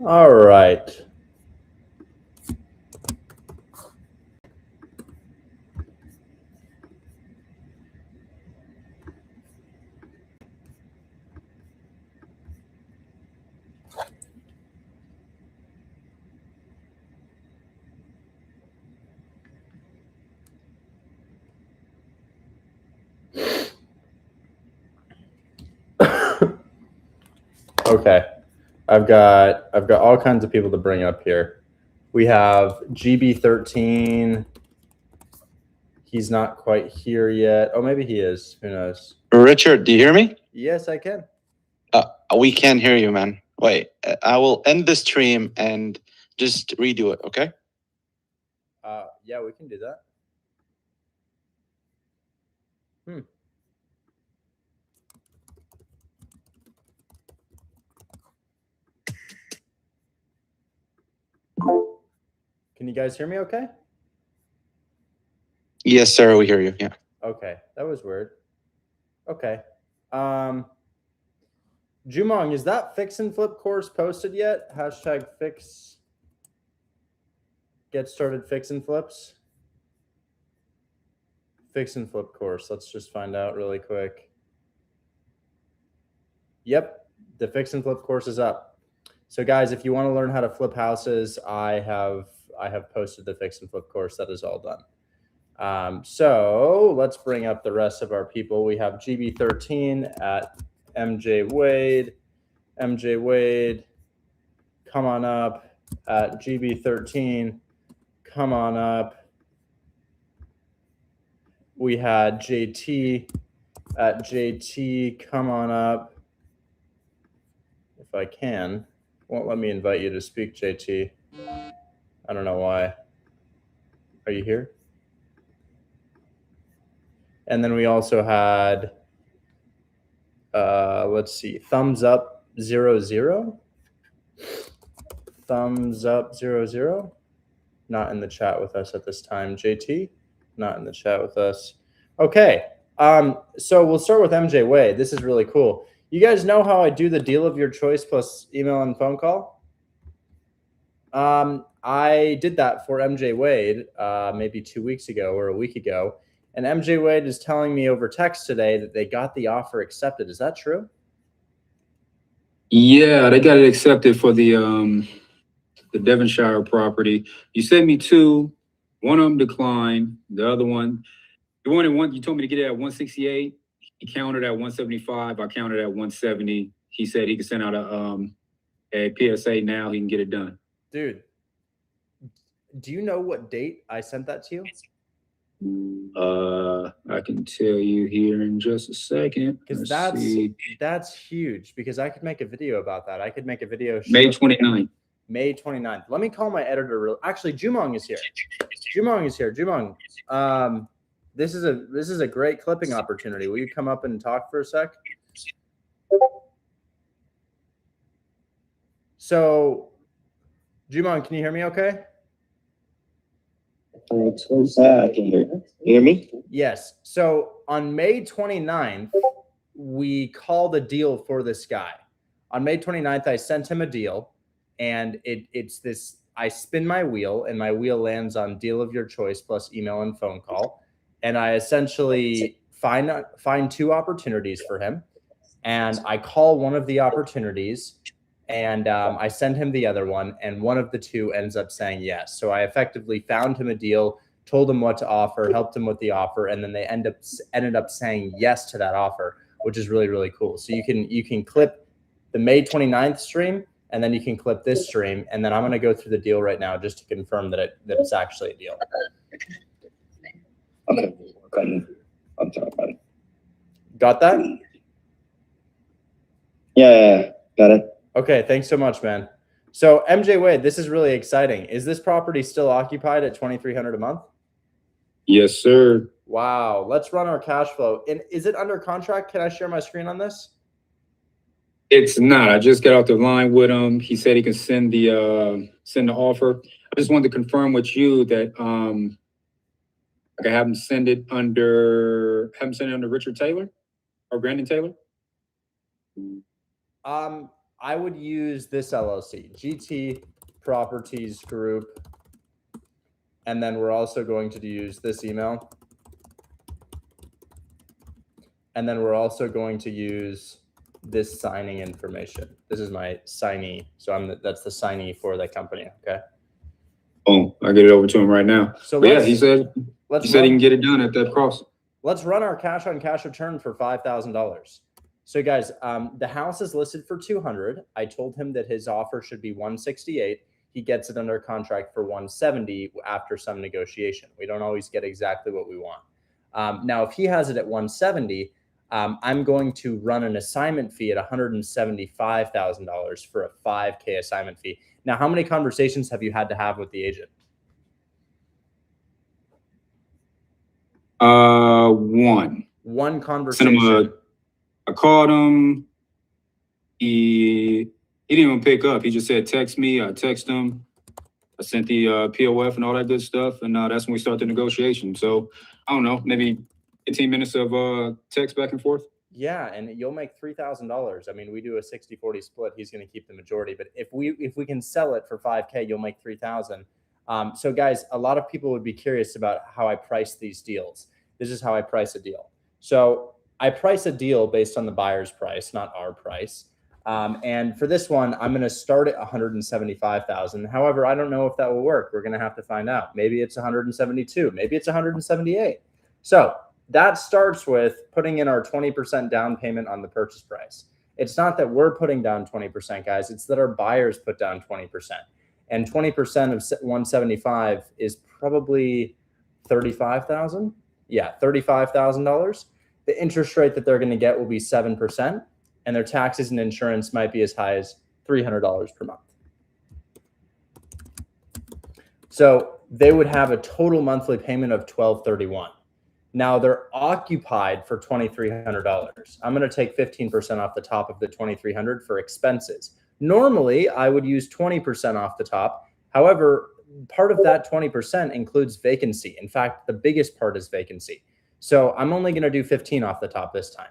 All right. Okay. I've got all kinds of people to bring up here. We have GB13. He's not quite here yet. Oh, maybe he is. Who knows? Richard, do you hear me? Yes, I can. We can't hear you, man. Wait, I will end the stream and just redo it, okay? Yeah, we can do that. Can you guys hear me okay? Yes, sir, we hear you, yeah. Okay, that was weird. Okay. Jumong, is that fix and flip course posted yet? Hashtag fix. Get started fix and flips. Fix and flip course. Let's just find out really quick. Yep, the fix and flip course is up. So guys, if you want to learn how to flip houses, I have posted the fix and flip course. That is all done. So let's bring up the rest of our people. We have GB13 at MJ Wade. MJ Wade, come on up. At GB13, come on up. We had JT at JT, come on up. If I can. Won't let me invite you to speak, JT. I don't know why. Are you here? And then we also had, let's see, thumbs up 00. Thumbs up 00. Not in the chat with us at this time. JT, not in the chat with us. Okay. So we'll start with MJ Wade. This is really cool. You guys know how I do the deal of your choice plus email and phone call? I did that for MJ Wade maybe 2 weeks ago or a week ago. And MJ Wade is telling me over text today that they got the offer accepted. Is that true? Yeah, they got it accepted for the Devonshire property. You sent me two. One of them declined. The other one, the one you told me to get it at 168. He counted at 175. I counted at 170. He said he could send out a PSA now. He can get it done. Dude, do you know what date I sent that to you? I can tell you here in just a second. Because that's huge. Because I could make a video about that. I could make a video. May 29th. May 29th. Let me call my editor. Actually, Jumong is here. Jumong is here. Jumong, this is a great clipping opportunity. Will you come up and talk for a sec? So, Jumong, can you hear me okay? I can hear you. You hear me? Yes. So on May 29th, we called a deal for this guy. On May 29th, I sent him a deal, and it's this. I spin my wheel, and my wheel lands on deal of your choice plus email and phone call. And I essentially find two opportunities for him, and I call one of the opportunities, and I send him the other one, and one of the two ends up saying yes. So I effectively found him a deal, told him what to offer, helped him with the offer, and then they ended up saying yes to that offer, which is really, really cool. So you can clip the May 29th stream, and then you can clip this stream, and then I'm going to go through the deal right now just to confirm that it's actually a deal. Okay. I'm sorry about it. Got that? Yeah, got it. Okay, thanks so much, man. So MJ Wade, this is really exciting. Is this property still occupied at $2,300 a month? Yes, sir. Wow. Let's run our cash flow. And is it under contract? Can I share my screen on this? It's not. I just got off the line with him. He said he can send the offer. I just wanted to confirm with you that I can have him send it under Richard Taylor or Brandon Taylor. I would use this LLC, GT Properties Group. And then we're also going to use this email. And then we're also going to use this signing information. This is my signee. So that's the signee for that company. Okay. Oh, I get it over to him right now. So But yeah, he said he can get it done at that cost. Let's run our cash on cash return for $5,000. So guys, the house is listed for 200. I told him that his offer should be 168. He gets it under contract for 170 after some negotiation. We don't always get exactly what we want. Now, if he has it at 170, I'm going to run an assignment fee at $175,000 for a 5K assignment fee. Now, how many conversations have you had to have with the agent? One. One conversation. I called him. He didn't even pick up. He just said, text me. I text him. I sent the POF and all that good stuff. And that's when we start the negotiation. So I don't know, maybe 15 minutes of text back and forth. Yeah, and you'll make $3,000. I mean, we do a 60-40 split. He's going to keep the majority. But if we can sell it for 5K, you'll make $3,000. So guys, a lot of people would be curious about how I price these deals. This is how I price a deal. So I price a deal based on the buyer's price, not our price. And for this one, I'm going to start at 175,000. However, I don't know if that will work. We're going to have to find out. Maybe it's 172. Maybe it's 178. So that starts with putting in our 20% down payment on the purchase price. It's not that we're putting down 20%, guys. It's that our buyers put down 20%. And 20% of 175 is probably $35,000. Yeah, $35,000. The interest rate that they're going to get will be 7%, and their taxes and insurance might be as high as $300 per month. So they would have a total monthly payment of $1,231. Now they're occupied for $2,300. I'm going to take 15% off the top of the $2,300 for expenses. Normally, I would use 20% off the top. However, part of that 20% includes vacancy. In fact, the biggest part is vacancy. So I'm only going to do 15 off the top this time.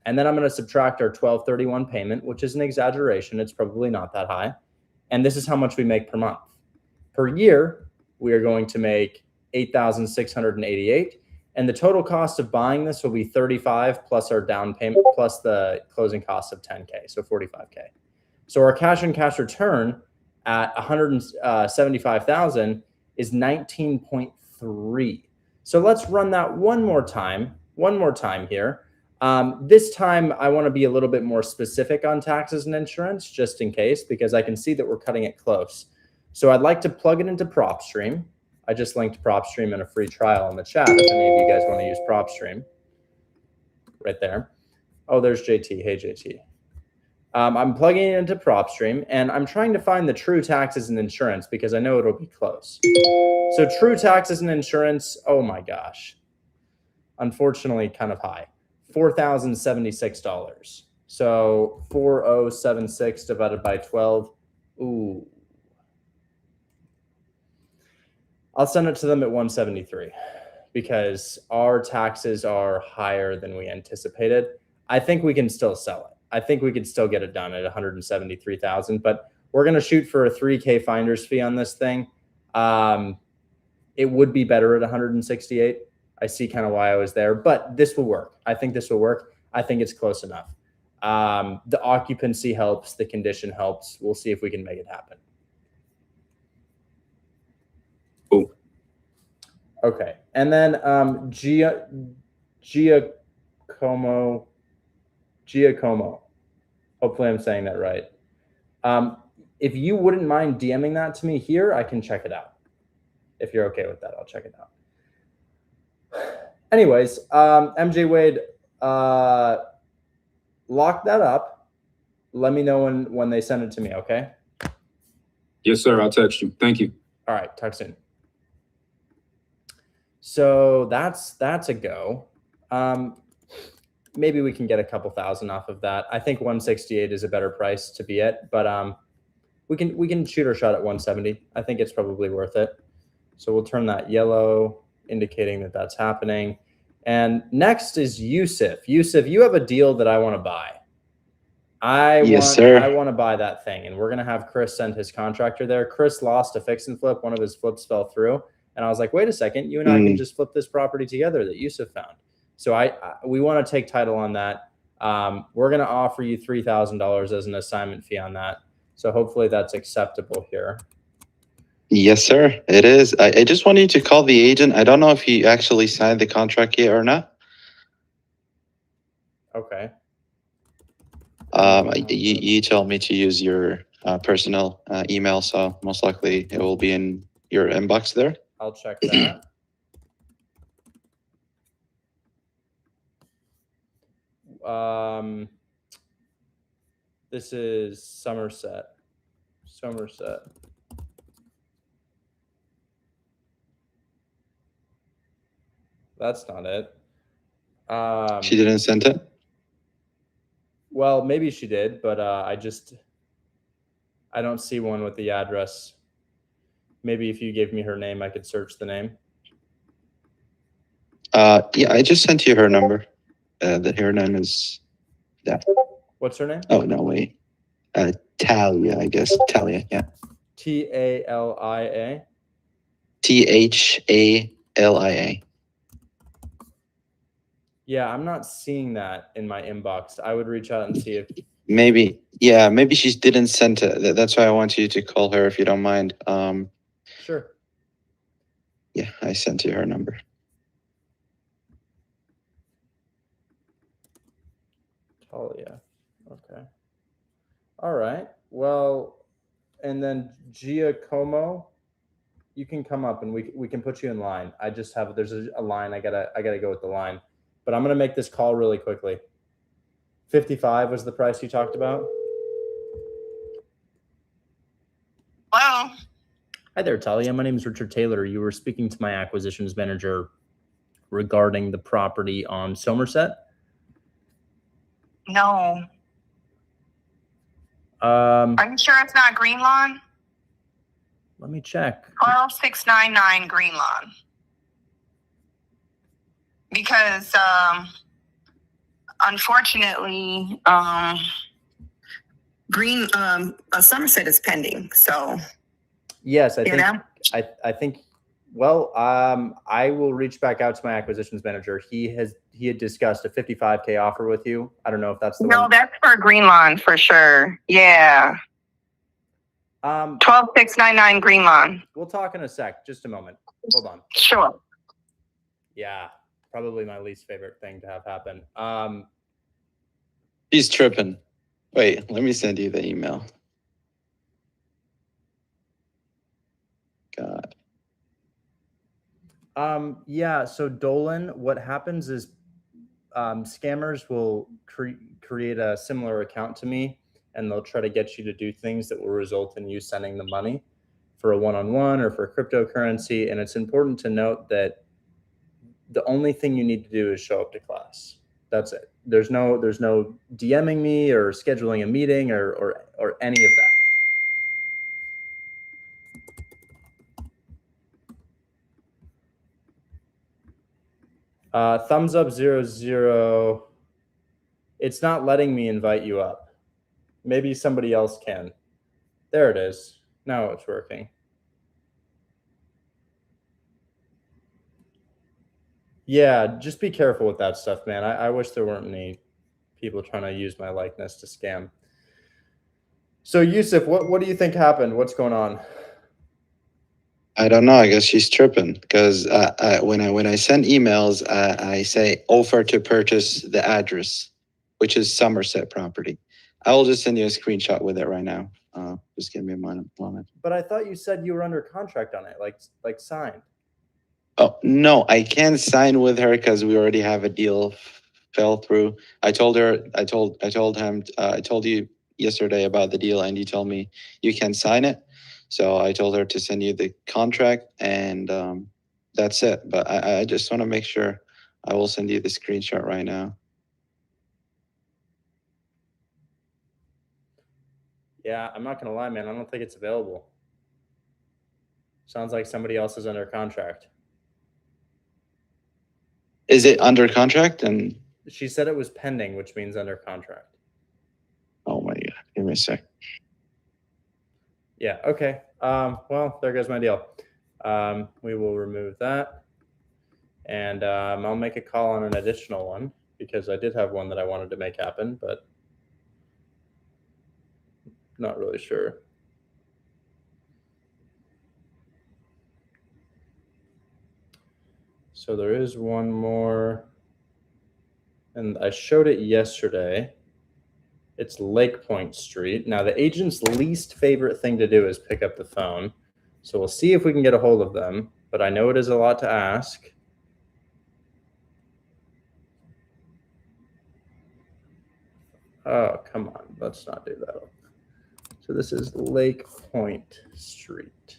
And then I'm going to subtract our $1,231 payment, which is an exaggeration. It's probably not that high. And this is how much we make per month. Per year, we are going to make $8,688. And the total cost of buying this will be $35 plus our down payment plus the closing cost of $10K, so $45K. So our cash on cash return at $175,000 is 19.3. So let's run that one more time here. This time I want to be a little bit more specific on taxes and insurance just in case, because I can see that we're cutting it close. So I'd like to plug it into PropStream. I just linked PropStream in a free trial in the chat if any of you guys want to use PropStream. Right there. Oh, there's JT. Hey, JT. I'm plugging it into PropStream, and I'm trying to find the true taxes and insurance because I know it'll be close. So true taxes and insurance, oh my gosh. Unfortunately, kind of high. $4,076. So 4,076 divided by 12. Ooh. I'll send it to them at 173 because our taxes are higher than we anticipated. I think we can still sell it. I think we could still get it done at 173,000, but we're going to shoot for a 3K finder's fee on this thing. It would be better at 168. I see kind of why I was there, but this will work. I think this will work. I think it's close enough. The occupancy helps. The condition helps. We'll see if we can make it happen. Cool. Okay. And then Giacomo. Hopefully I'm saying that right. If you wouldn't mind DMing that to me here, I can check it out. If you're okay with that, I'll check it out. Anyways, MJ Wade, lock that up. Let me know when they send it to me, okay? Yes, sir. I'll text you. Thank you. All right, talk soon. So that's a go. Maybe we can get a couple thousand off of that. I think 168 is a better price to be at, but we can shoot our shot at 170. I think it's probably worth it. So we'll turn that yellow, indicating that that's happening. And next is Yusuf. Yusuf, you have a deal that I want to buy. Yes, sir. I want to buy that thing, and we're gonna have Chris send his contractor there. Chris lost a fix and flip. One of his flips fell through, and I was like, wait a second, you and I can just flip this property together that Yusuf found. So we want to take title on that. We're gonna offer you $3,000 as an assignment fee on that. So hopefully that's acceptable here. Yes, sir. It is. I just want you to call the agent. I don't know if he actually signed the contract yet or not. Okay. You told me to use your personal email, so most likely it will be in your inbox there. I'll check that. This is Somerset. That's not it. She didn't send it? Well, maybe she did, but I don't see one with the address. Maybe if you gave me her name, I could search the name. Yeah, I just sent you her number. Her name is that. What's her name? Oh, no, wait. Talia, I guess. Talia, yeah. Talia. Thalia. Yeah, I'm not seeing that in my inbox. I would reach out and see if maybe she didn't send it. That's why I want you to call her if you don't mind. Sure. Yeah, I sent you her number. Talia. Okay. All right. Well, and then Giacomo, you can come up and we can put you in line. I just have there's a line. I gotta go with the line. But I'm gonna make this call really quickly. 55 was the price you talked about. Hello. Hi there, Talia. My name is Richard Taylor. You were speaking to my acquisitions manager regarding the property on Somerset. No. Are you sure it's not Green Lawn? Let me check. 12699 Green Lawn. Because unfortunately, Somerset is pending. So yes, I think. Well, I will reach back out to my acquisitions manager. He had discussed a 55K offer with you. I don't know if that's the one. No, that's for Green Lawn for sure. Yeah. 12699 Green Lawn. We'll talk in a sec. Just a moment. Hold on. Sure. Yeah, probably my least favorite thing to have happen. She's tripping. Wait, let me send you the email. God. Yeah, so Dolan, what happens is scammers will create a similar account to me, and they'll try to get you to do things that will result in you sending the money for a one-on-one or for cryptocurrency. And it's important to note that the only thing you need to do is show up to class. That's it. There's no DMing me or scheduling a meeting or any of that. Thumbs up 00. It's not letting me invite you up. Maybe somebody else can. There it is. Now it's working. Yeah, just be careful with that stuff, man. I wish there weren't any people trying to use my likeness to scam. So Yusuf, what do you think happened? What's going on? I don't know. I guess she's tripping because when I send emails, I say offer to purchase the address, which is Somerset property. I will just send you a screenshot with it right now. Just give me a moment. But I thought you said you were under contract on it, like signed. Oh no, I can't sign with her because we already have a deal fell through. I told you yesterday about the deal, and you told me you can sign it. So I told her to send you the contract, and that's it. But I just want to make sure. I will send you the screenshot right now. Yeah, I'm not gonna lie, man. I don't think it's available. Sounds like somebody else is under contract. Is it under contract? And she said it was pending, which means under contract. oh me a sec. Yeah. Okay. Well, there goes my deal. We will remove that, and I'll make a call on an additional one because I did have one that I wanted to make happen, but not really sure. So there is one more, and I showed it yesterday. It's Lake Point Street. Now, the agent's least favorite thing to do is pick up the phone. So we'll see if we can get a hold of them, but I know it is a lot to ask. Oh, come on. Let's not do that. So this is Lake Point Street.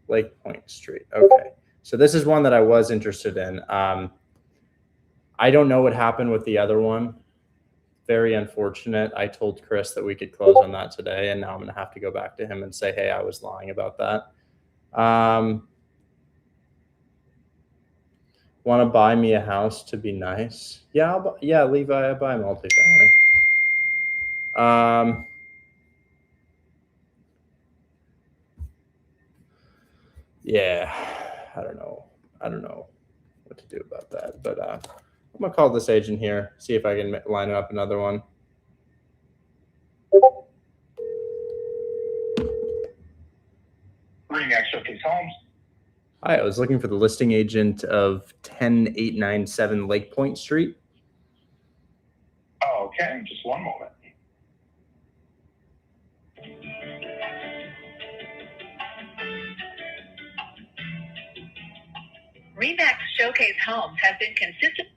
Lake Point Street. Okay. So this is one that I was interested in. I don't know what happened with the other one. Very unfortunate. I told Chris that we could close on that today, and now I'm going to have to go back to him and say, hey, I was lying about that. Want to buy me a house to be nice? Yeah, yeah, Levi, I buy multifamily. Yeah, I don't know what to do about that, but I'm gonna call this agent here, see if I can line up another one. Homes. Hi, I was looking for the listing agent of 10897 Lake Point Street. Oh, okay, just one moment. RE/MAX Showcase Homes have been consistent.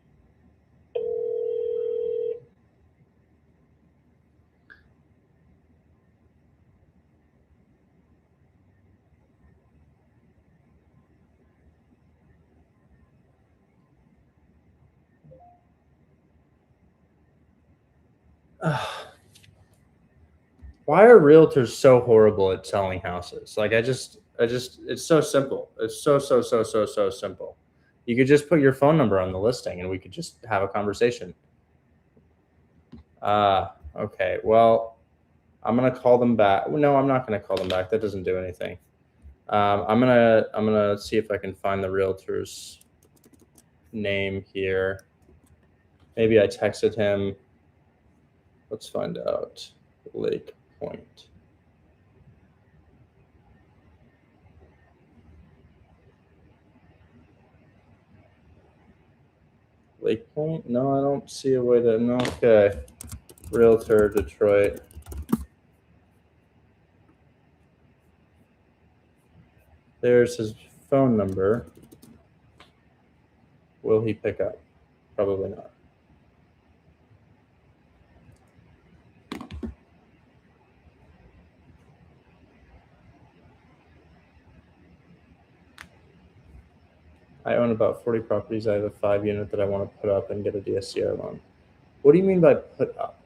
Why are realtors so horrible at selling houses? Like, it's so simple. It's so simple. You could just put your phone number on the listing and we could just have a conversation. Okay. Well, I'm going to call them back. No, I'm not going to call them back. That doesn't do anything. I'm going to see if I can find the realtor's name here. Maybe I texted him. Let's find out. Lake Point. Lake Point? No, I don't see a way to. No, okay. Realtor, Detroit. There's his phone number. Will he pick up? Probably not. I own about 40 properties. I have a 5-unit that I want to put up and get a DSCR loan. What do you mean by put up?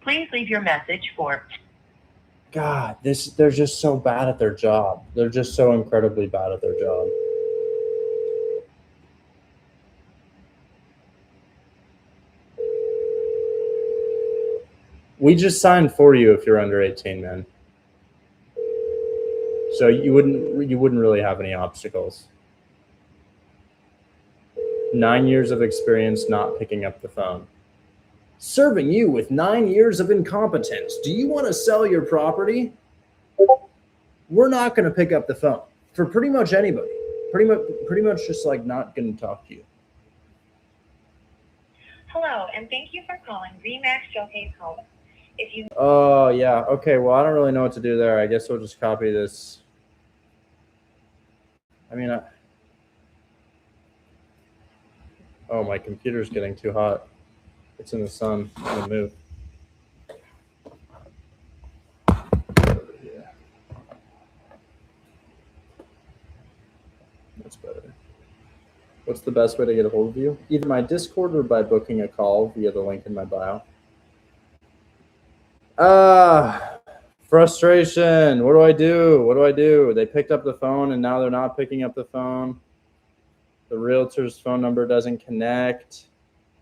Please leave your message for. God, they're just so bad at their job. They're just so incredibly bad at their job. We just signed for you if you're under 18, man. So you wouldn't really have any obstacles. 9 years of experience not picking up the phone. Serving you with 9 years of incompetence. Do you want to sell your property? We're not going to pick up the phone for pretty much anybody. Pretty much just like not going to talk to you. Hello, and thank you for calling RE/MAX Showcase Homes. If you. Oh, yeah. Okay. Well, I don't really know what to do there. I guess we'll just copy this. I mean, oh, my computer's getting too hot. It's in the sun. I'm gonna move. Over here. That's better. What's the best way to get a hold of you? Either my Discord or by booking a call via the link in my bio. Frustration. What do I do? What do I do? They picked up the phone and now they're not picking up the phone. The realtor's phone number doesn't connect.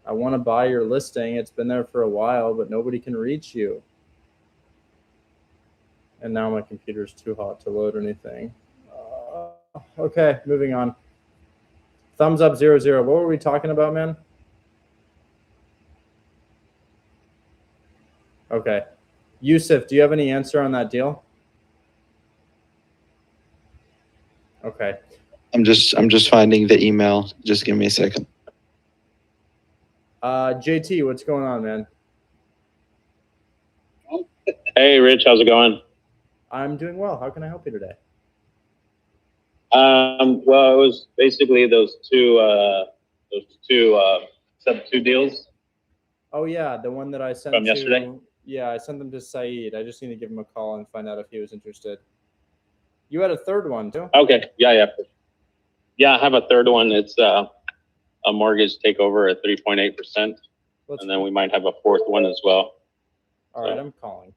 I want to buy your listing. It's been there for a while, but nobody can reach you. And now my computer's too hot to load anything. Okay, moving on. Thumbs up 00. What were we talking about, man? Okay. Yusuf, do you have any answer on that deal? Okay. I'm just finding the email. Just give me a second. JT, what's going on, man? Hey, Rich, how's it going? I'm doing well. How can I help you today? Well, it was basically those two sub two deals. Oh yeah, the one that I sent From yesterday? Yeah, I sent them to Saeed. I just need to give him a call and find out if he was interested. You had a third one too? Okay, yeah. Yeah, I have a third one. It's a mortgage takeover at 3.8%, and then we might have a fourth one as well. All right, I'm calling.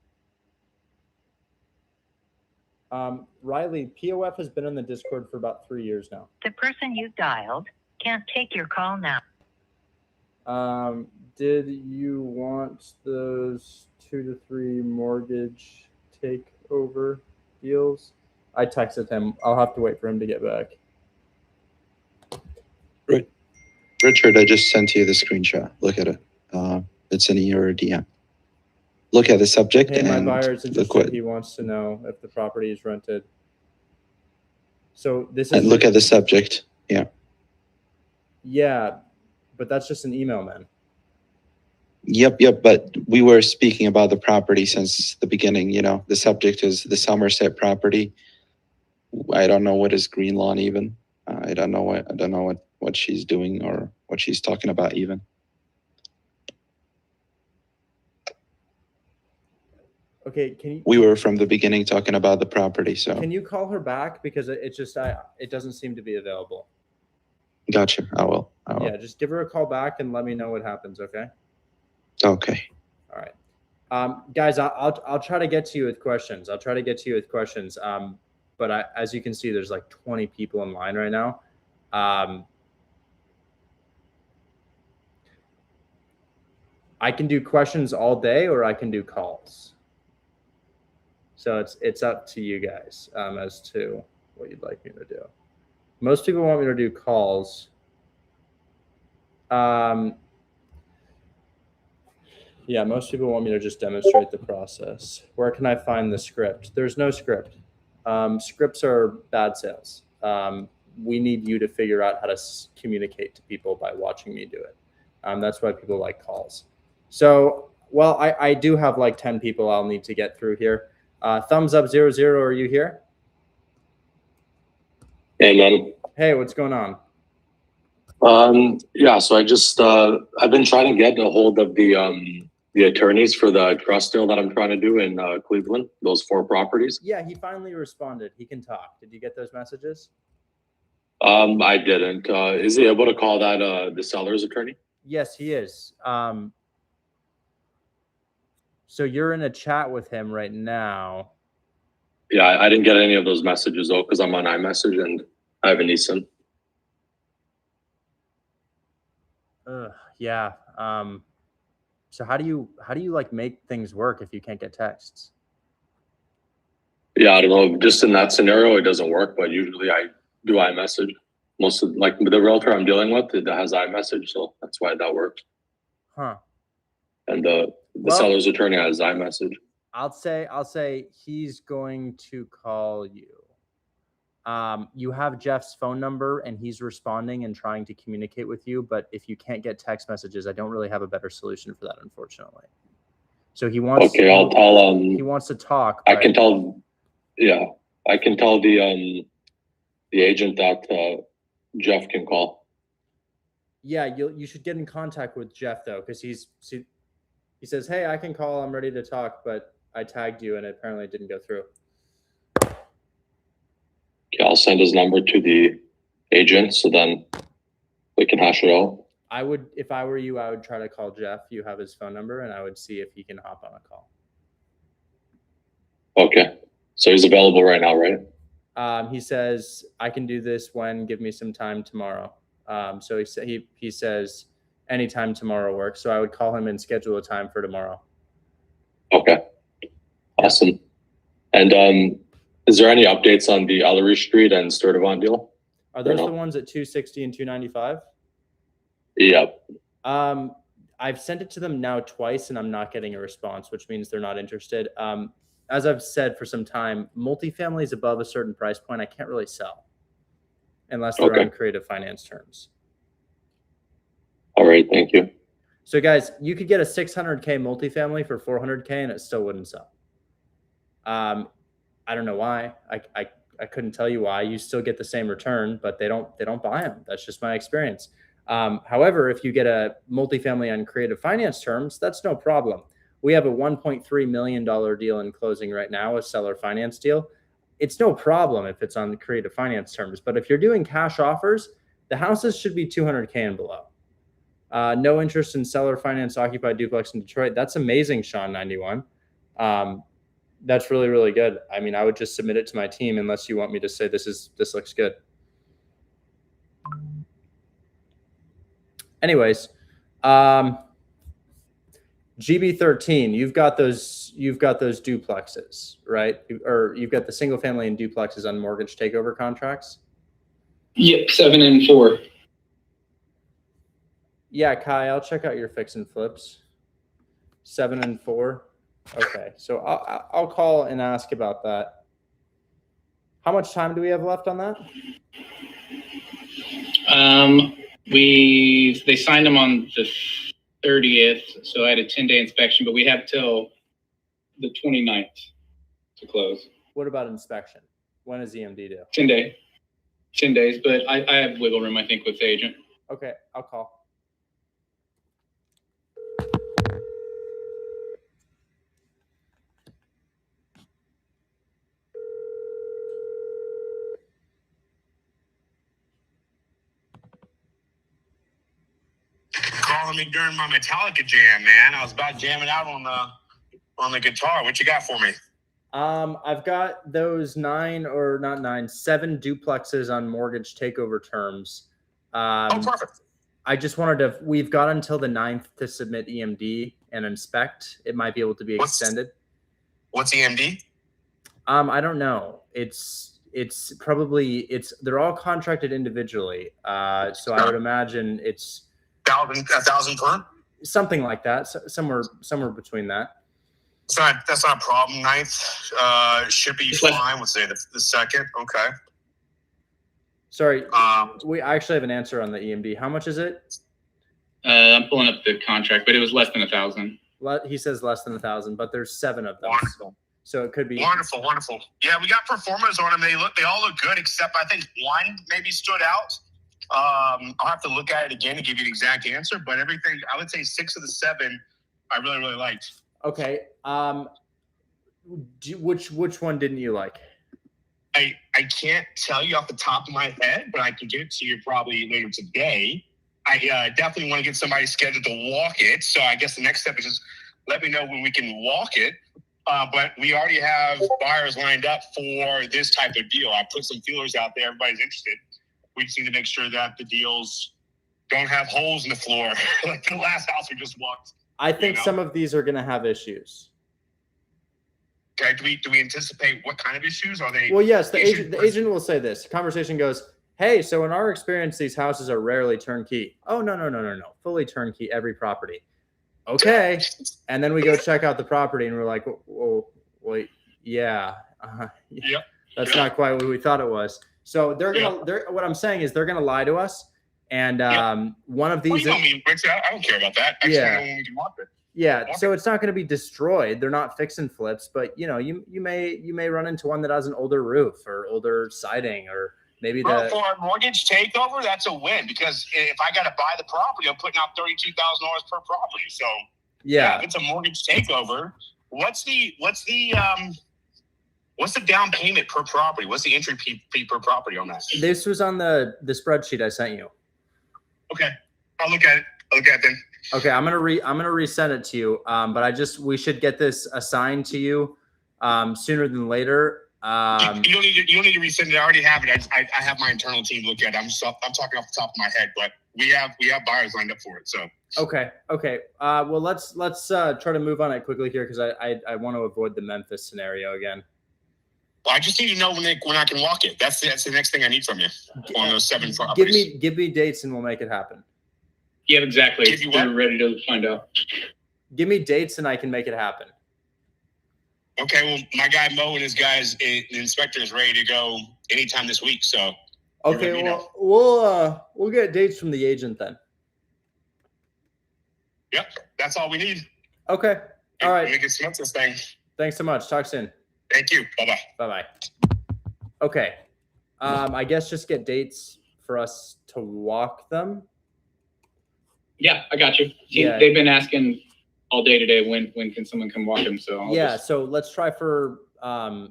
Riley, POF has been in the Discord for about 3 years now. The person you dialed can't take your call now. Did you want those 2 to 3 mortgage takeover deals? I texted him. I'll have to wait for him to get back. Richard, I just sent you the screenshot. Look at it. It's in your DM. Look at the subject Hey, my and buyer's look interested. He wants to know if the property is rented. So this is. and look at the subject. Yeah. Yeah, but that's just an email, man. Yep. But we were speaking about the property since the beginning. You know, the subject is the Somerset property. I don't know what is Green Lawn even. I don't know what she's doing or what she's talking about even. Okay, can you? We were from the beginning talking about the property. So Can you call her back because it just it doesn't seem to be available. gotcha. I will. Yeah, just give her a call back and let me know what happens. Okay. Okay. All right. Guys, I'll try to get to you with questions. But as you can see, there's like 20 people in line right now. I can do questions all day or I can do calls. So it's up to you guys as to what you'd like me to do. Most people want me to do calls. Yeah, most people want me to just demonstrate the process. Where can I find the script? There's no script. Scripts are bad sales. We need you to figure out how to communicate to people by watching me do it. That's why people like calls. So, well, I do have like 10 people I'll need to get through here. Thumbs up 00, are you here? Hey, man. Hey, what's going on? Yeah, so I just I've been trying to get a hold of the attorneys for the trust deal that I'm trying to do in Cleveland, those 4 properties. Yeah, he finally responded. He can talk. Did you get those messages? I didn't. Is he able to call that the seller's attorney? Yes, he is. So you're in a chat with him right now. Yeah, I didn't get any of those messages though, because I'm on iMessage and I have an eSIM. Yeah. So how do you like make things work if you can't get texts? Yeah, I don't know. Just in that scenario, it doesn't work, but usually I do iMessage. Most of like the realtor I'm dealing with, it has iMessage, so that's why that works. Huh. And the seller's attorney has iMessage. I'll say he's going to call you. You have Jeff's phone number and he's responding and trying to communicate with you. But if you can't get text messages, I don't really have a better solution for that, unfortunately. So he wants. Okay, I'll tell. He wants to talk. I can tell. Yeah, I can tell the agent that Jeff can call. Yeah, you should get in contact with Jeff though, because he says, "Hey, I can call. I'm ready to talk," but I tagged you and it apparently didn't go through. Yeah, I'll send his number to the agent so then we can hash it out. I would, if I were you, I would try to call Jeff. You have his phone number, and I would see if he can hop on a call. Okay, so he's available right now, right? He says, "I can do this when. Give me some time tomorrow." So he says anytime tomorrow works. So I would call him and schedule a time for tomorrow. Okay, awesome. And is there any updates on the Ellery Street and Sturdivant deal? Are those the ones at 260 and 295? Yep. I've sent it to them now twice and I'm not getting a response, which means they're not interested. As I've said for some time, multifamily is above a certain price point. I can't really sell unless they're on creative finance terms. All right. Thank you. So guys, you could get a 600K multifamily for 400K and it still wouldn't sell. I don't know why. I couldn't tell you why. You still get the same return, but they don't buy them. That's just my experience. However, if you get a multifamily on creative finance terms, that's no problem. We have a $1.3 million deal in closing right now, a seller finance deal. It's no problem if it's on creative finance terms, but if you're doing cash offers, the houses should be 200K and below. No interest in seller finance occupied duplex in Detroit. That's amazing, Sean 91. That's really, really good. I mean, I would just submit it to my team unless you want me to say this looks good. Anyways, GB13, you've got those duplexes, right? Or you've got the single family and duplexes on mortgage takeover contracts. Yep, 7 and 4. Yeah, Kai, I'll check out your fix and flips. 7 and 4. Okay, so I'll call and ask about that. How much time do we have left on that? They signed them on the 30th, so I had a 10-day inspection, but we have till the 29th to close. What about inspection? When is EMD due? 10 days, but I have wiggle room, I think, with the agent. Okay, I'll call. Calling me during my Metallica jam, man. I was about jamming out on the guitar. What you got for me? I've got those 7 duplexes on mortgage takeover terms. Perfect. I just we've got until the 9th to submit EMD and inspect. It might be able to be extended. What's EMD? I don't know. They're all contracted individually. So I would imagine it's 1,000 per? Something like that. Somewhere between that. That's not a problem. 9th should be fine. We'll say the 2nd. Okay. Sorry. We actually have an answer on the EMD. How much is it? I'm pulling up the contract, but it was less than 1,000. He says less than 1,000, but there's 7 of them. Wonderful. So it could be wonderful. Yeah, we got performers on them. They all look good, except I think one maybe stood out. I'll have to look at it again to give you the exact answer, but everything, I would say 6 of the 7 I really, really liked. Okay. Which one didn't you like? I can't tell you off the top of my head, but I can get it to you probably later today. I definitely want to get somebody scheduled to walk it. So I guess the next step is just let me know when we can walk it. But we already have buyers lined up for this type of deal. I put some feelers out there. Everybody's interested. We just need to make sure that the deals don't have holes in the floor like the last house we just walked. I think some of these are going to have issues. Okay. Do we anticipate what kind of issues are they? Well, yes, the agent will say this. The conversation goes, hey, so in our experience, these houses are rarely turnkey. Oh, no. Fully turnkey, every property. Okay. And then we go check out the property and we're like, oh, wait, yeah. Yep. That's not quite what we thought it was. So what I'm saying is they're going to lie to us. And one of these. What do you mean, Rich? I don't care about that. I just want to know when we can walk it. Yeah, so it's not going to be destroyed. They're not fix and flips, but you may run into one that has an older roof or older siding, or maybe for a mortgage takeover. That's a win, because if I got to buy the property, I'm putting out $32,000 per property. So yeah, if it's a mortgage takeover, what's the down payment per property? What's the entry fee per property on that? This was on the spreadsheet I sent you. Okay, I'll look at it then. Okay, I'm gonna resend it to you. But we should get this assigned to you sooner than later. You don't need to resend it. I already have it. I have my internal team look at it. I'm talking off the top of my head, but we have buyers lined up for it. So okay. Well, let's try to move on it quickly here, because I want to avoid the Memphis scenario again. Well, I just need to know when I can walk it. That's the next thing I need from you on those 7 properties. Give me dates and we'll make it happen. Yeah, exactly. Give you what? We're ready to find out. Give me dates and I can make it happen. Okay, well, my guy Mo and his guys, the inspector, is ready to go anytime this week. So okay, we'll get dates from the agent then. Yep, that's all we need. Okay, all right. We can smoke this thing. Thanks so much. Talk soon. Thank you. Bye-bye. Bye-bye. Okay. I guess just get dates for us to walk them. Yeah, I got you. Yeah. They've been asking all day today, when can someone come walk them? So so let's try for, I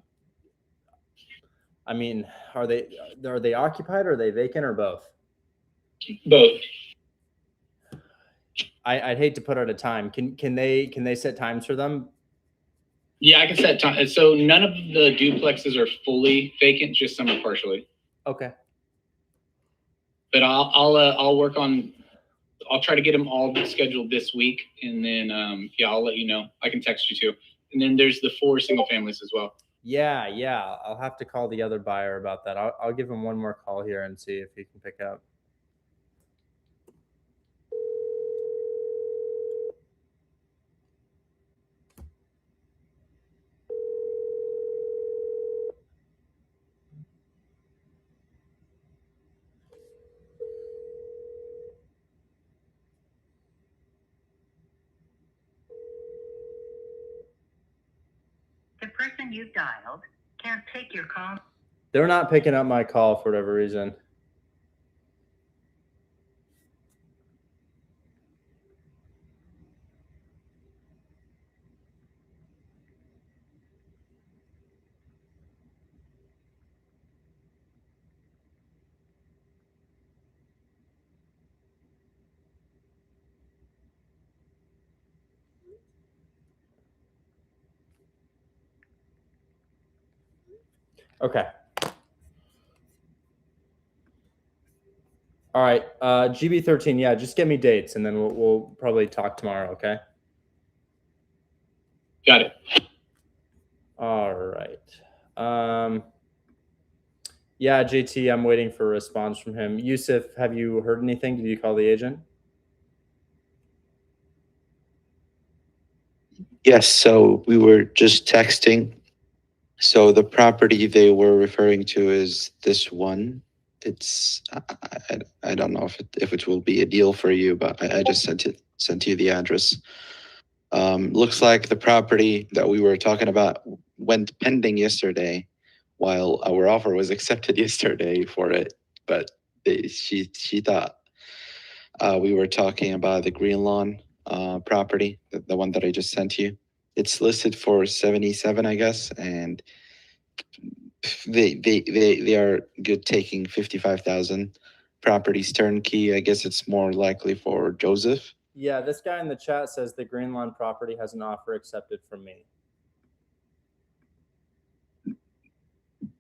mean, are they occupied or are they vacant or both? Both. I'd hate to put out a time. Can they set times for them? Yeah, I can set time. So none of the duplexes are fully vacant, just some are partially. Okay. But I'll work on. I'll try to get them all scheduled this week, and then I'll let you know. I can text you too. And then there's the 4 single families as well. Yeah. I'll have to call the other buyer about that. I'll give him one more call here and see if he can pick up. The person you've dialed can't take your call. They're not picking up my call for whatever reason. Okay. All right. GB13. Yeah, just get me dates and then we'll probably talk tomorrow. Okay. Got it. All right. Yeah, JT, I'm waiting for a response from him. Yusuf, have you heard anything? Did you call the agent? Yes, so we were just texting. So the property they were referring to is this one. It's I don't know if it will be a deal for you, but I just sent you the address. Looks like the property that we were talking about went pending yesterday, while our offer was accepted yesterday for it. But she thought we were talking about the Green Lawn property, the one that I just sent you. It's listed for 77, I guess, and they are good taking 55,000. Properties turnkey. I guess it's more likely for Joseph. Yeah, this guy in the chat says the Green Lawn property has an offer accepted from me.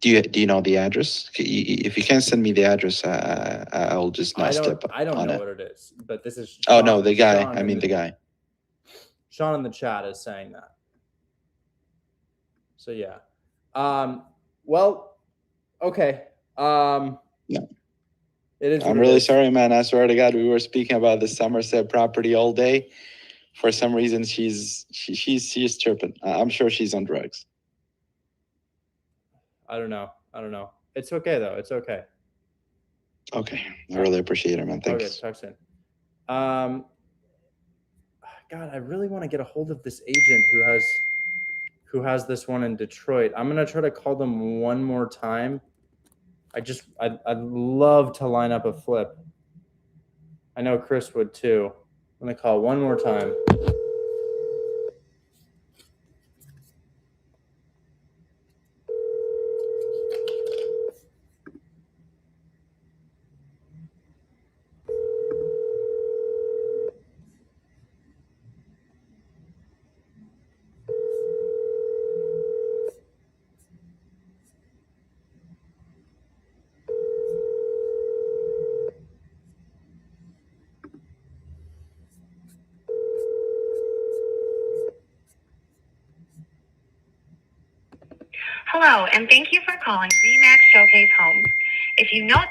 Do you know the address? If you can't send me the address, I'll just not step I don't on know it. what it is, but this is. Oh no, the guy. Sean I mean the guy. Sean in the chat is saying that. So yeah. Well, okay. No. It is. I'm really sorry, man. I swear to God, we were speaking about the Somerset property all day. For some reason, she's chirping. I'm sure she's on drugs. I don't know. It's okay though. It's okay. Okay, I really appreciate it, man. Thanks. Okay, talk soon. God, I really want to get a hold of this agent who has this one in Detroit. I'm gonna try to call them one more time. I'd love to line up a flip. I know Chris would too. I'm gonna call one more time. Hello, and thank you for calling Remax Showcase Homes. If you know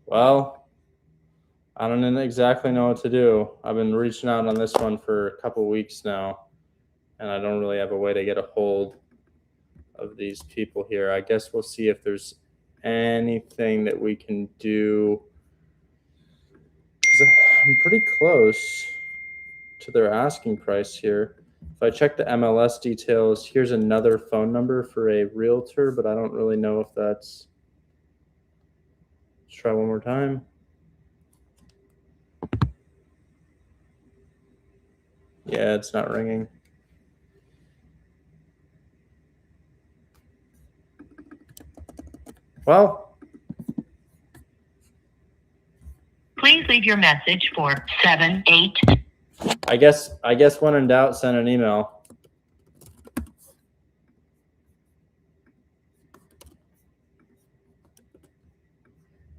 Well, I don't exactly know what to do. I've been reaching out on this one for a couple weeks now, and I don't really have a way to get a hold of these people here. I guess we'll see if there's anything that we can do, because I'm pretty close to their asking price here. If I check the MLS details, here's another phone number for a realtor, but I don't really know if that's... Let's try one more time. Yeah, it's not ringing. Well, please leave your message for 78. I guess when in doubt, send an email.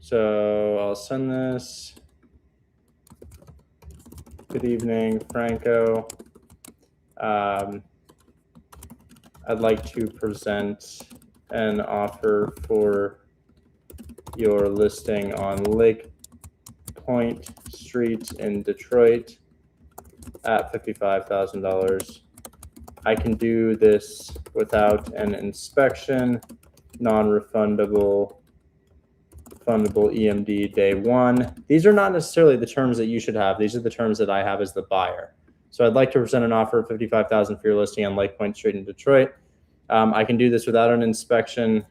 So I'll send this. Good evening, Franco. I'd like to present an offer for your listing on Lake Point Street in Detroit at $55,000. I can do this without an inspection, non-refundable, fundable EMD day one. These are not necessarily the terms that you should have. These are the terms that I have as the buyer. So I'd like to present an offer of $55,000 for your listing on Lake Point Street in Detroit. I can do this without an inspection,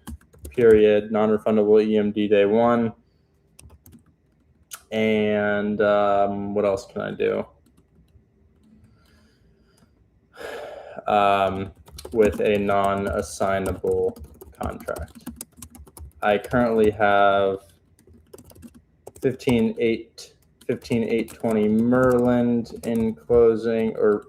period, non-refundable EMD day one. And what else can I do? With a non-assignable contract. I currently have 15820 Merland in closing or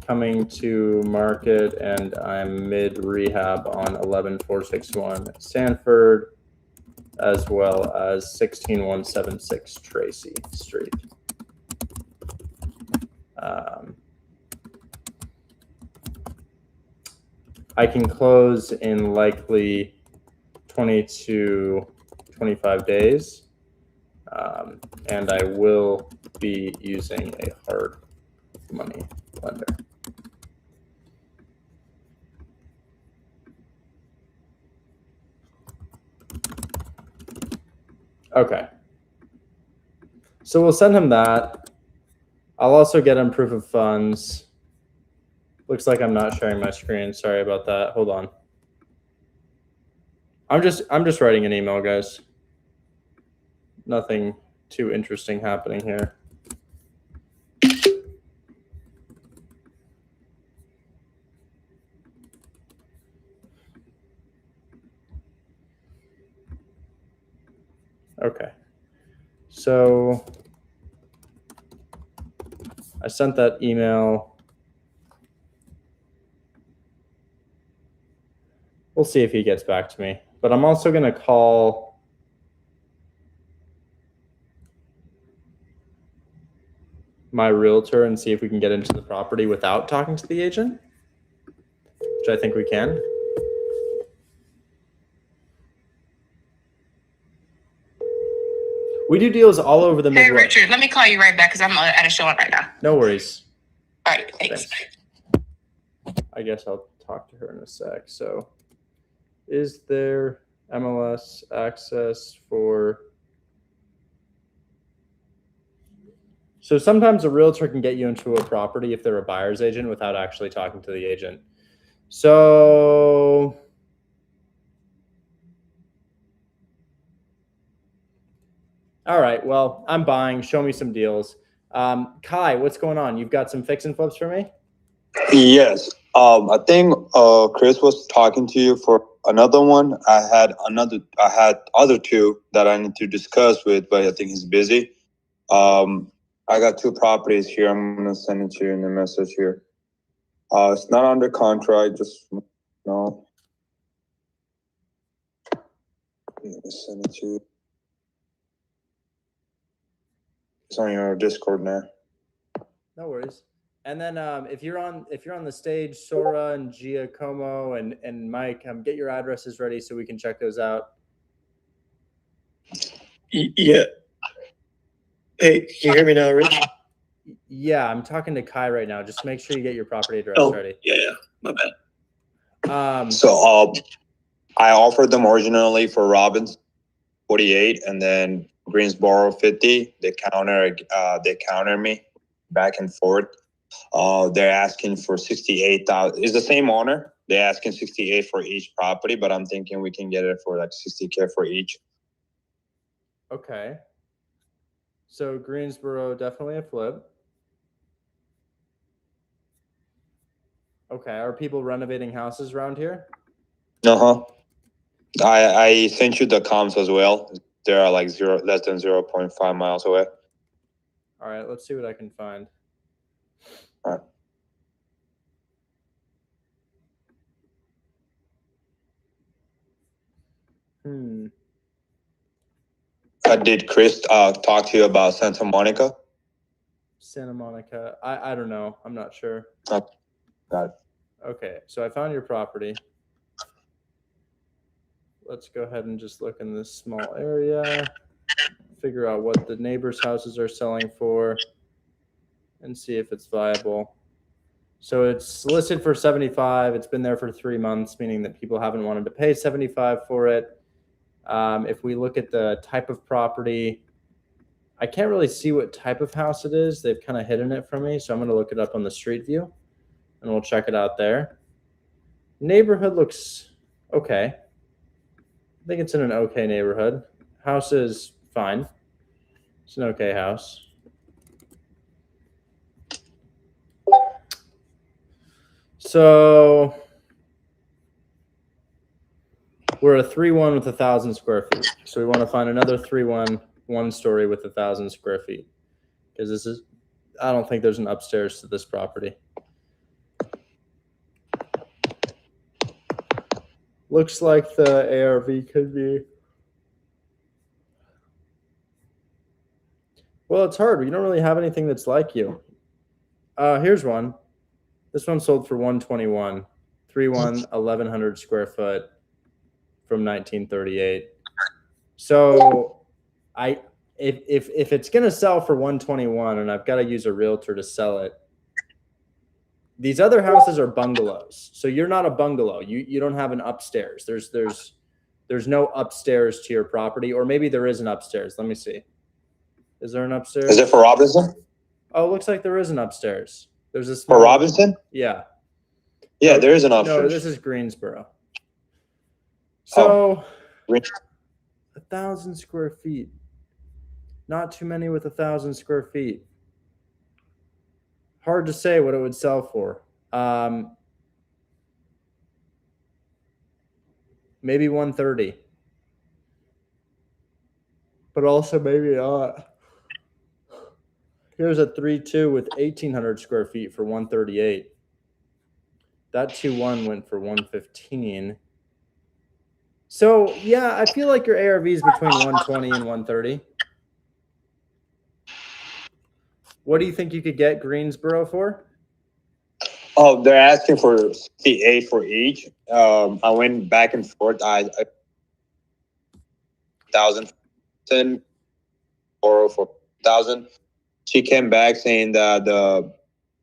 coming to market, and I'm mid rehab on 11461 Sanford, as well as 16176 Tracy Street. I can close in likely 20 to 25 days, and I will be using a hard money lender. Okay. So we'll send him that. I'll also get him proof of funds. Looks like I'm not sharing my screen. Sorry about that. Hold on. I'm just writing an email, guys. Nothing too interesting happening here. Okay. So I sent that email. We'll see if he gets back to me. But I'm also going to call my realtor and see if we can get into the property without talking to the agent, which I think we can. We do deals all over the Midwest. Hey, Richard, let me call you right back because I'm at a showing right now. No worries. All right, thanks. I guess I'll talk to her in a sec. So is there MLS access for... So sometimes a realtor can get you into a property if they're a buyer's agent without actually talking to the agent. So all right, well, I'm buying. Show me some deals. Kai, what's going on? You've got some fix and flips for me? Yes. I think Chris was talking to you for another one. I had other two that I need to discuss with, but I think he's busy. I got two properties here. I'm gonna send it to you in the message here. It's not under contract, just no. Send it to you. It's on your Discord now. No worries. And then if you're on the stage, Sora and Giacomo and Mike, get your addresses ready so we can check those out. Yeah. Hey, can you hear me now, Rich? Yeah, I'm talking to Kai right now. Just make sure you get your property address ready. Yeah, my bad. So I offered them originally for Robbins 48 and then Greensboro 50. They counter me back and forth. They're asking for 68,000. It's the same owner. They're asking 68 for each property, but I'm thinking we can get it for like 60K for each. Okay. So Greensboro, definitely a flip. Okay. Are people renovating houses around here? Uh-huh. I sent you the comps as well. They are like less than 0.5 miles away. All right. Let's see what I can find. All right. Did Chris talk to you about Santa Monica? Santa Monica. I don't know. I'm not sure. Oh, got it. Okay. So I found your property. Let's go ahead and just look in this small area, figure out what the neighbors' houses are selling for, and see if it's viable. So it's listed for 75. It's been there for 3 months, meaning that people haven't wanted to pay 75 for it. If we look at the type of property, I can't really see what type of house it is. They've kind of hidden it from me. So I'm going to look it up on the street view and we'll check it out there. Neighborhood looks okay. I think it's in an okay neighborhood. House is fine. It's an okay house. So we're a 3-1 with 1,000 square feet. So we want to find another 3-1, 1-story with 1,000 square feet. Because I don't think there's an upstairs to this property. Looks like the ARV could be. Well, it's hard. We don't really have anything that's like you. Here's one. This one sold for 121. 3-1, 1,100 square foot from 1938. So if it's gonna sell for 121 and I've got to use a realtor to sell it, these other houses are bungalows. So you're not a bungalow. You don't have an upstairs. There's no upstairs to your property, or maybe there is an upstairs. Let me see. Is there an upstairs? Is it for Robinson? Oh, it looks like there is an upstairs. There's a small, For Robinson? Yeah. Yeah, there is an upstairs. No, this is Greensboro. So 1,000 square feet. Not too many with 1,000 square feet. Hard to say what it would sell for. Maybe 130. But also maybe not. Here's a 3-2 with 1,800 square feet for 138. That 2-1 went for 115. So yeah, I feel like your ARV is between 120 and 130. What do you think you could get Greensboro for? Oh, they're asking for 68 for each. I went back and forth. I 1,000 or for 1,000. She came back saying that the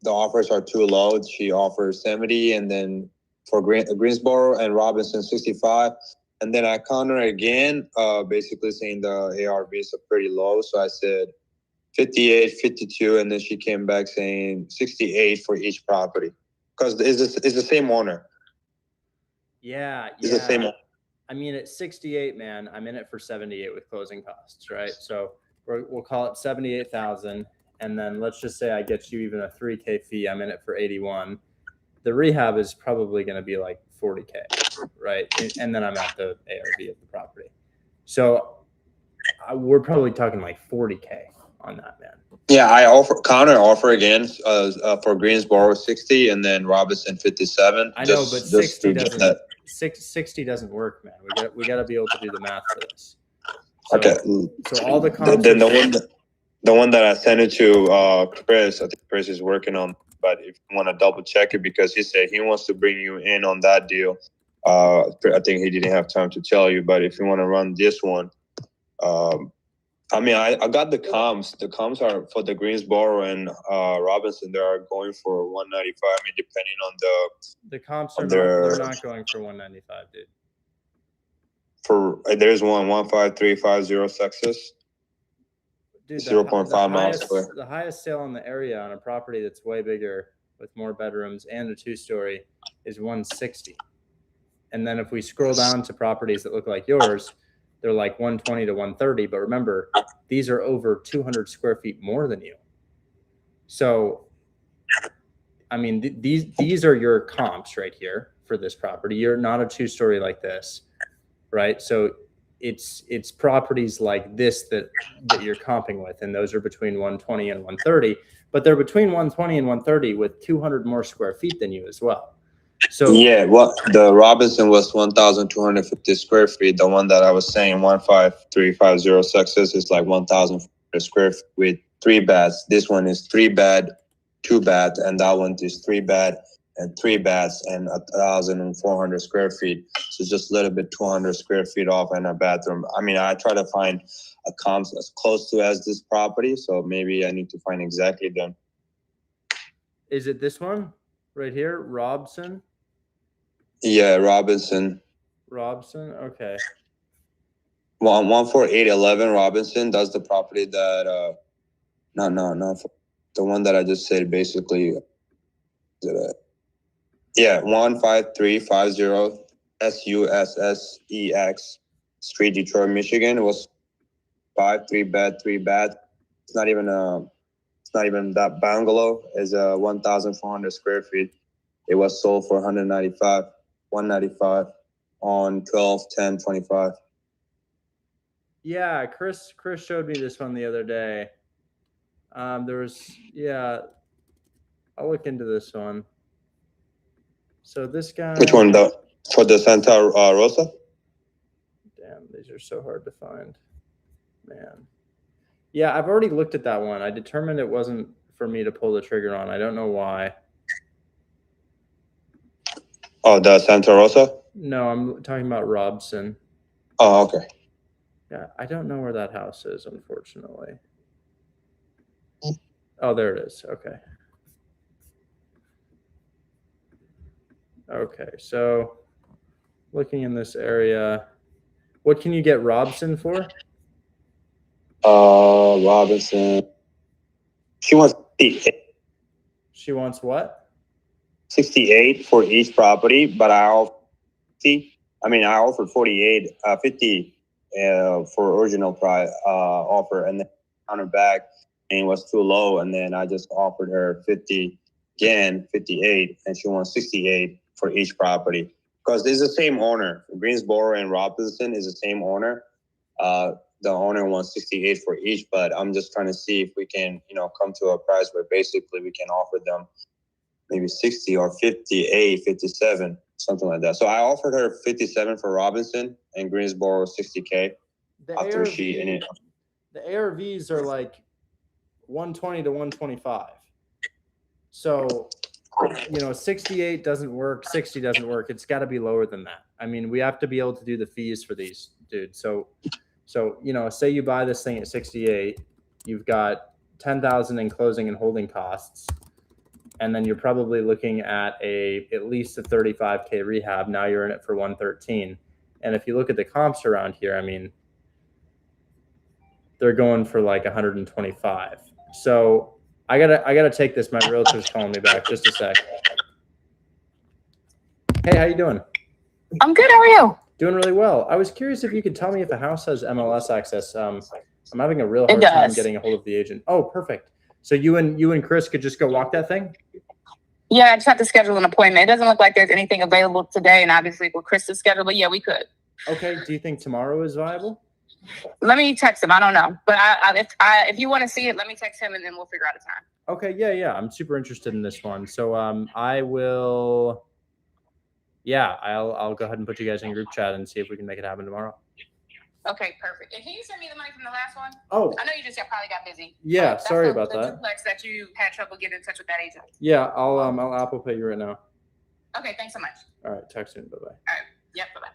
offers are too low. She offers 70, and then for Greensboro and Robinson 65. And then I countered again, basically saying the ARVs are pretty low. So I said 58, 52, and then she came back saying 68 for each property because it's the same owner. Yeah, It's the same owner. I mean, at 68, man, I'm in it for 78 with closing costs, right? So we'll call it 78,000, and then let's just say I get you even a 3K fee. I'm in it for 81. The rehab is probably going to be like 40K, right? And then I'm at the ARV of the property. So we're probably talking like 40K on that, man. Yeah, I counter offer again for Greensboro 60 and then Robinson 57. I know, but 60 doesn't. 60 doesn't work, man. We got to be able to do the math for this. So, okay. So all the comps. Then the one. The one that I sent it to Chris, I think Chris is working on. But if you want to double check it, because he said he wants to bring you in on that deal. I think he didn't have time to tell you. But if you want to run this one, I mean, I got the comps. The comps are for the Greensboro and Robinson. They are going for 195. I mean, depending on the comps are they're not going for 195, dude. For there's 15350 Texas. Dude, 0.5 miles away. The highest sale in the area on a property that's way bigger with more bedrooms and a 2-story is 160. And then if we scroll down to properties that look like yours, they're like 120 to 130. But remember, these are over 200 square feet more than you. So, I mean, these are your comps right here for this property. You're not a 2-story like this, right? So it's properties like this that you're comping with, and those are between 120 and 130, but they're between 120 and 130 with 200 more square feet than you as well. So yeah, well, the Robinson was 1,250 square feet. The one that I was saying, 15350 Texas, is like 1,000 square feet with 3 baths. This one is 3 bed, 2 bath, and that one is 3 bed and 3 baths and 1,400 square feet. So just a little bit 200 square feet off and a bathroom. I mean, I try to find a comps as close to as this property, so maybe I need to find exactly them. Is it this one right here, Robson? Yeah, Robinson. Robson, okay. 14811 Robinson. That's the property that no, the one that I just said basically. Yeah, 15350 SUSSEX Street, Detroit, Michigan. It was 3 bed, 3 bath. It's not even that bungalow. It's 1,400 square feet. It was sold for 195 on 12/10/25. Yeah, Chris showed me this one the other day. I'll look into this one. So this guy. Which one? For the Santa Rosa? Damn, these are so hard to find, man. Yeah, I've already looked at that one. I determined it wasn't for me to pull the trigger on. I don't know why. Oh, the Santa Rosa? No, I'm talking about Robson. Oh, okay. Yeah, I don't know where that house is, unfortunately. Oh, there it is. Okay. Okay, so looking in this area, what can you get Robson for? Robinson. She wants 68. She wants what? 68 for each property, but I offered 50 for original price offer, and then counter back, and it was too low, and then I just offered her 50 again, 58, and she wants 68 for each property because it's the same owner. Greensboro and Robinson is the same owner. The owner wants 68 for each, but I'm just trying to see if we can, come to a price where basically we can offer them maybe 60 or 58, 57, something like that. So I offered her 57 for Robinson and Greensboro 60K after she in it. The ARVs are like 120 to 125. So, 68 doesn't work, 60 doesn't work. It's got to be lower than that. I mean, we have to be able to do the fees for these, dude. So, say you buy this thing at 68, you've got 10,000 in closing and holding costs, and then you're probably looking at at least a 35K rehab. Now you're in it for 113. And if you look at the comps around here, I mean, they're going for like 125. So I gotta take this. My realtor's calling me back. Just a sec. Hey, how you doing? I'm good. How are you? Doing really well. I was curious if you could tell me if a house has MLS access. I'm having a real hard time getting a hold of the agent. Oh, perfect. So you and Chris could just go walk that thing? Yeah, I just have to schedule an appointment. It doesn't look like there's anything available today, and obviously for Chris's schedule, but yeah, we could. Okay. Do you think tomorrow is viable? Let me text him. I don't know, but if you want to see it, let me text him, and then we'll figure out a time. Okay. Yeah. I'm super interested in this one. So I will. Yeah, I'll go ahead and put you guys in group chat and see if we can make it happen tomorrow. Okay, perfect. And can you send me the money from the last one? Oh, I know you just probably got busy. yeah. That's Sorry the, about the that. duplex that you had trouble getting in touch with that agent. Yeah, I'll Apple Pay you right now. Okay, thanks so much. All right, talk soon. Bye bye. All right. Yep. Bye bye.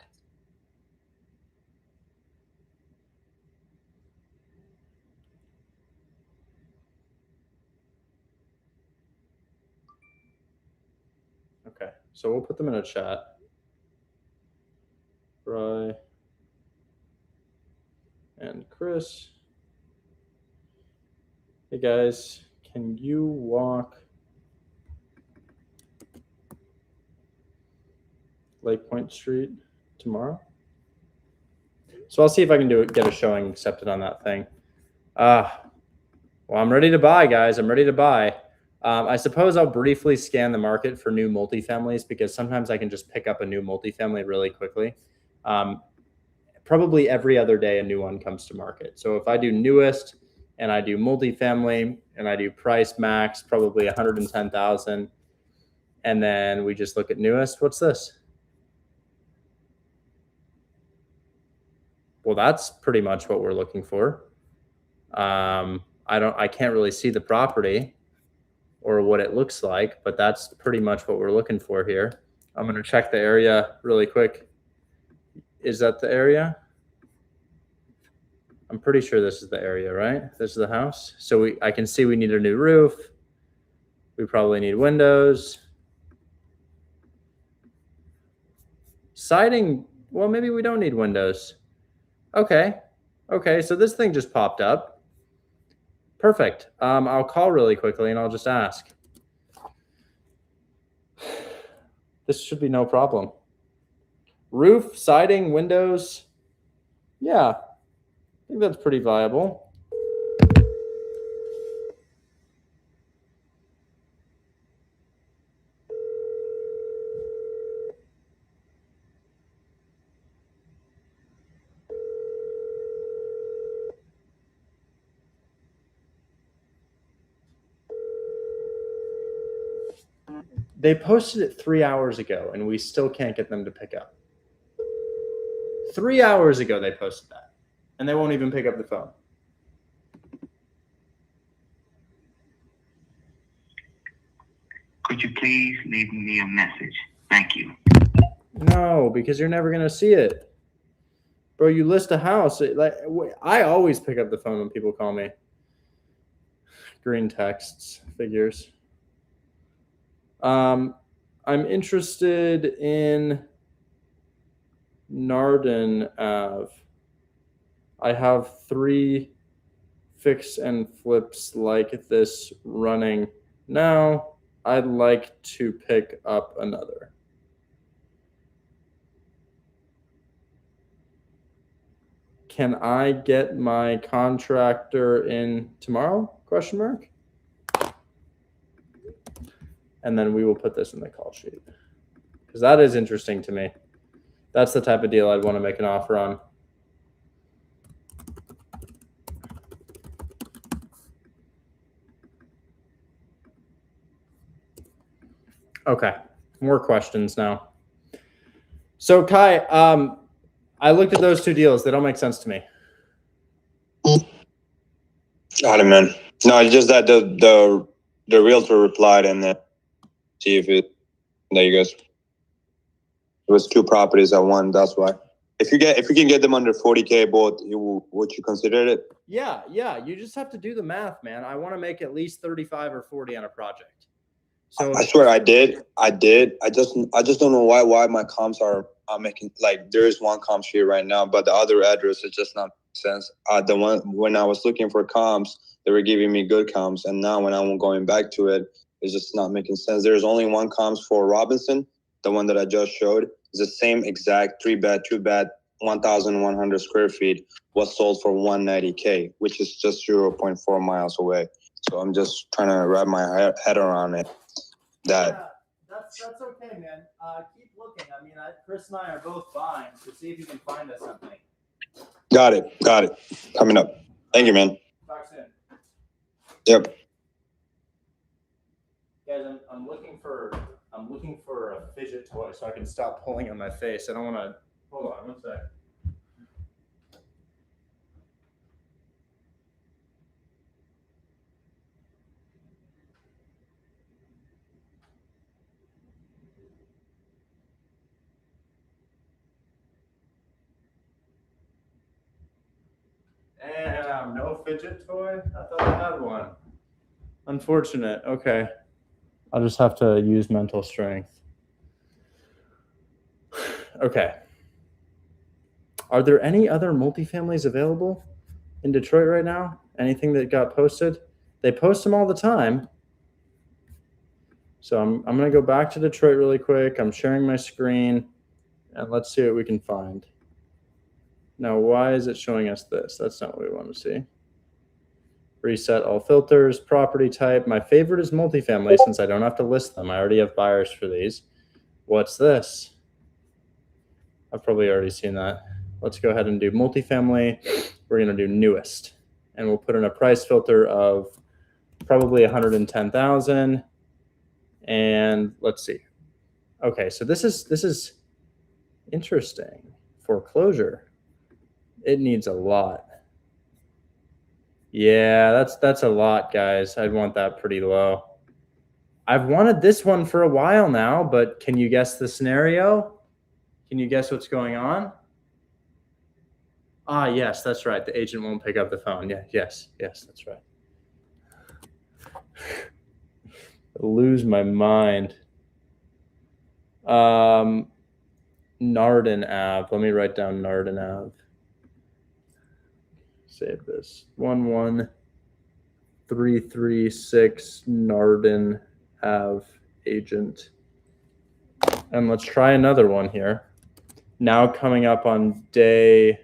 Okay, so we'll put them in a chat. Bry and Chris. Hey guys, can you walk Lake Point Street tomorrow? So I'll see if I can get a showing accepted on that thing. Well, I'm ready to buy, guys. I'm ready to buy. I suppose I'll briefly scan the market for new multifamilies because sometimes I can just pick up a new multifamily really quickly. Probably every other day a new one comes to market. So if I do newest and I do multifamily and I do price max, probably 110,000, and then we just look at newest. What's this? Well, that's pretty much what we're looking for. I can't really see the property or what it looks like, but that's pretty much what we're looking for here. I'm going to check the area really quick. Is that the area? I'm pretty sure this is the area, right? This is the house. So I can see we need a new roof. We probably need windows. Siding, well, maybe we don't need windows. Okay. Okay, so this thing just popped up. Perfect. I'll call really quickly and I'll just ask. This should be no problem. Roof, siding, windows. Yeah, I think that's pretty viable. They posted it 3 hours ago and we still can't get them to pick up. 3 hours ago they posted that and they won't even pick up the phone. Could you please leave me a message? Thank you. No, because you're never going to see it. Bro, you list a house. I always pick up the phone when people call me. Green texts, figures. I'm interested in Narden Ave. I have 3 fix and flips like this running now. I'd like to pick up another. Can I get my contractor in tomorrow? Question mark. And then we will put this in the call sheet because that is interesting to me. That's the type of deal I'd want to make an offer on. Okay, more questions now. So Kai, I looked at those 2 deals. They don't make sense to me. Got it, man. No, it's just that the realtor replied and then see if it. There you guys. It was 2 properties at one. That's why. If you can get them under 40K both, would you consider it? Yeah. You just have to do the math, man. I want to make at least 35 or 40 on a project. So I swear I did. I just don't know why my comps are making, like, there is one comp sheet right now, but the other address is just not making sense. The one when I was looking for comps, they were giving me good comps, and now when I'm going back to it, it's just not making sense. There's only one comps for Robinson, the one that I just showed. It's the same exact 3-bed, 2-bed, 1,100 square feet was sold for 190K, which is just 0.4 miles away. So I'm just trying to wrap my head around it. Yeah, that's okay, man. Keep looking. I mean, Chris and I are both buying, so see if you can find us something. Got it. Coming up. Thank you, man. Talk soon. Yep. Guys, I'm looking for a fidget toy so I can stop pulling on my face. I don't want to. Hold on, one sec. Damn, no fidget toy? I thought I had one. Unfortunate. Okay. I'll just have to use mental strength. Okay. Are there any other multifamilies available in Detroit right now? Anything that got posted? They post them all the time. So I'm going to go back to Detroit really quick. I'm sharing my screen and let's see what we can find. Now, why is it showing us this? That's not what we want to see. Reset all filters, property type. My favorite is multifamily since I don't have to list them. I already have buyers for these. What's this? I've probably already seen that. Let's go ahead and do multifamily. We're going to do newest. And we'll put in a price filter of probably 110,000. And let's see. Okay, so this is interesting. Foreclosure. It needs a lot. Yeah, that's a lot, guys. I'd want that pretty low. I've wanted this one for a while now, but can you guess the scenario? Can you guess what's going on? Ah, yes, that's right. The agent won't pick up the phone. Yeah, yes, that's right. I'll lose my mind. Narden Ave. Let me write down Narden Ave. Save this. 11336 Narden Ave agent. And let's try another one here. Now coming up on day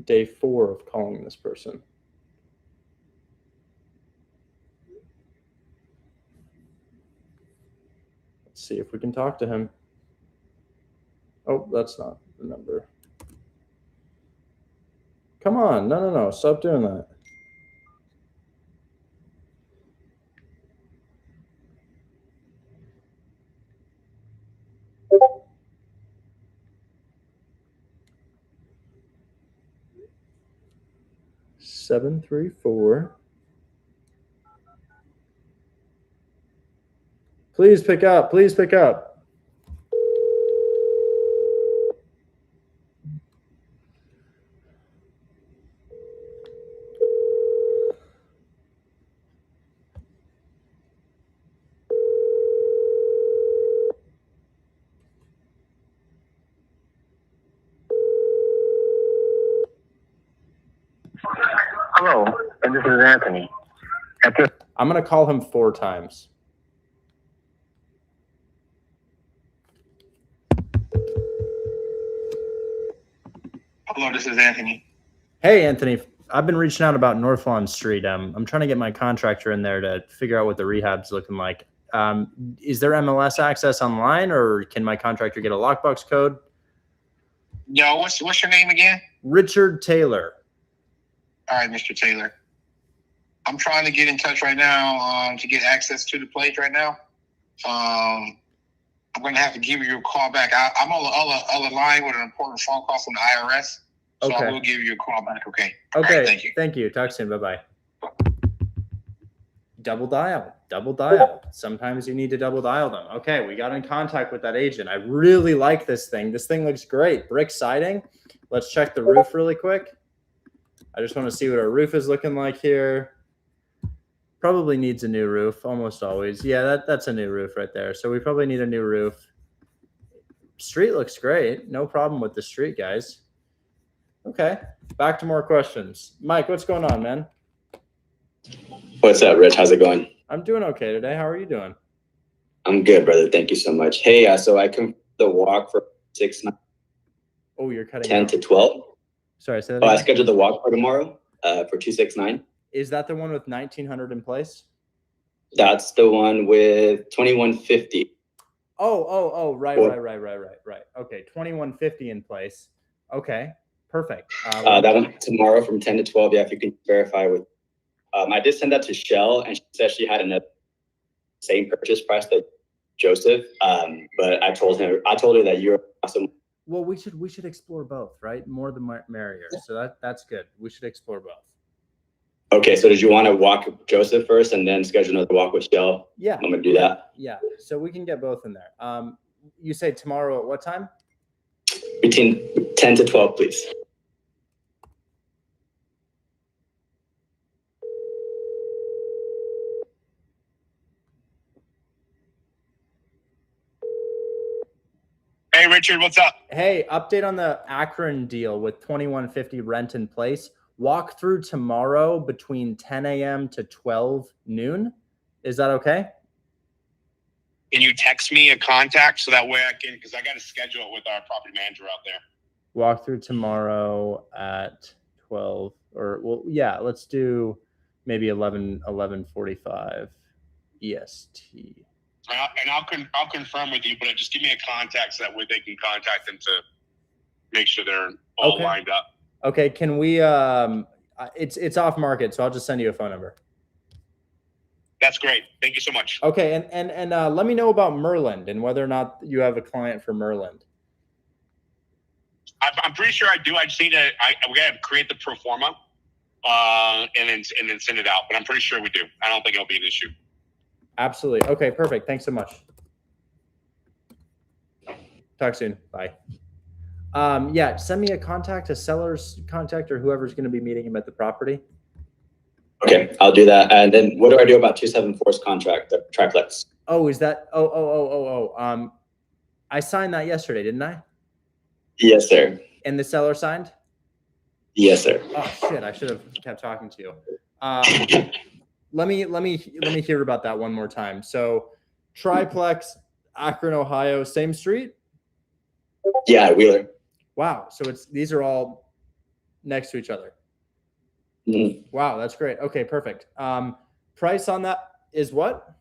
day 4 of calling this person. Let's see if we can talk to him. Oh, that's not the number. Come on. No. Stop doing that. Seven, 3, 4. Please pick up. Please pick up. Hello, and this is Anthony. I'm going to call him 4 times. Hello, this is Anthony. Hey, Anthony. I've been reaching out about North Lawn Street. I'm trying to get my contractor in there to figure out what the rehab's looking like. Is there MLS access online, or can my contractor get a lockbox code? Yo, what's your name again? Richard Taylor. All right, Mr. Taylor. I'm trying to get in touch right now to get access to the place right now. I'm going to have to give you a call back. I'm on the line with an important phone call from the IRS. So Okay. I will give you a call back, okay? Okay. All right, thank you. Thank you. Talk soon. Bye-bye. Double dial. Sometimes you need to double dial them. Okay, we got in contact with that agent. I really like this thing. This thing looks great. Brick siding. Let's check the roof really quick. I just want to see what our roof is looking like here. Probably needs a new roof, almost always. Yeah, that's a new roof right there. So we probably need a new roof. Street looks great. No problem with the street, guys. Okay, back to more questions. Mike, what's going on, man? What's up, Rich? How's it going? I'm doing okay today. How are you doing? I'm good, brother. Thank you so much. Hey, so I confirmed the walk for 6/9. Oh, you're cutting 10 out. to 12. Sorry, say that Oh, I again. scheduled the walk for tomorrow for 2/6/9. Is that the one with 1900 in place? That's the one with 2150. Oh, right. Cool. Right. Okay, 2150 in place. Okay, perfect. That one tomorrow from 10 to 12. Yeah, if you can verify with. I did send that to Shell, and she said she had another same purchase price that Joseph. But I told her that you're awesome. Well, we should explore both, right? More the merrier. So that's good. We should explore both. Okay, so did you want to walk Joseph first and then schedule another walk with Shell? Yeah. I'm gonna do that. Yeah. So we can get both in there. You say tomorrow at what time? Between 10 to 12, please. Hey, Richard, what's up? Hey, update on the Akron deal with 2150 rent in place. Walk through tomorrow between 10 a.m. to 12 noon. Is that okay? Can you text me a contact so that way I can, because I got to schedule it with our property manager out there. Walk through tomorrow at 12, or well, yeah, let's do maybe 11:45 EST. And I'll confirm with you, but just give me a contact so that way they can contact them to make sure they're all lined up. Okay, can we it's off market, so I'll just send you a phone number. That's great. Thank you so much. Okay, and let me know about Merland and whether or not you have a client for Merland. I'm pretty sure I do. I just need to we gotta create the pro forma and then send it out. But I'm pretty sure we do. I don't think it'll be an issue. Absolutely. Okay, perfect. Thanks so much. Talk soon. Bye. Yeah, send me a seller's contact, or whoever's going to be meeting him at the property. Okay, I'll do that. And then what do I do about 274's contract, the triplex? Oh, is that? I signed that yesterday, didn't I? Yes, sir. And the seller signed? Yes, sir. Oh shit! I should have kept talking to you. Let me hear about that one more time. So, triplex, Akron, Ohio, same street. Yeah, Wheeler. Wow. So these are all next to each other. Mm-hmm. Wow, that's great. Okay, perfect. Price on that is what?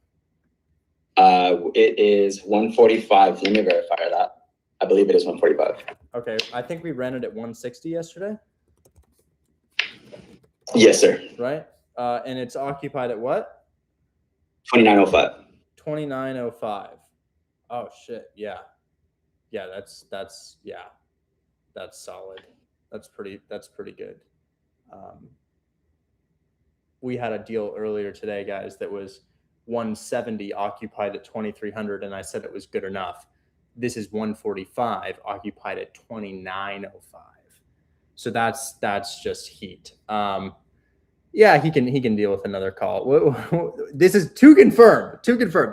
It is 145. Let me verify that. I believe it is 145. Okay, I think we rented at 160 yesterday. Yes, sir. Right. And it's occupied at what? 2905. 2905. Oh shit. Yeah. Yeah, that's solid. That's pretty good. We had a deal earlier today, guys, that was 170 occupied at 2300, and I said it was good enough. This is 145 occupied at 2905. So that's just heat. Yeah, he can deal with another call. This is to confirm.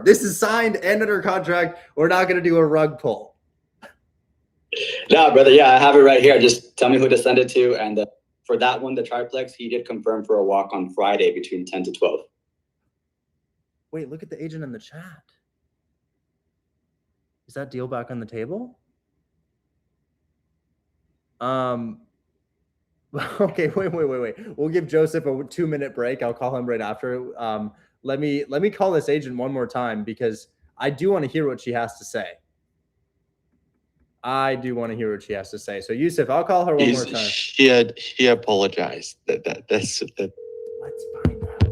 This is signed and under contract. We're not going to do a rug pull. No, brother. Yeah, I have it right here. Just tell me who to send it to. And for that one, the triplex, he did confirm for a walk on Friday between 10 to 12. Wait, look at the agent in the chat. Is that deal back on the table? Okay, wait. We'll give Joseph a 2-minute break. I'll call him right after. Let me call this agent one more time because I do want to hear what she has to say. So Yusuf, I'll call her one more time. He apologized. That's. Let's find out.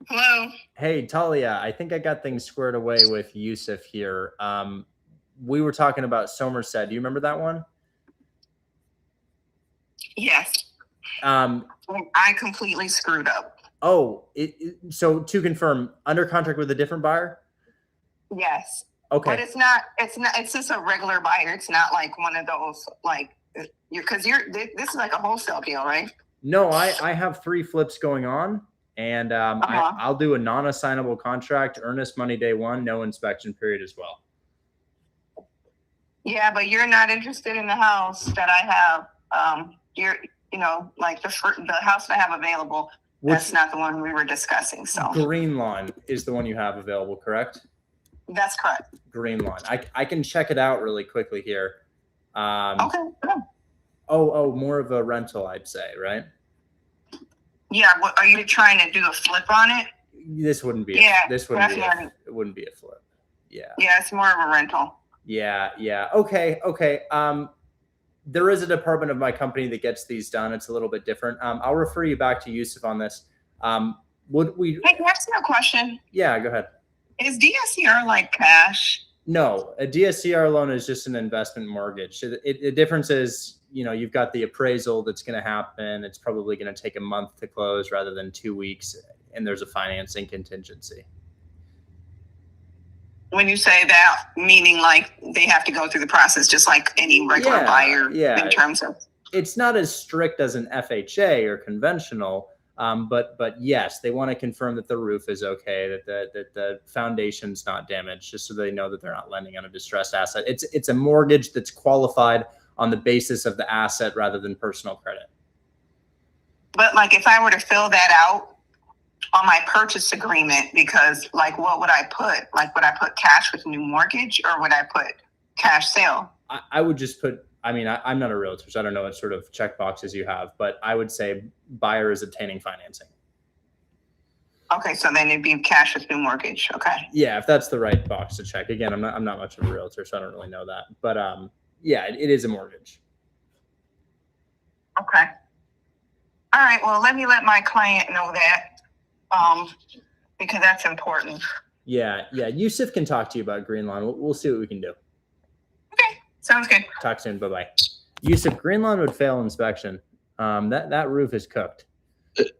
Hello. Hey, Talia, I think I got things squared away with Yusuf here. We were talking about Somerset. Do you remember that one? Yes. I completely screwed up. Oh, so to confirm, under contract with a different buyer? Yes. Okay. But it's just a regular buyer. It's not like one of those, like, this is like a wholesale deal, right? No, I have 3 flips going on, and I'll do a non-assignable contract, earnest money day 1, no inspection period as well. Yeah, but you're not interested in the house that I have. Like the house that I have available. That's not the one we were discussing. So Green Lawn is the one you have available, correct? That's correct. Green Lawn. I can check it out really quickly here. Okay. Good. Oh, more of a rental, I'd say, right? Yeah. What, are you trying to do a flip on it? This wouldn't be. Yeah. It wouldn't be a flip. Yeah. Yeah, it's more of a rental. Yeah. Okay. There is a department of my company that gets these done. It's a little bit different. I'll refer you back to Yusuf on this. Would we? Hey, can I ask you a question? Yeah, go ahead. Is DSCR like cash? No, a DSCR loan is just an investment mortgage. The difference is you know, you've got the appraisal that's going to happen. It's probably going to take a month to close rather than 2 weeks. And there's a financing contingency. When you say that, meaning like they have to go through the process just like any regular buyer in terms of. It's not as strict as an FHA or conventional, but yes, they want to confirm that the roof is okay, that the foundation's not damaged, just so they know that they're not lending on a distressed asset. It's a mortgage that's qualified on the basis of the asset rather than personal credit. But like if I were to fill that out on my purchase agreement, because like what would I put? Like would I put cash with new mortgage or would I put cash sale? I would just put, I mean, I'm not a realtor, so I don't know what sort of check boxes you have, but I would say buyer is obtaining financing. Okay, so then it'd be cash with new mortgage. Okay. Yeah, if that's the right box to check. Again, I'm not much of a realtor, so I don't really know that. But yeah, it is a mortgage. Okay. All right. Well, let me let my client know that, because that's important. Yeah. Yusuf can talk to you about Green Lawn. We'll see what we can do. Okay, sounds good. Talk soon. Bye-bye. Yusuf, Green Lawn would fail inspection. That roof is cooked.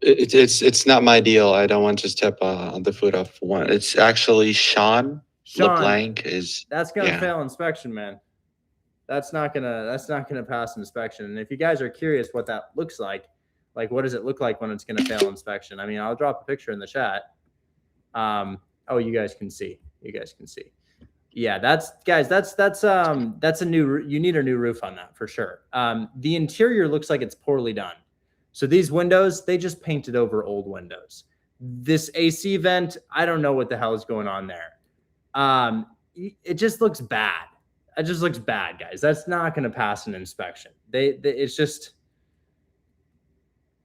It's not my deal. I don't want to step on the foot of one. It's actually Sean LeBlanc is. That's gonna fail inspection, man. That's not gonna pass inspection. And if you guys are curious what that looks like what does it look like when it's gonna fail inspection? I mean, I'll drop a picture in the chat. Oh, you guys can see. Yeah, that's a new. You need a new roof on that for sure. The interior looks like it's poorly done. So these windows, they just painted over old windows. This AC vent, I don't know what the hell is going on there. It just looks bad. It just looks bad, guys. That's not going to pass an inspection. It's just,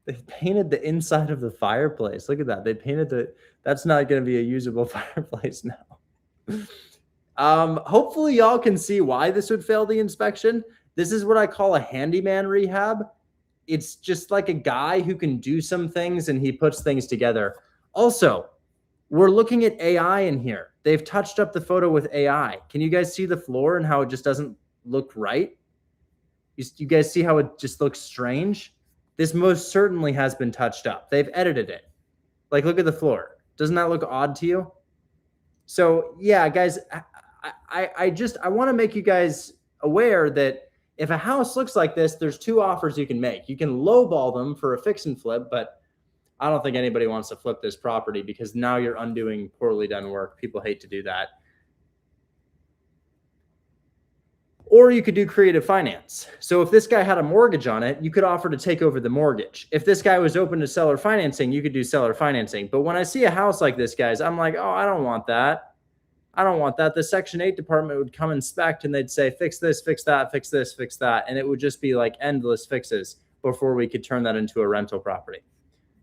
they painted the inside of the fireplace. Look at that. They painted that's not going to be a usable fireplace now. Hopefully y'all can see why this would fail the inspection. This is what I call a handyman rehab. It's just like a guy who can do some things and he puts things together. Also, we're looking at AI in here. They've touched up the photo with AI. Can you guys see the floor and how it just doesn't look right? You guys see how it just looks strange? This most certainly has been touched up. They've edited it. Like, look at the floor. Doesn't that look odd to you? So yeah, guys, I want to make you guys aware that if a house looks like this, there's two offers you can make. You can lowball them for a fix and flip, but I don't think anybody wants to flip this property because now you're undoing poorly done work. People hate to do that. Or you could do creative finance. So if this guy had a mortgage on it, you could offer to take over the mortgage. If this guy was open to seller financing, you could do seller financing. But when I see a house like this, guys, I'm like, oh, I don't want that. I don't want that. The Section 8 department would come inspect and they'd say, fix this, fix that, fix this, fix that. And it would just be like endless fixes before we could turn that into a rental property.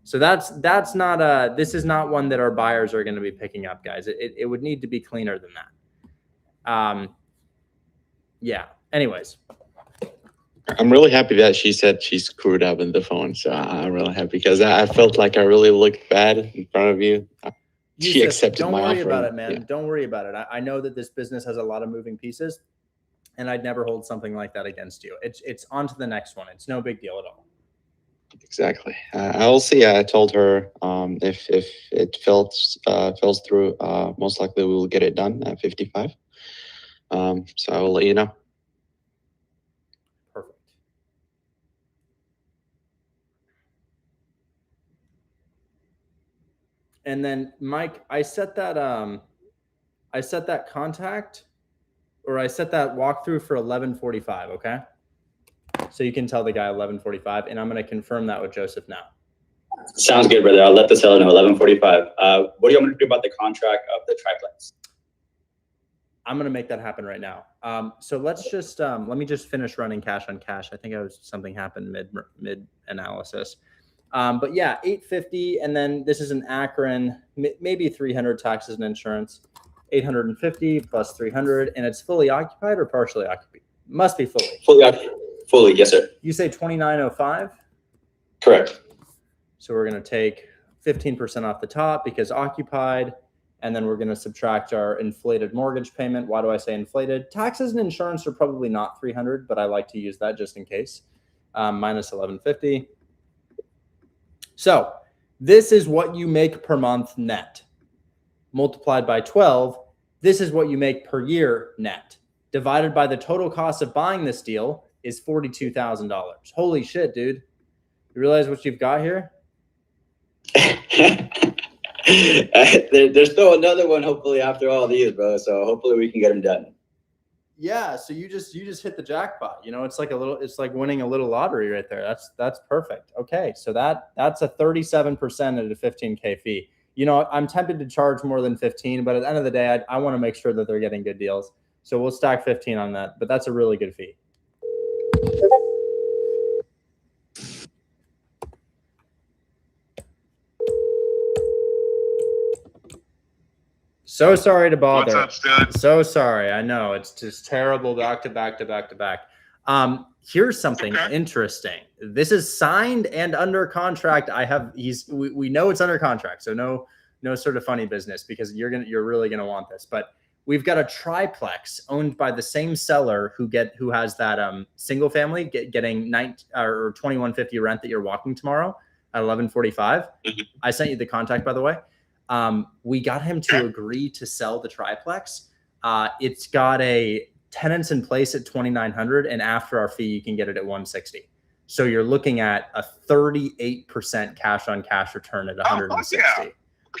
So that's not this is not one that our buyers are going to be picking up, guys. It would need to be cleaner than that. Yeah. Anyways. I'm really happy that she said she screwed up in the phone. So I'm really happy because I felt like I really looked bad in front of you. She accepted my offer. Don't worry about it, man. Yeah. Don't worry about it. I know that this business has a lot of moving pieces, and I'd never hold something like that against you. It's on to the next one. It's no big deal at all. Exactly. I'll see. I told her if it falls through, most likely we will get it done at 55. So I will let you know. Perfect. And then Mike, I set that contact, or I set that walkthrough for 11:45. Okay. So you can tell the guy 11:45, and I'm going to confirm that with Joseph now. Sounds good, brother. I'll let the seller know 11:45. What do you want me to do about the contract of the triplex? I'm going to make that happen right now. So let's just, let me just finish running cash on cash. I think something happened mid analysis. But yeah, 850. And then this is an Akron, maybe 300 taxes and insurance, 850 plus 300. And it's fully occupied or partially occupied? Must be fully. Fully occupied. Fully, yes, sir. You say 2905? Correct. So we're going to take 15% off the top because occupied. And then we're going to subtract our inflated mortgage payment. Why do I say inflated? Taxes and insurance are probably not 300, but I like to use that just in case. minus 1150. So this is what you make per month net. Multiplied by 12, this is what you make per year net. Divided by the total cost of buying this deal is $42,000. Holy shit, dude. You realize what you've got here? There's still another one, hopefully, after all these, bro. So hopefully we can get them done. Yeah, so you just hit the jackpot. You know, it's like winning a little lottery right there. That's perfect. Okay, so that's a 37% at a 15K fee. You know, I'm tempted to charge more than 15, but at the end of the day, I want to make sure that they're getting good deals. So we'll stack 15 on that, but that's a really good fee. So sorry to bother. What's up, Stud? So sorry. I know it's just terrible back to back to back to back. Here's something interesting. This is signed and under contract. We know it's under contract, so no sort of funny business because you're really gonna want this. But we've got a triplex owned by the same seller who has that single family getting 2150 rent that you're walking tomorrow at 1145. I sent you the contact, by the way. We got him to agree to sell the triplex. It's got a tenants in place at 2,900, and after our fee, you can get it at 160. So you're looking at a 38% cash on cash return at 160,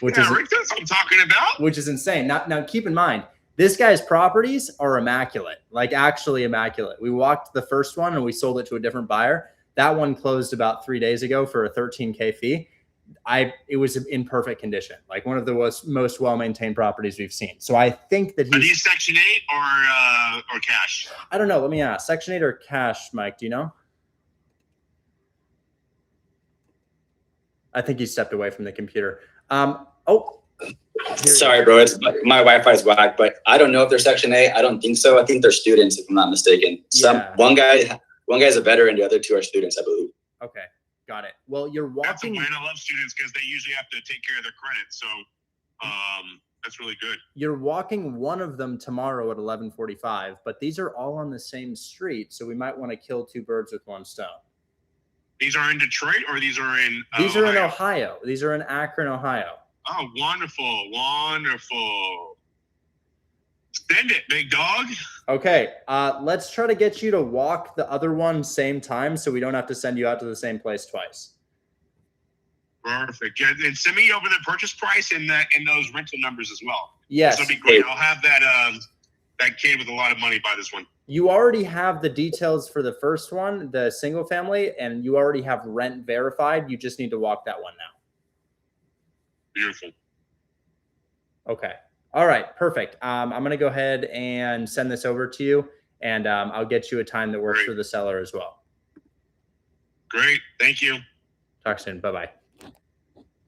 which is Rick, that's what I'm talking about. Which is insane. Now keep in mind, this guy's properties are immaculate, like actually immaculate. We walked the first one and we sold it to a different buyer. That one closed about 3 days ago for a 13K fee. It was in perfect condition, like one of the most well-maintained properties we've seen. So I think that Are these Section 8 or cash? I don't know. Let me ask. Section 8 or cash, Mike? Do you know? I think he stepped away from the computer. Sorry, bro. It's my Wi-Fi's whack, but I don't know if they're Section 8. I don't think so. I think they're students, if I'm not mistaken. One guy's a veteran, the other two are students, I believe. Okay. Got it. Well, you're walking. That's a win. I love students because they usually have to take care of their credit. So that's really good. You're walking one of them tomorrow at 1145, but these are all on the same street. So we might want to kill two birds with one stone. These are in Detroit or these are in These are in Ohio. These are in Akron, Ohio. Oh, wonderful. Wonderful. Send it, big dog. Okay, let's try to get you to walk the other one same time so we don't have to send you out to the same place twice. Perfect. Yeah, and send me over the purchase price and those rental numbers as well. Yes. This will be great. I'll have that kid with a lot of money buy this one. You already have the details for the first one, the single family, and you already have rent verified. You just need to walk that one now. Beautiful. Okay. All right, perfect. I'm going to go ahead and send this over to you, and I'll get you a time that works for the seller as well. Great. Thank you. Talk soon. Bye-bye.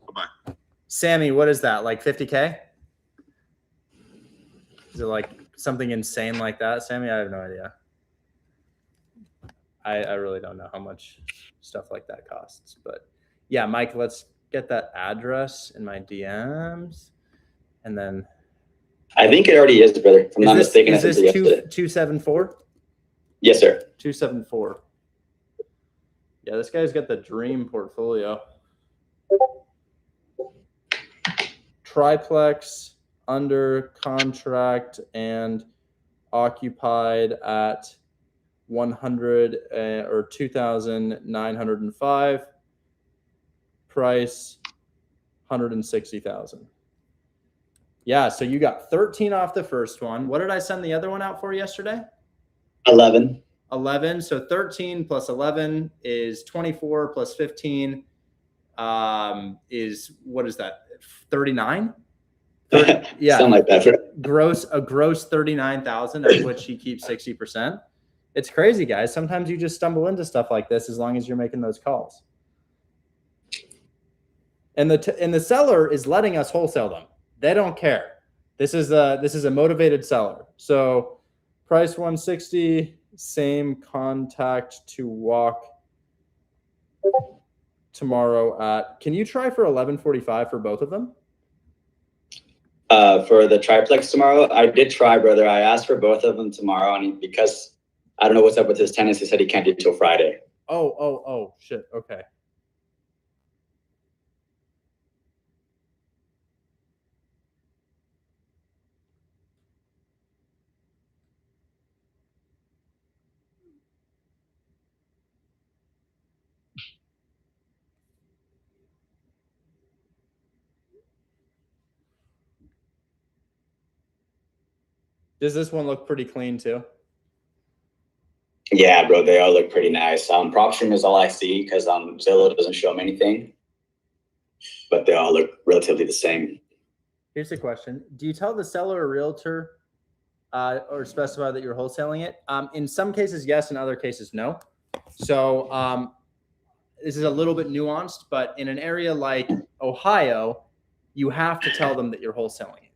Bye-bye. Sammy, what is that, like 50K? Is it like something insane like that, Sammy? I have no idea. I really don't know how much stuff like that costs. But, yeah, Mike, let's get that address in my DMs, and then... I think it already is, brother. If I'm not mistaken. Is this 274? Yes, sir. 274. Yeah, this guy's got the dream portfolio. Triplex under contract and occupied at 100 or 2,905. Price 160,000. Yeah, so you got 13 off the first one. What did I send the other one out for yesterday? 11. 11. So 13 plus 11 is 24 plus 15 is, what is that? 39? Yeah. Something like that. A gross 39,000, of which he keeps 60%. It's crazy, guys. Sometimes you just stumble into stuff like this as long as you're making those calls. And the seller is letting us wholesale them. They don't care. This is a motivated seller. So price 160, same contact to walk tomorrow at, can you try for 1145 for both of them? For the triplex tomorrow, I did try, brother. I asked for both of them tomorrow, and because I don't know what's up with his tenants, he said he can't do it till Friday. Oh, shit. Okay. Does this one look pretty clean too? Yeah, bro, they all look pretty nice. Prop stream is all I see because Zillow doesn't show them anything, but they all look relatively the same. Here's the question: do you tell the seller or realtor or specify that you're wholesaling it? In some cases, yes. In other cases, no. So this is a little bit nuanced, but in an area like Ohio, you have to tell them that you're wholesaling it.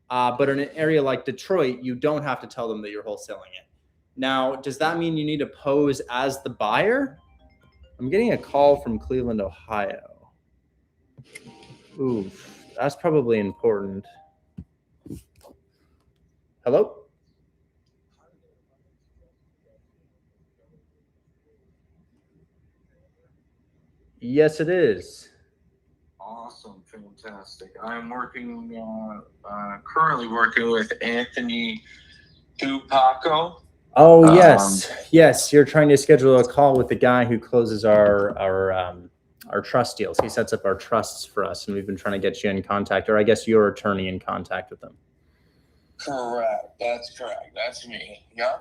But in an area like Detroit, you don't have to tell them that you're wholesaling it. Now, does that mean you need to pose as the buyer? I'm getting a call from Cleveland, Ohio. Ooh, that's probably important. Hello? Yes, it is. Awesome, fantastic. I'm working, currently working with Anthony Dupaco. Oh, yes. Yes, you're trying to schedule a call with the guy who closes our trust deals. He sets up our trusts for us, and we've been trying to get you in contact, or I guess your attorney in contact with them. Correct. That's correct. That's me. Yeah.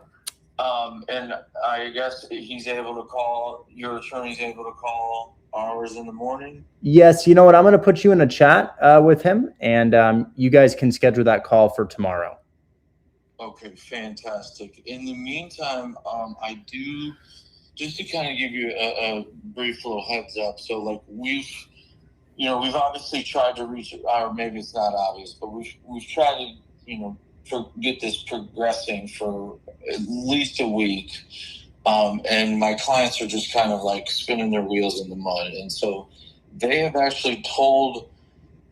And I guess he's able to call, your attorney's able to call hours in the morning. Yes, you know what? I'm going to put you in a chat with him, and you guys can schedule that call for tomorrow. Okay, fantastic. In the meantime, I do, just to kind of give you a brief little heads up. So like we've obviously tried to reach, or maybe it's not obvious, but we've tried to, get this progressing for at least a week. And my clients are just kind of like spinning their wheels in the mud. And so they have actually told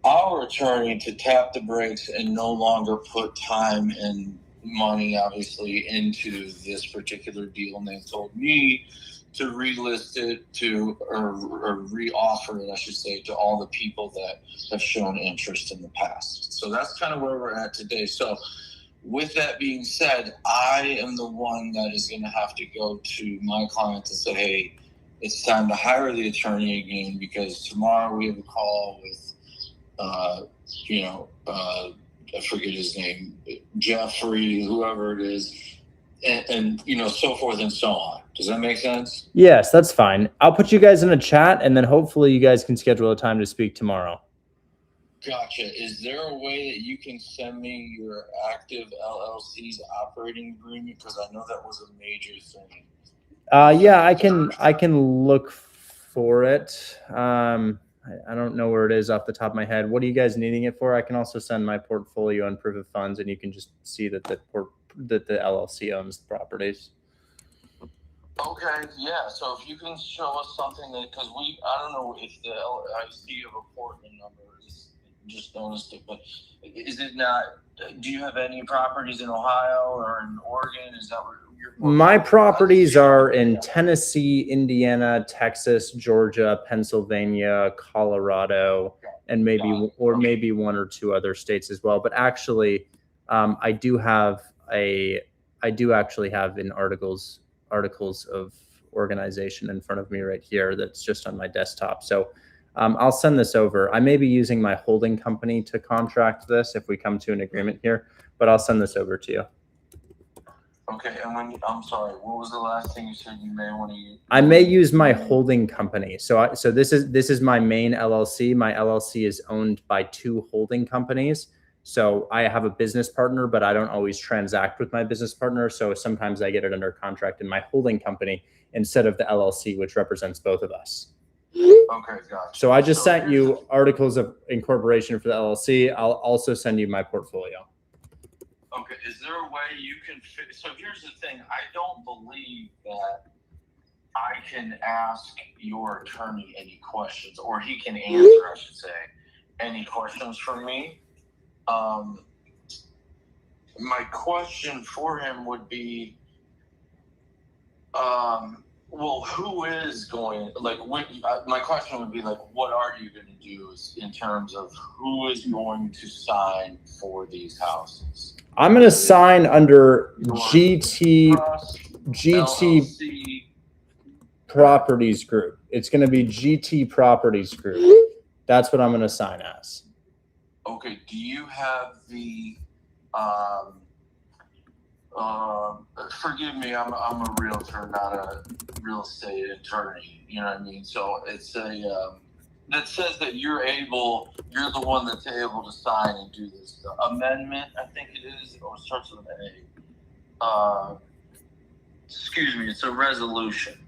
our attorney to tap the brakes and no longer put time and money, obviously, into this particular deal. And they've told me to relist it or re-offer it, I should say, to all the people that have shown interest in the past. So that's kind of where we're at today. So with that being said, I am the one that is going to have to go to my client and say, hey, it's time to hire the attorney again, because tomorrow we have a call with, I forget his name, Jeffrey, whoever it is, and so forth and so on. Does that make sense? Yes, that's fine. I'll put you guys in a chat, and then hopefully you guys can schedule a time to speak tomorrow. Gotcha. Is there a way that you can send me your active LLC's operating agreement? Because I know that was a major thing. Yeah, I can look for it. I don't know where it is off the top of my head. What are you guys needing it for? I can also send my portfolio and proof of funds, and you can just see that the LLC owns the properties. Okay, yeah. So if you can show us something that, because I don't know if I see you have a Portland number. Just noticed it, but is it not? Do you have any properties in Ohio or in Oregon? Is that where your My properties are in Tennessee, Indiana, Texas, Georgia, Pennsylvania, Colorado, and maybe one or two other states as well. But actually, I do actually have in articles of organization in front of me right here. That's just on my desktop. So I'll send this over. I may be using my holding company to contract this if we come to an agreement here, but I'll send this over to you. Okay, and I'm sorry, what was the last thing you said you may want to use? I may use my holding company. So this is my main LLC. My LLC is owned by two holding companies. So I have a business partner, but I don't always transact with my business partner. So sometimes I get it under contract in my holding company instead of the LLC, which represents both of us. Okay, gotcha. So I just sent you articles of incorporation for the LLC. I'll also send you my portfolio. Okay, is there a way you can fit? So here's the thing. I don't believe that I can ask your attorney any questions, or he can answer, I should say, any questions from me. My question for him would be, Well, who is going, like, what, my question would be, like, what are you going to do in terms of who is going to sign for these houses? I'm going to sign under GT LLC. Properties Group. It's going to be GT Properties Group. That's what I'm going to sign as. Okay, do you have the, forgive me, I'm a realtor, not a real estate attorney, you know what I mean? So it's a, that says that you're the one that's able to sign and do this amendment, I think it is, or it starts with an A. Excuse me, it's a resolution.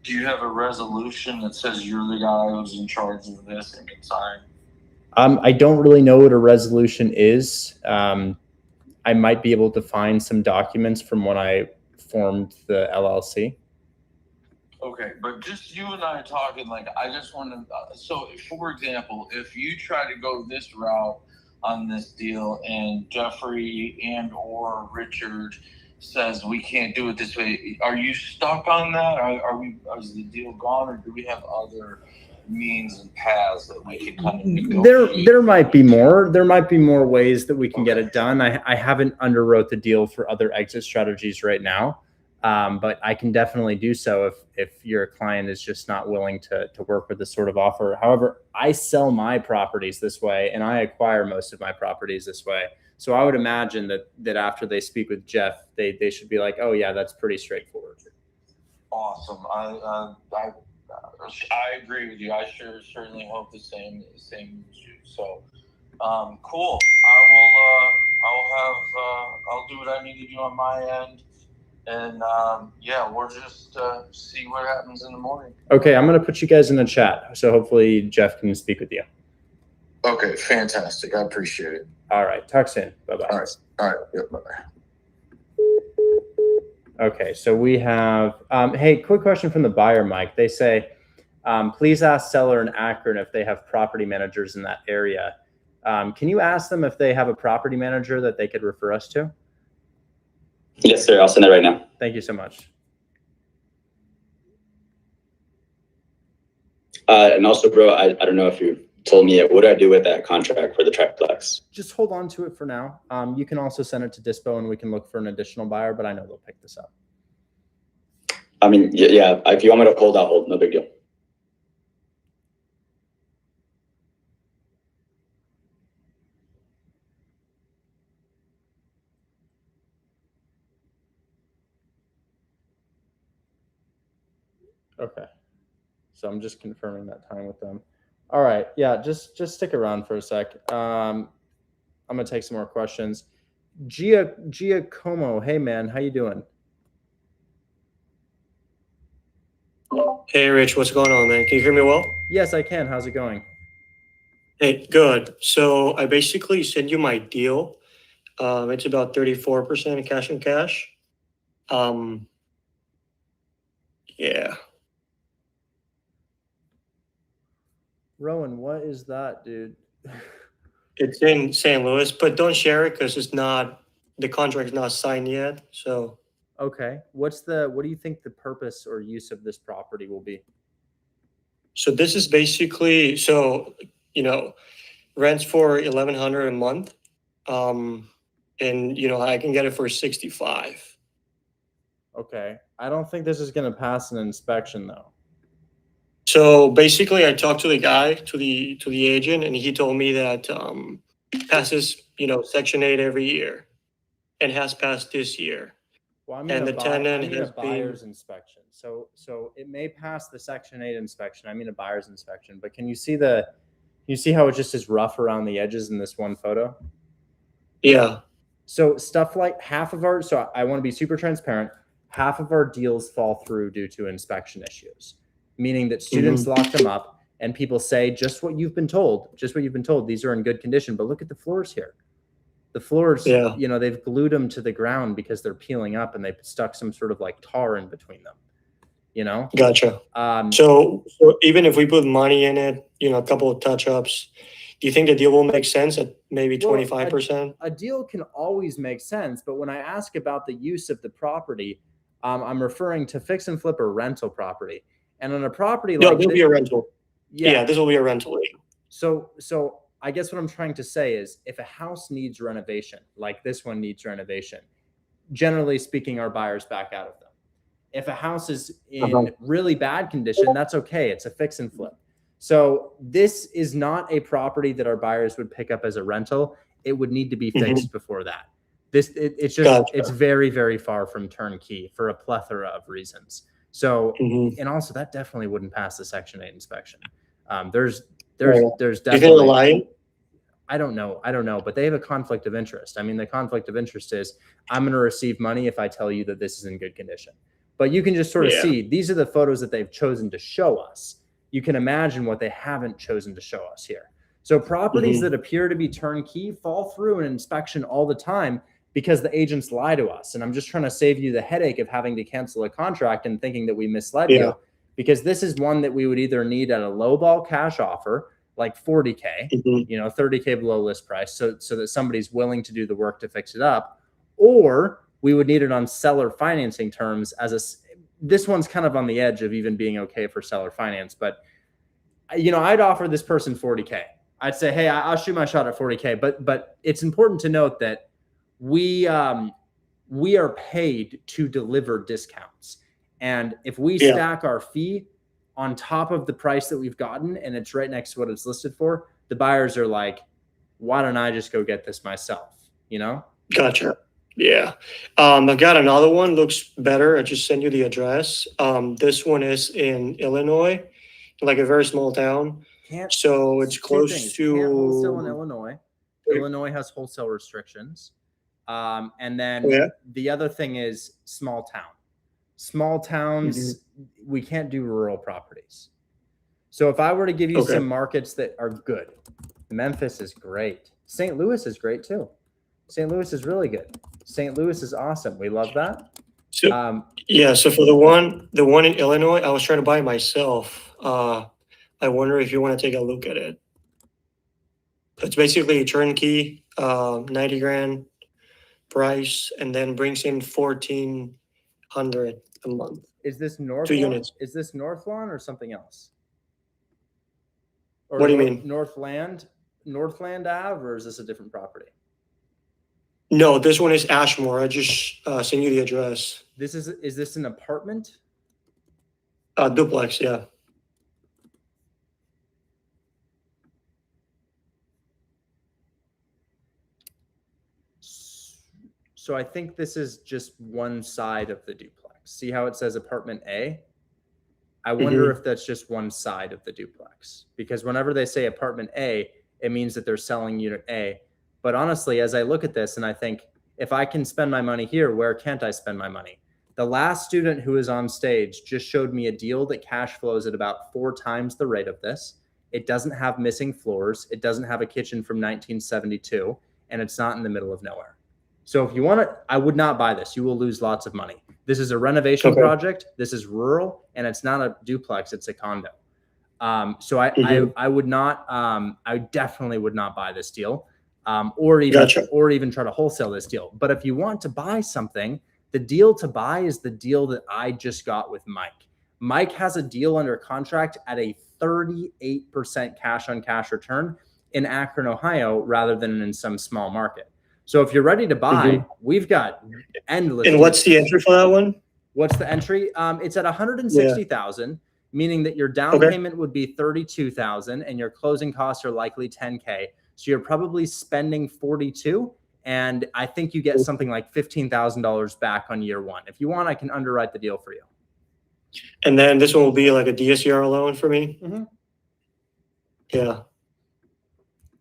Do you have a resolution that says you're the guy who's in charge of this and can sign? I don't really know what a resolution is. I might be able to find some documents from when I formed the LLC. Okay, but just you and I talking, like, I just want to, so for example, if you try to go this route on this deal and Jeffrey and or Richard says we can't do it this way, are you stuck on that? Is the deal gone, or do we have other means and paths that we can kind of negotiate? There might be more. There might be more ways that we can get it done. I haven't underwrote the deal for other exit strategies right now, but I can definitely do so if your client is just not willing to work with this sort of offer. However, I sell my properties this way, and I acquire most of my properties this way. So I would imagine that after they speak with Jeff, they should be like, oh yeah, that's pretty straightforward. Awesome. I agree with you. I certainly hope the same as you. So, cool. I'll do what I need to do on my end, and yeah, we'll just see what happens in the morning. Okay, I'm gonna put you guys in the chat, so hopefully Jeff can speak with you. Okay, fantastic. I appreciate it. All right, talk soon. Bye bye. All right. Yep. Bye bye. Okay, so we have, hey, quick question from the buyer, Mike. They say, please ask seller in Akron if they have property managers in that area. Can you ask them if they have a property manager that they could refer us to? Yes, sir. I'll send that right now. Thank you so much. And also, bro, I don't know if you told me yet, what do I do with that contract for the triplex? Just hold on to it for now. You can also send it to Dispo and we can look for an additional buyer, but I know they'll pick this up. I mean, yeah, if you want me to hold, I'll hold. No big deal. Okay. So I'm just confirming that time with them. All right. Yeah, just stick around for a sec. I'm gonna take some more questions. Giacomo, hey man, how you doing? Hey, Rich, what's going on, man? Can you hear me well? Yes, I can. How's it going? Hey, good. So I basically sent you my deal. It's about 34% cash and cash. Yeah. Rowan, what is that, dude? It's in St. Louis, but don't share it because it's not, the contract's not signed yet. So okay. What do you think the purpose or use of this property will be? so this is basically, so, you know, rents for $1,100 a month. And you know, I can get it for 65. Okay. I don't think this is gonna pass an inspection though. So basically I talked to the guy, to the agent, and he told me that passes, you know, Section 8 every year and has passed this year. Well, And the tenant has a buyer's inspection. So it may pass the Section 8 inspection. I mean a buyer's inspection, but can you see how it just is rough around the edges in this one photo? Yeah. So stuff like so I want to be super transparent. Half of our deals fall through due to inspection issues, meaning that students lock them up and people say just what you've been told. These are in good condition, but look at the floors here. The floors, Yeah. you know, they've glued them to the ground because they're peeling up and they've stuck some sort of like tar in between them, you know? Gotcha. So even if we put money in it, you know, a couple of touch-ups, do you think the deal will make sense at maybe 25%? A deal can always make sense, but when I ask about the use of the property, I'm referring to fix and flip or rental property. And on a property No, like this will be a rental. Yeah, this will be a rental. So I guess what I'm trying to say is if a house needs renovation, like this one needs renovation, generally speaking, our buyers back out of them. If a house is in really bad condition, that's okay. It's a fix and flip. So this is not a property that our buyers would pick up as a rental. It would need to be fixed before that. It's just, it's very, very far from turnkey for a plethora of reasons. So, and also that definitely wouldn't pass the Section 8 inspection. There's definitely, I don't know, but they have a conflict of interest. I mean, the conflict of interest is I'm going to receive money if I tell you that this is in good condition. But you can just sort of see, these are the photos that they've chosen to show us. You can imagine what they haven't chosen to show us here. So properties that appear to be turnkey fall through an inspection all the time because the agents lie to us. And I'm just trying to save you the headache of having to cancel a contract and thinking that we misled you, because this is one that we would either need at a lowball cash offer, like 40K, you know, 30K below list price, so that somebody's willing to do the work to fix it up, or we would need it on seller financing terms this one's kind of on the edge of even being okay for seller finance. But, you know, I'd offer this person 40K. I'd say, hey, I'll shoot my shot at 40K. But it's important to note that we are paid to deliver discounts. And if we stack our fee on top of the price that we've gotten and it's right next to what it's listed for, the buyers are like, why don't I just go get this myself? You know? Gotcha. Yeah. I got another one, looks better. I just sent you the address. This one is in Illinois, like a very small town. So it's close to. Can't wholesale in Illinois. Illinois has wholesale restrictions. And then the other thing is small town. Small towns, we can't do rural properties. So if I were to give you some markets that are good, Memphis is great. St. Louis is great too. St. Louis is really good. St. Louis is awesome. We love that. So, so for the one in Illinois, I was trying to buy myself. I wonder if you want to take a look at it. It's basically a turnkey, 90 grand price, and then brings in 1,400 a month. Is this North? 2 units. Is this North Lawn or something else? Or what do you mean? Northland Ave, or is this a different property? No, this one is Ashmore. I just sent you the address. Is this an apartment? Duplex, yeah. So I think this is just one side of the duplex. See how it says apartment A? I wonder if that's just one side of the duplex, because whenever they say apartment A, it means that they're selling unit A. But honestly, as I look at this and I think, if I can spend my money here, where can't I spend my money? The last student who is on stage just showed me a deal that cash flows at about 4 times the rate of this. It doesn't have missing floors. It doesn't have a kitchen from 1972, and it's not in the middle of nowhere. So if you want to, I would not buy this. You will lose lots of money. This is a renovation project. This is rural, and it's not a duplex. It's a condo. So I would not, I definitely would not buy this deal. Or even try to wholesale this deal. But if you want to buy something, the deal to buy is the deal that I just got with Mike. Mike has a deal under contract at a 38% cash on cash return in Akron, Ohio, rather than in some small market. So if you're ready to buy, we've got endless. And what's the entry for that one? What's the entry? It's at 160,000, meaning that your down payment would be 32,000 and your closing costs are likely 10K. So you're probably spending 42, and I think you get something like $15,000 back on year one. If you want, I can underwrite the deal for you. And then this one will be like a DSCR loan for me. Yeah.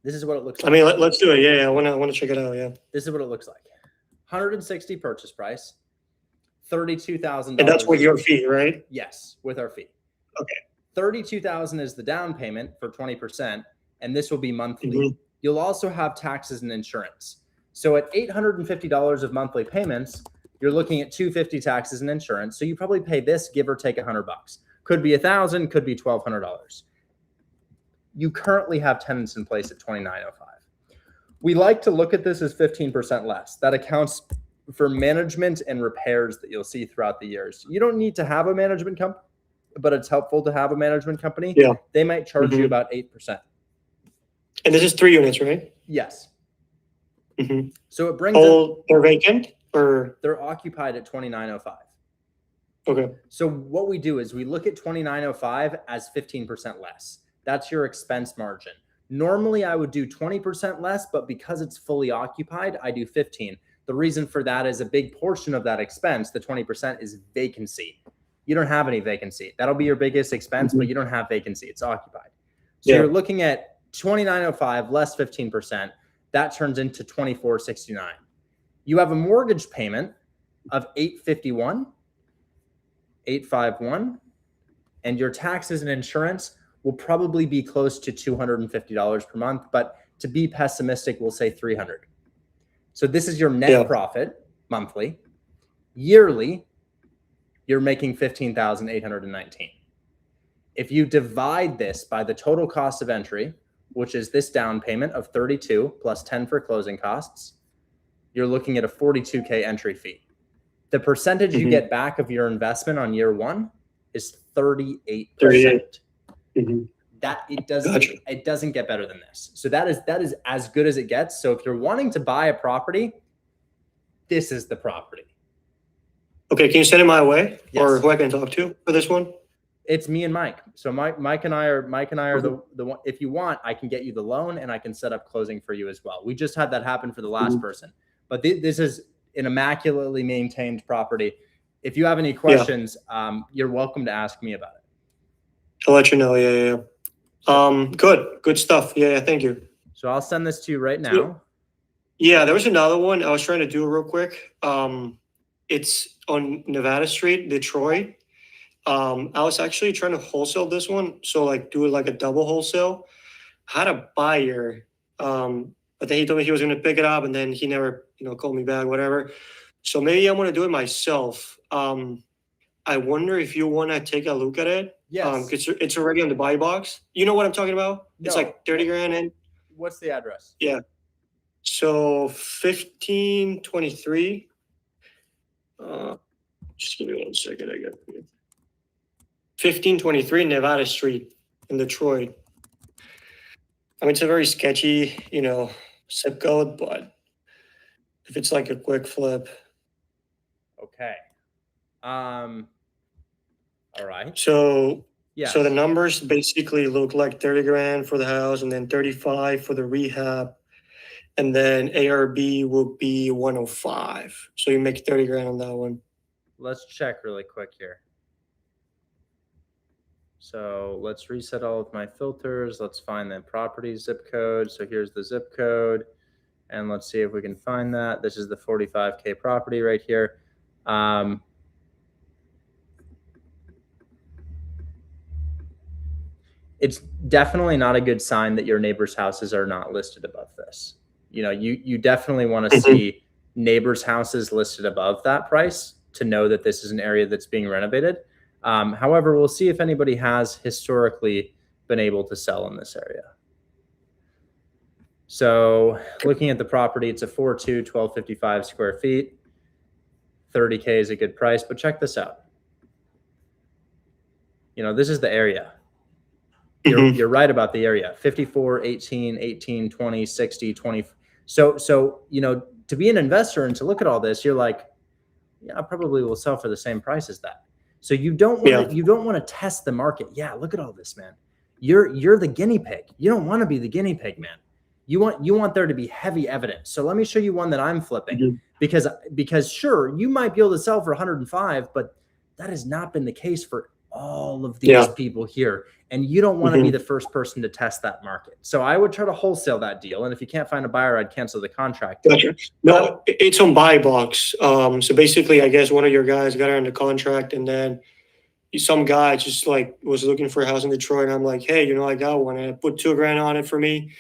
This is what it looks like. I mean, let's do it. Yeah, I want to check it out. Yeah. This is what it looks like. 160 purchase price, $32,000. And that's with your fee, right? Yes, with our fee. Okay. 32,000 is the down payment for 20%, and this will be monthly. You'll also have taxes and insurance. So at $850 of monthly payments, you're looking at $250 taxes and insurance. So you probably pay this, give or take $100. Could be $1,000, could be $1,200. You currently have tenants in place at $2,905. We like to look at this as 15% less. That accounts for management and repairs that you'll see throughout the years. You don't need to have a management company, but it's helpful to have a management company. Yeah. They might charge you about 8%. And this is 3 units, right? Yes. Mm-hmm. So it brings in, Oh, they're vacant or they're occupied at 2905. okay. So what we do is we look at 2905 as 15% less. That's your expense margin. Normally I would do 20% less, but because it's fully occupied, I do 15. The reason for that is a big portion of that expense, the 20%, is vacancy. You don't have any vacancy. That'll be your biggest expense, but you don't have vacancy. It's occupied. So you're looking at 2905 less 15%. That turns into 2469. You have a mortgage payment of 851, and your taxes and insurance will probably be close to $250 per month, but to be pessimistic, we'll say 300. So this is your net profit monthly. Yearly, you're making 15,819. If you divide this by the total cost of entry, which is this down payment of 32 plus 10 for closing costs, you're looking at a 42K entry fee. The percentage you get back of your investment on year one is 38%. 38. That it doesn't get better than this. So that is as good as it gets. So if you're wanting to buy a property, this is the property. Okay, can you send it my way? Yes. Or who I can talk to for this one? It's me and Mike. So Mike and I are the one. If you want, I can get you the loan and I can set up closing for you as well. We just had that happen for the last person, but this is an immaculately maintained property. If you have any questions, you're welcome to ask me about it. I'll let you know. Yeah. Good stuff. Yeah, thank you. So I'll send this to you right now. Yeah, there was another one I was trying to do real quick. It's on Nevada Street, Detroit. I was actually trying to wholesale this one. So like do it like a double wholesale. I had a buyer. But then he told me he was going to pick it up and then he never, called me back, whatever. So maybe I'm going to do it myself. I wonder if you want to take a look at it. Yes. It's already on the buy box. You know what I'm talking about? It's like 30 grand in. What's the address? Yeah. So 1523. Just give me 1 second. I got it. 1523 Nevada Street in Detroit. I mean, it's a very sketchy, zip code, but if it's like a quick flip. Okay. All right. So, yeah. So the numbers basically look like 30 grand for the house and then 35 for the rehab. And then ARB will be 105. So you make 30 grand on that one. Let's check really quick here. So let's reset all of my filters. Let's find the property zip code. So here's the zip code. And let's see if we can find that. This is the 45K property right here. It's definitely not a good sign that your neighbors' houses are not listed above this. You definitely want to see neighbors' houses listed above that price to know that this is an area that's being renovated. However, we'll see if anybody has historically been able to sell in this area. So looking at the property, it's a 4.2, 1255 square feet. 30K is a good price, but check this out. This is the area. You're right about the area. 54, 18, 18, 20, 60, 20. So, to be an investor and to look at all this, you're like, yeah, I probably will sell for the same price as that. So you don't want to test the market. Yeah, look at all this, man. You're the guinea pig. You don't want to be the guinea pig, man. You want there to be heavy evidence. So let me show you one that I'm flipping because sure, you might be able to sell for 105, but that has not been the case for all of these people here. And you don't want to be the first person to test that market. So I would try to wholesale that deal. And if you can't find a buyer, I'd cancel the contract. Gotcha. No, it's on buy box. So basically, I guess one of your guys got her under contract and then some guy just was looking for a house in Detroit. And I'm like, hey, I got one. And I put $2 grand on it for me.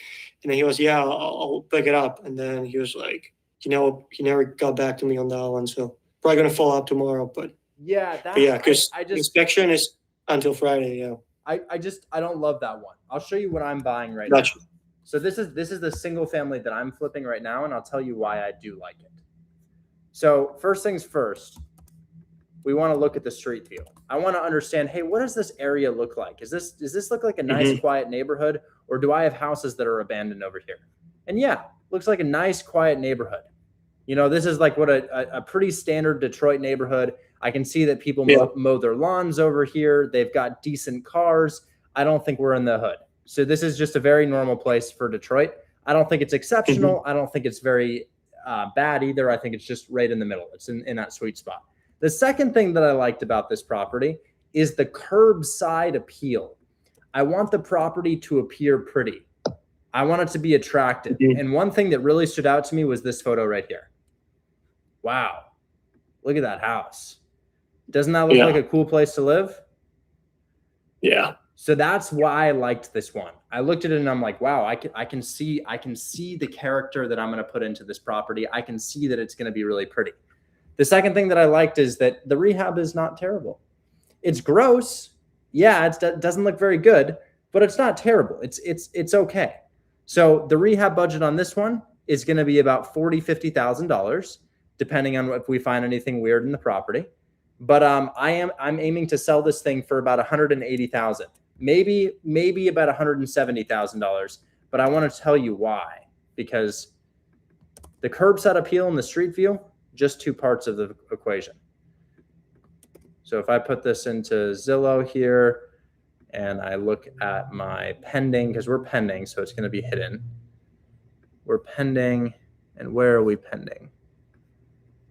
And then he goes, yeah, I'll pick it up. And then he was like, he never got back to me on that one. So probably going to follow up tomorrow. But because inspection is until Friday. Yeah. I don't love that one. I'll show you what I'm buying right now. So this is the single family that I'm flipping right now. And I'll tell you why I do like it. So first things first, we want to look at the street view. I want to understand, hey, what does this area look like? Does this look like a nice, quiet neighborhood, or do I have houses that are abandoned over here? And yeah, looks like a nice, quiet neighborhood. You know, this is like what a pretty standard Detroit neighborhood. I can see that people mow their lawns over here. They've got decent cars. I don't think we're in the hood. So this is just a very normal place for Detroit. I don't think it's exceptional. I don't think it's very bad either. I think it's just right in the middle. It's in that sweet spot. The second thing that I liked about this property is the curbside appeal. I want the property to appear pretty. I want it to be attractive. And one thing that really stood out to me was this photo right here. Wow. Look at that house. Doesn't that look like a cool place to live? Yeah. So that's why I liked this one. I looked at it and I'm like, wow, I can see the character that I'm going to put into this property. I can see that it's going to be really pretty. The second thing that I liked is that the rehab is not terrible. It's gross. Yeah, it doesn't look very good, but it's not terrible. It's okay. So the rehab budget on this one is going to be about $40,000, $50,000, depending on if we find anything weird in the property. But I'm aiming to sell this thing for about $180,000, maybe about $170,000. But I want to tell you why, because the curbside appeal and the street view, just two parts of the equation. So if I put this into Zillow here and I look at my pending, because we're pending, so it's going to be hidden. We're pending, and where are we pending?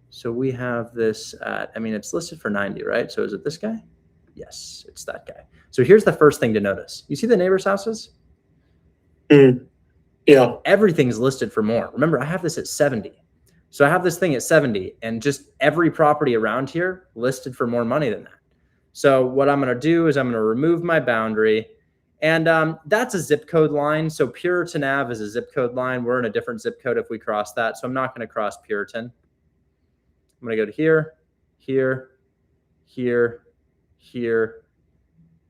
So we have this at, I mean, it's listed for 90, right? So is it this guy? Yes, it's that guy. So here's the first thing to notice. You see the neighbors' houses? Yeah. Everything's listed for more. Remember, I have this at 70. So I have this thing at 70, and just every property around here listed for more money than that. So what I'm going to do is I'm going to remove my boundary, and that's a zip code line. So Puritan Ave is a zip code line. We're in a different zip code if we cross that. So I'm not going to cross Puritan. I'm going to go to here, here, here, here,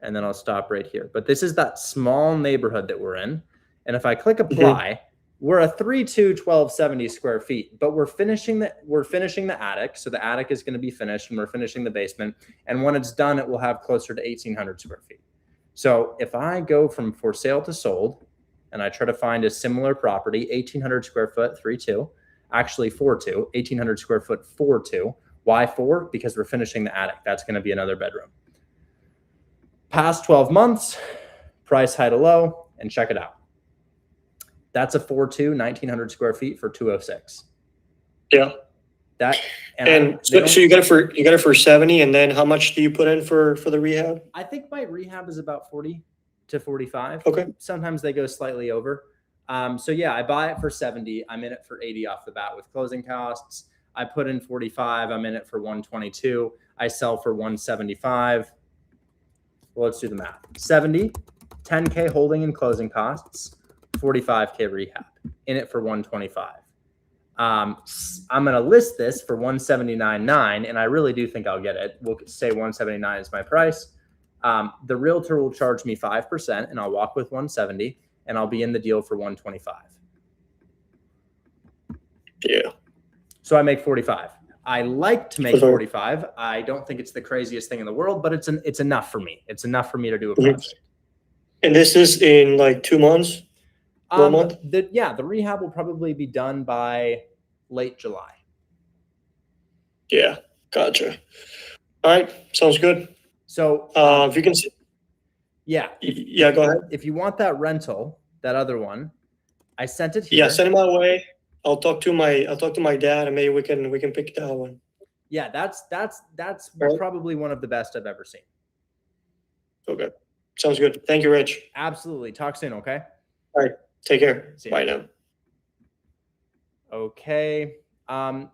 and then I'll stop right here. But this is that small neighborhood that we're in. And if I click apply, we're a 3,21270 square feet, but we're finishing the attic. So the attic is going to be finished, and we're finishing the basement. And when it's done, it will have closer to 1,800 square feet. So if I go from for sale to sold, and I try to find a similar property, 1,800 square foot, 3.2, actually 4.2, 1,800 square foot, 4.2. Why 4? Because we're finishing the attic. That's going to be another bedroom. Past 12 months, price high to low, and check it out. That's a 4.2, 1,900 square feet for 206. Yeah. That and so you got it for 70, and then how much do you put in for the rehab? I think my rehab is about 40 to 45. Okay. Sometimes they go slightly over. So yeah, I buy it for 70. I'm in it for 80 off the bat with closing costs. I put in 45. I'm in it for 122. I sell for 175. Well, let's do the math. 70, 10K holding and closing costs, 45K rehab, in it for 125. I'm going to list this for 179.9, and I really do think I'll get it. We'll say 179 is my price. The realtor will charge me 5%, and I'll walk with 170, and I'll be in the deal for 125. Yeah. So I make 45. I like to make 45. I don't think it's the craziest thing in the world, but it's enough for me. It's enough for me to do a project. And this is in like 2 months? 1 month? The rehab will probably be done by late July. Yeah, gotcha. All right, sounds good. So if you can see. Yeah. Go ahead. If you want that rental, that other one, I sent it here. Yeah, send it my way. I'll talk to my dad, and maybe we can pick that one. Yeah, that's probably one of the best I've ever seen. Okay. Sounds good. Thank you, Rich. Absolutely. Talk soon, okay? All right. Take care. Bye now. Okay.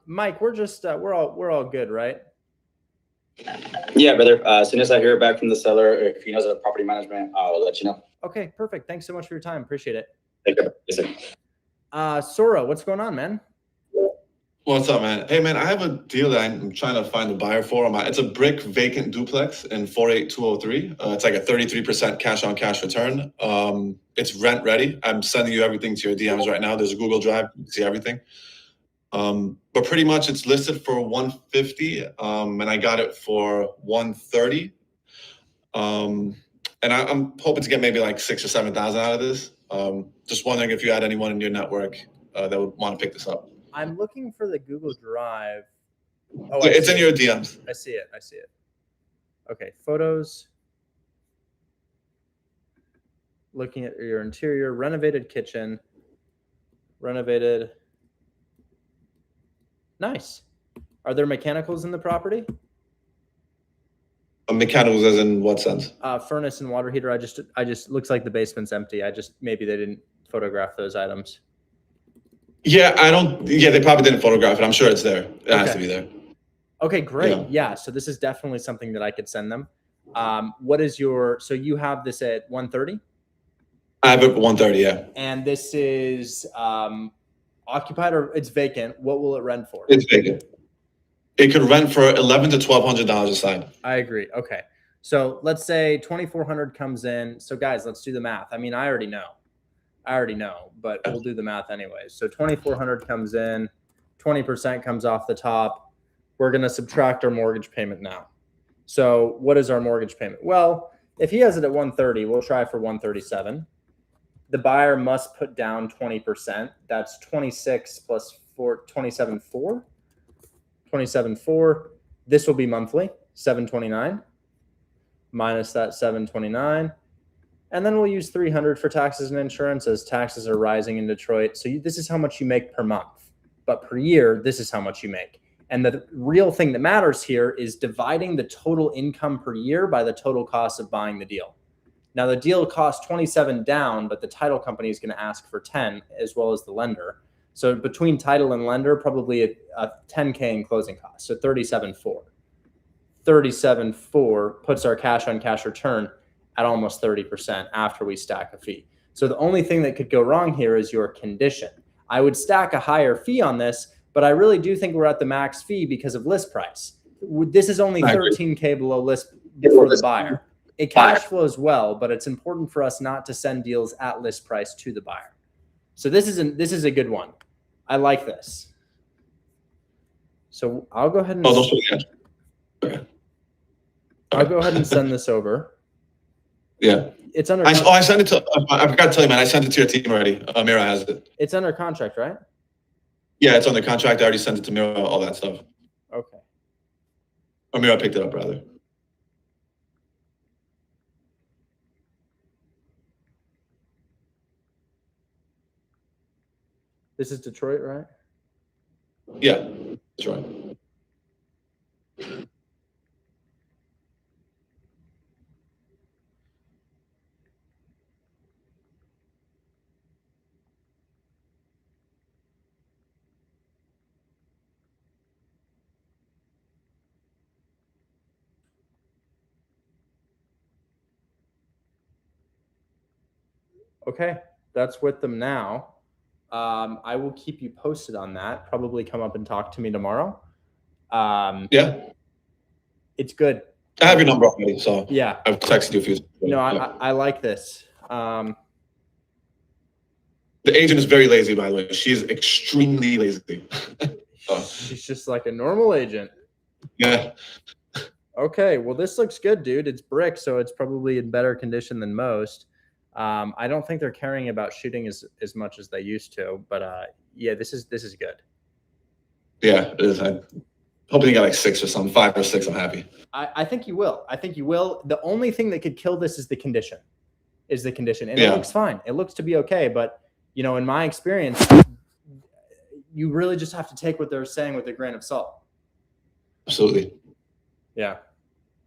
Mike, we're all good, right? Yeah, brother. As soon as I hear back from the seller, if he knows the property management, I'll let you know. Okay, perfect. Thanks so much for your time. Appreciate it. Take care. Yes, sir. Sora, what's going on, man? What's up, man? Hey, man, I have a deal that I'm trying to find a buyer for. It's a brick vacant duplex in 48203. It's like a 33% cash-on-cash return. It's rent ready. I'm sending you everything to your DMs right now. There's a Google Drive. You can see everything. But pretty much it's listed for 150, and I got it for 130. And I'm hoping to get maybe like 6,000 or 7,000 out of this. Just wondering if you had anyone in your network that would want to pick this up. I'm looking for the Google Drive. Oh, It's in your DMs. I see it. I see it. Okay, photos. Looking at your interior, renovated kitchen, renovated. Nice. Are there mechanicals in the property? Mechanicals as in what sense? Furnace and water heater. I just looks like the basement's empty. Maybe they didn't photograph those items. Yeah, they probably didn't photograph it. I'm sure it's there. It has to be there. Okay, great. Yeah, so this is definitely something that I could send them. So you have this at 130? I have it at 130, yeah. And this is occupied or it's vacant. What will it rent for? It's vacant. It could rent for $1,100 to $1,200 a side. I agree. Okay. So let's say 2,400 comes in. So guys, let's do the math. I mean, I already know, but we'll do the math anyway. So 2,400 comes in, 20% comes off the top. We're going to subtract our mortgage payment now. So what is our mortgage payment? Well, if he has it at 130, we'll try for 137. The buyer must put down 20%. That's 26 plus 4, 27.4. 27.4. This will be monthly, 729 minus that 729. And then we'll use 300 for taxes and insurance as taxes are rising in Detroit. So this is how much you make per month, but per year, this is how much you make. And the real thing that matters here is dividing the total income per year by the total cost of buying the deal. Now the deal costs 27 down, but the title company is going to ask for 10 as well as the lender. So between title and lender, probably a 10K in closing costs. So 37.4. 37.4 puts our cash on cash return at almost 30% after we stack a fee. So the only thing that could go wrong here is your condition. I would stack a higher fee on this, but I really do think we're at the max fee because of list price. This is only 13K below list for the buyer. It cash flows well, but it's important for us not to send deals at list price to the buyer. So this is a good one. I like this. So I'll go ahead and I'll go ahead and send this over. Yeah. It's under. I sent it to. I forgot to tell you, man. I sent it to your team already. Mira has it. It's under contract, right? Yeah, it's under contract. I already sent it to Mira. All that stuff. Okay. Or Mira picked it up, rather. This is Detroit, right? Yeah, Detroit. Okay, that's with them now. I will keep you posted on that. Probably come up and talk to me tomorrow. Yeah. It's good. I have your number already, so yeah, I've texted you a few. No, I like this. The agent is very lazy, by the way. She is extremely lazy. She's just like a normal agent. Yeah. Okay, well, this looks good, dude. It's brick, so it's probably in better condition than most. I don't think they're caring about shooting as much as they used to, but yeah, this is good. Yeah, it is. I'm hoping you got like 6 or something, 5 or 6. I'm happy. I think you will. I think you will. The only thing that could kill this is the condition. And Yeah. It looks fine. It looks to be okay, but in my experience, you really just have to take what they're saying with a grain of salt. Absolutely. Yeah.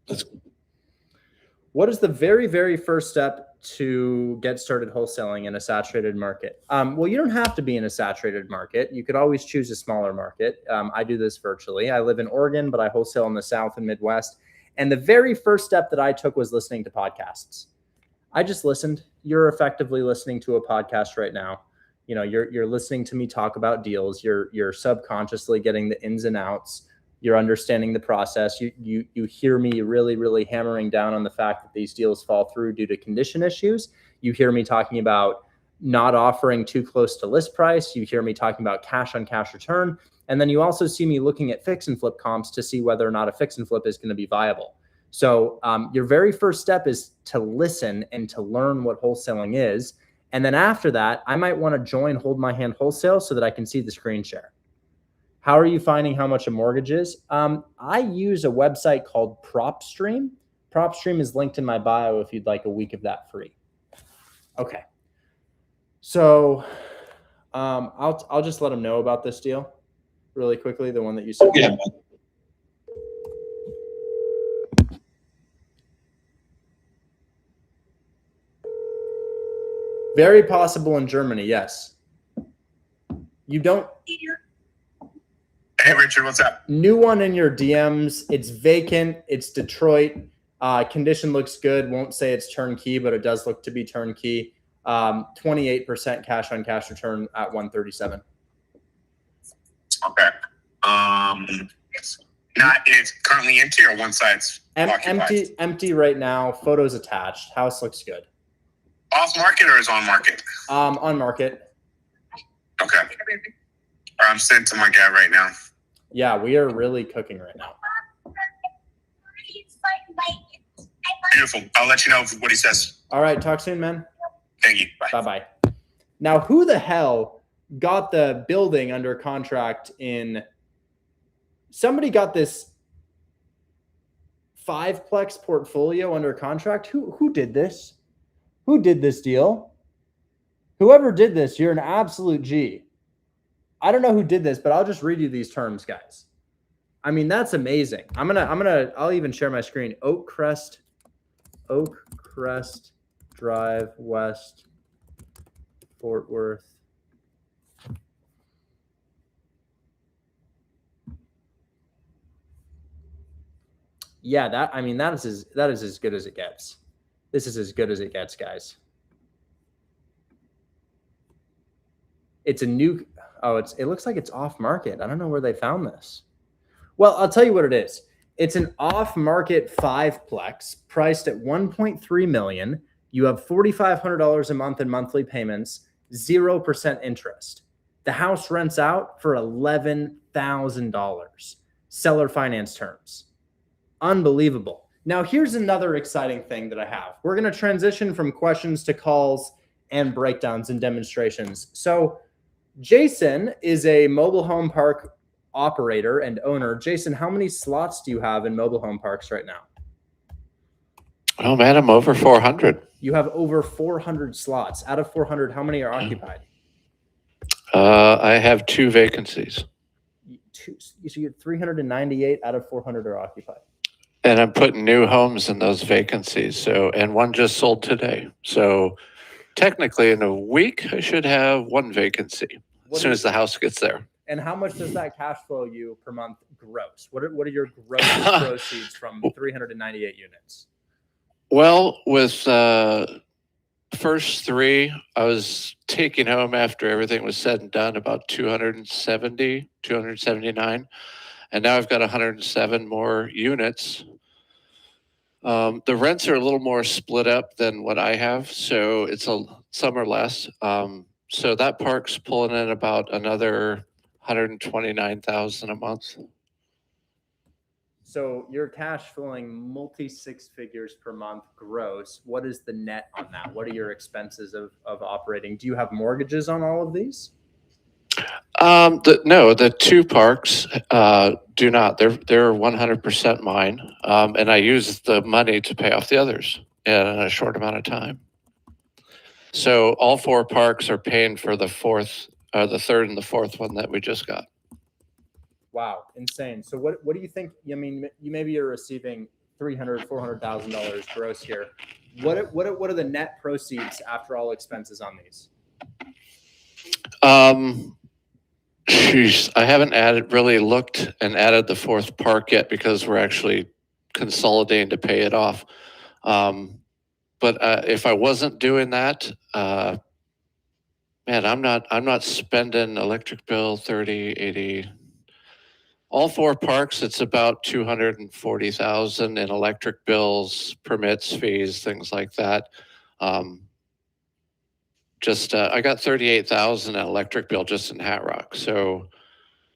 That's What is the very, very first step to get started wholesaling in a saturated market? Well, you don't have to be in a saturated market. You could always choose a smaller market. I do this virtually. I live in Oregon, but I wholesale in the South and Midwest. And the very first step that I took was listening to podcasts. I just listened. You're effectively listening to a podcast right now. You're listening to me talk about deals. You're subconsciously getting the ins and outs. You're understanding the process. You hear me really, really hammering down on the fact that these deals fall through due to condition issues. You hear me talking about not offering too close to list price. You hear me talking about cash on cash return. And then you also see me looking at fix and flip comps to see whether or not a fix and flip is going to be viable. So your very first step is to listen and to learn what wholesaling is. And then after that, I might want to join Hold My Hand Wholesale so that I can see the screen share. How are you finding how much a mortgage is? I use a website called PropStream. PropStream is linked in my bio if you'd like a week of that free. Okay. So I'll just let them know about this deal really quickly, the one that you sent. Yeah. Very possible in Germany, yes. You don't. Hey, Richard, what's up? New one in your DMs. It's vacant. It's Detroit. Condition looks good. Won't say it's turnkey, but it does look to be turnkey. 28% cash on cash return at 137. Okay. It's currently empty or one side's occupied? Empty right now. Photos attached. House looks good. Off market or is on market? On market. Okay. I'm sent to my guy right now. Yeah, we are really cooking right now. Beautiful. I'll let you know what he says. All right. Talk soon, man. Thank you. Bye. Bye-bye. Now, who the hell got the building under contract in... Somebody got this 5-plex portfolio under contract. Who did this? Who did this deal? Whoever did this, you're an absolute G. I don't know who did this, but I'll just read you these terms, guys. I mean, that's amazing. I'll even share my screen. Oak Crest Drive West, Fort Worth. Yeah, that is as good as it gets. This is as good as it gets, guys. It's a new, it looks like it's off market. I don't know where they found this. Well, I'll tell you what it is. It's an off-market 5-plex priced at $1.3 million. You have $4,500 a month in monthly payments, 0% interest. The house rents out for $11,000. Seller finance terms. Unbelievable. Now, here's another exciting thing that I have. We're going to transition from questions to calls and breakdowns and demonstrations. So Jason is a mobile home park operator and owner. Jason, how many slots do you have in mobile home parks right now? Oh man, I'm over 400. You have over 400 slots. Out of 400, how many are occupied? I have 2 vacancies. So you get 398 out of 400 are occupied. And I'm putting new homes in those vacancies. So, and one just sold today. So technically in a week, I should have 1 vacancy as soon as the house gets there. And how much does that cash flow you per month gross? What are your gross proceeds from 398 units? Well, with first 3, I was taking home after everything was said and done about 279. And now I've got 107 more units. The rents are a little more split up than what I have. So some are less. So that park's pulling in about another 129,000 a month. So you're cash flowing multi-6 figures per month gross. What is the net on that? What are your expenses of operating? Do you have mortgages on all of these? No, the 2 parks do not. They're 100% mine, and I use the money to pay off the others in a short amount of time. So all 4 parks are paying for the 4th, the 3rd, and the 4th one that we just got. Wow, insane. So what do you think? I mean, you're receiving $300,000, $400,000 gross here. What are the net proceeds after all expenses on these? Jeez, I haven't really looked and added the 4th park yet because we're actually consolidating to pay it off. But if I wasn't doing that, man, I'm not spending electric bill 30, 80. All 4 parks, it's about 240,000 in electric bills, permits, fees, things like that. I got 38,000 in electric bill just in Hat Rock. So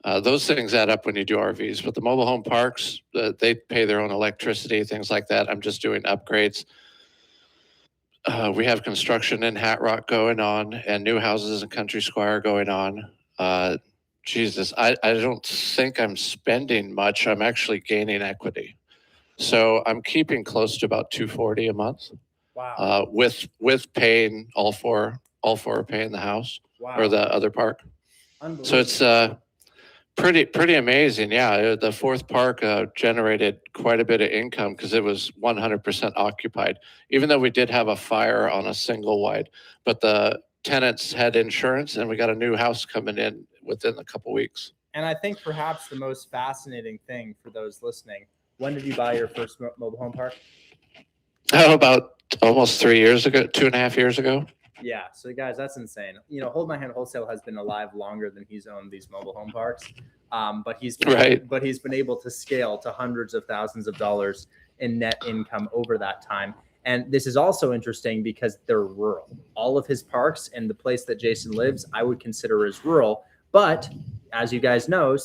Those things add up when you do RVs, but the mobile home parks, they pay their own electricity, things like that. I'm just doing upgrades. We have construction in Hat Rock going on and new houses in Country Squire going on. Jesus, I don't think I'm spending much. I'm actually gaining equity. So I'm keeping close to about 240 a month. Wow. With paying all four are paying the house or the other park. So it's pretty amazing. Yeah, the fourth park generated quite a bit of income because it was 100% occupied, even though we did have a fire on a single wide, but the tenants had insurance and we got a new house coming in within a couple weeks. And I think perhaps the most fascinating thing for those listening, when did you buy your first mobile home park? Oh, about almost 3 years ago, 2.5 years ago. Yeah. So guys, that's insane. You know, Hold My Hand Wholesale has been alive longer than he's owned these mobile home parks. But he's been able to scale to hundreds of thousands of dollars in net income over that time. And this is also interesting because they're rural. All of his parks and the place that Jason lives, I would consider as rural. But as you guys know,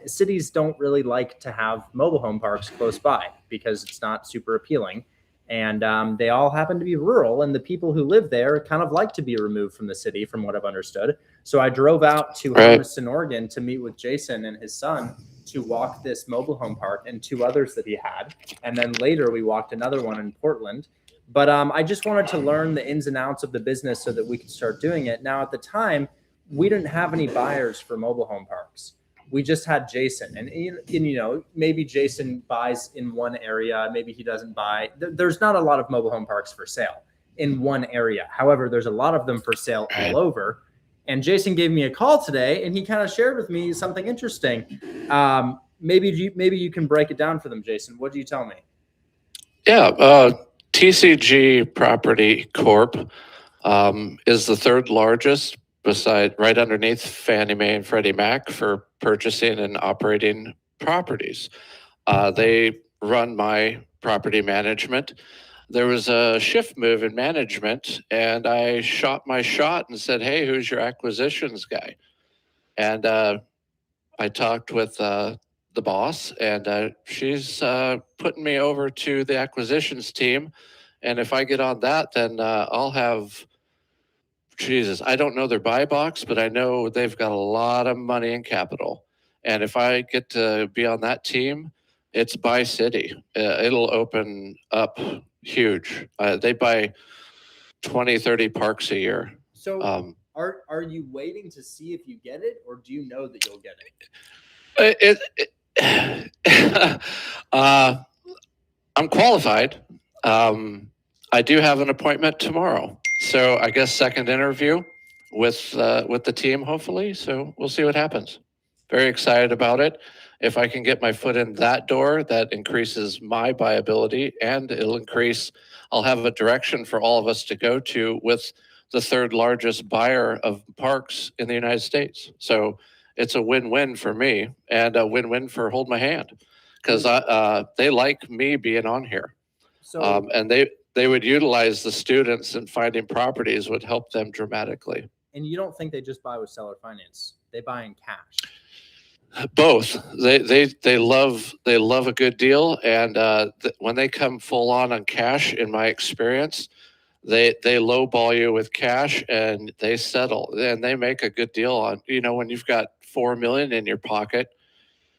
cities don't really like to have mobile home parks close by because it's not super appealing. And they all happen to be rural, and the people who live there kind of like to be removed from the city, from what I've understood. So I drove out to Hermiston, Oregon to meet with Jason and his son to walk this mobile home park and 2 others that he had. And then later we walked another one in Portland. But I just wanted to learn the ins and outs of the business so that we could start doing it. Now, at the time, we didn't have any buyers for mobile home parks. We just had Jason, and you know, maybe Jason buys in one area, maybe he doesn't buy. There's not a lot of mobile home parks for sale in one area. However, there's a lot of them for sale all over. And Jason gave me a call today, and he kind of shared with me something interesting. Maybe you can break it down for them, Jason. What do you tell me? Yeah, TCG Property Corp is the 3rd largest, right underneath Fannie Mae and Freddie Mac, for purchasing and operating properties. They run my property management. There was a shift move in management, and I shot my shot and said, "Hey, who's your acquisitions guy?" And I talked with the boss, and she's putting me over to the acquisitions team. And if I get on that, then I'll have, Jesus, I don't know their buy box, but I know they've got a lot of money and capital. And if I get to be on that team, it's by city. It'll open up huge. They buy 20, 30 parks a year. So are you waiting to see if you get it, or do you know that you'll get it? I'm qualified. I do have an appointment tomorrow. So I guess second interview with the team, hopefully. So we'll see what happens. Very excited about it. If I can get my foot in that door, that increases my buyability, and I'll have a direction for all of us to go to with the 3rd largest buyer of parks in the United States. So it's a win-win for me and a win-win for Hold My Hand, because they like me being on here. So and they would utilize the students, and finding properties would help them dramatically. And you don't think they just buy with seller finance? They buy in cash. Both. They love a good deal, and when they come full on cash, in my experience, they lowball you with cash and they settle, and they make a good deal on, you know, when you've got $4 million in your pocket.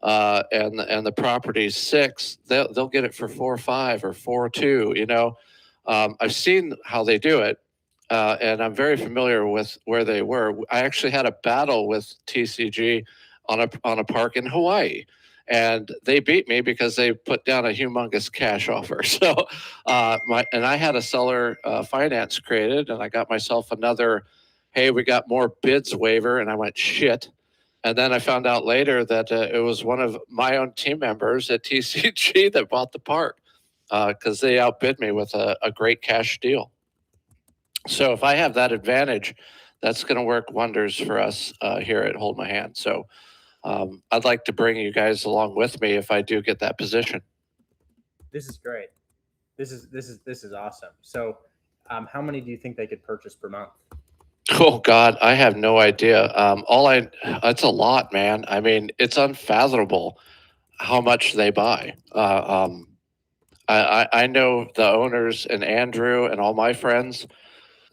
And the property's 6, they'll get it for 4 or 5 or 4 or 2. You know, I've seen how they do it, and I'm very familiar with where they were. I actually had a battle with TCG on a park in Hawaii, and they beat me because they put down a humongous cash offer. So, and I had a seller finance created, and I got myself another, "Hey, we got more bids" waiver, and I went, "Shit." And then I found out later that it was one of my own team members at TCG that bought the park because they outbid me with a great cash deal. So if I have that advantage, that's going to work wonders for us here at Hold My Hand. So I'd like to bring you guys along with me if I do get that position. This is great. This is awesome. So how many do you think they could purchase per month? Oh God, I have no idea. It's a lot, man. I mean, it's unfathomable how much they buy. I know the owners and Andrew and all my friends,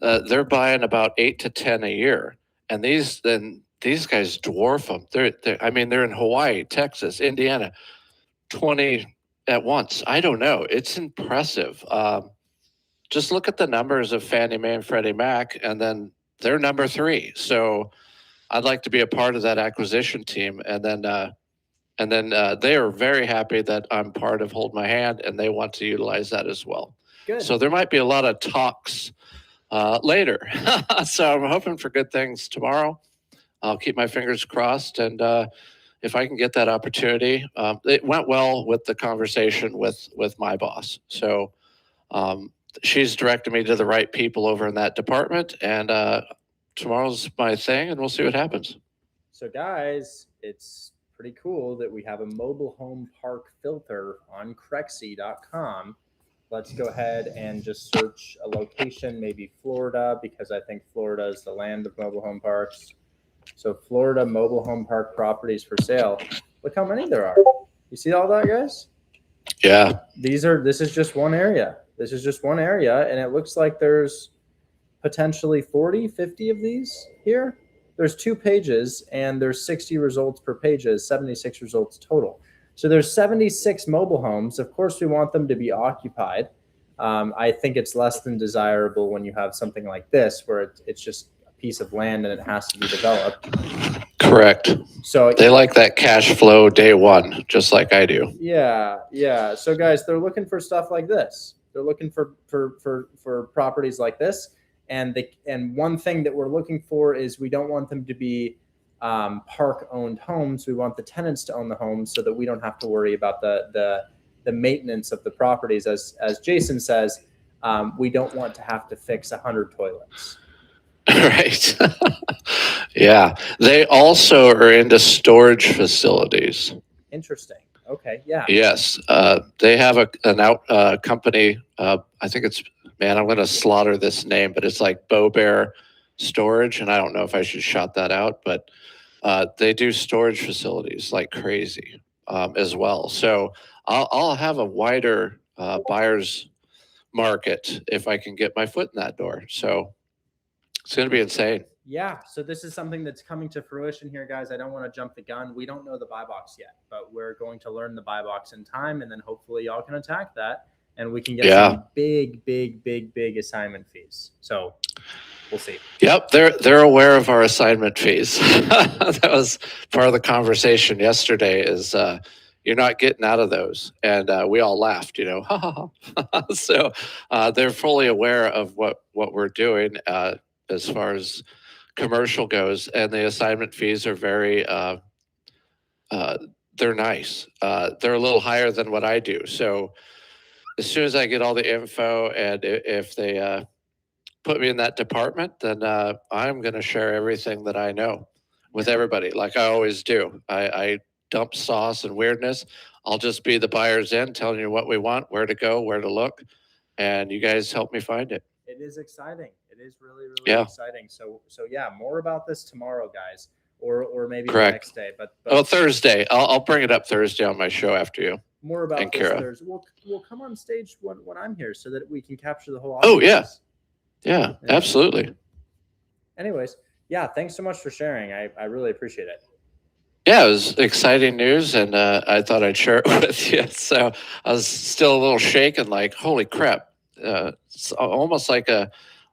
they're buying about 8 to 10 a year. And these guys dwarf them. I mean, they're in Hawaii, Texas, Indiana, 20 at once. I don't know. It's impressive. Just look at the numbers of Fannie Mae and Freddie Mac, and then they're number 3. So I'd like to be a part of that acquisition team. And then they are very happy that I'm part of Hold My Hand, and they want to utilize that as well. Good. So there might be a lot of talks later. So I'm hoping for good things tomorrow. I'll keep my fingers crossed, and if I can get that opportunity, it went well with the conversation with my boss. So she's directed me to the right people over in that department, and tomorrow's my thing, and we'll see what happens. So guys, it's pretty cool that we have a mobile home park filter on Crexy.com. Let's go ahead and just search a location, maybe Florida, because I think Florida is the land of mobile home parks. So Florida mobile home park properties for sale. Look how many there are. You see all that, guys? Yeah. This is just one area. This is just one area, and it looks like there's potentially 40, 50 of these here. There's 2 pages, and there's 60 results per page, 76 results total. So there's 76 mobile homes. Of course, we want them to be occupied. I think it's less than desirable when you have something like this, where it's just a piece of land and it has to be developed. Correct. So they like that cash flow day one, just like I do. Yeah. So guys, they're looking for stuff like this. They're looking for properties like this. And one thing that we're looking for is we don't want them to be park-owned homes. We want the tenants to own the homes so that we don't have to worry about the maintenance of the properties. As Jason says, we don't want to have to fix 100 toilets. Right. Yeah. They also are into storage facilities. Interesting. Okay. Yeah. Yes. They have a company. I think it's, man, I'm going to slaughter this name, but it's like Bow Bear Storage. And I don't know if I should shout that out, but they do storage facilities like crazy as well. So I'll have a wider buyer's market if I can get my foot in that door. So it's going to be insane. Yeah. So this is something that's coming to fruition here, guys. I don't want to jump the gun. We don't know the buy box yet, but we're going to learn the buy box in time. And then hopefully y'all can attack that and we can get some big assignment fees. So we'll see. Yep. They're aware of our assignment fees. That was part of the conversation yesterday is, you're not getting out of those. And we all laughed, So they're fully aware of what we're doing as far as commercial goes. And the assignment fees are very, they're nice. They're a little higher than what I do. So as soon as I get all the info and if they put me in that department, then I'm going to share everything that I know with everybody, like I always do. I dump sauce and weirdness. I'll just be the buyer's end, telling you what we want, where to go, where to look, and you guys help me find it. It is exciting. It is really exciting. So yeah, more about this tomorrow, guys, or maybe the next day. But Thursday. I'll bring it up Thursday on my show after you. More about and this Kara. Thursday. We'll come on stage when I'm here so that we can capture the whole Oh audience. yeah, absolutely. Anyways, yeah, thanks so much for sharing. I really appreciate it. Yeah, it was exciting news, and I thought I'd share it with you. So I was still a little shaken, like, holy crap. It's almost like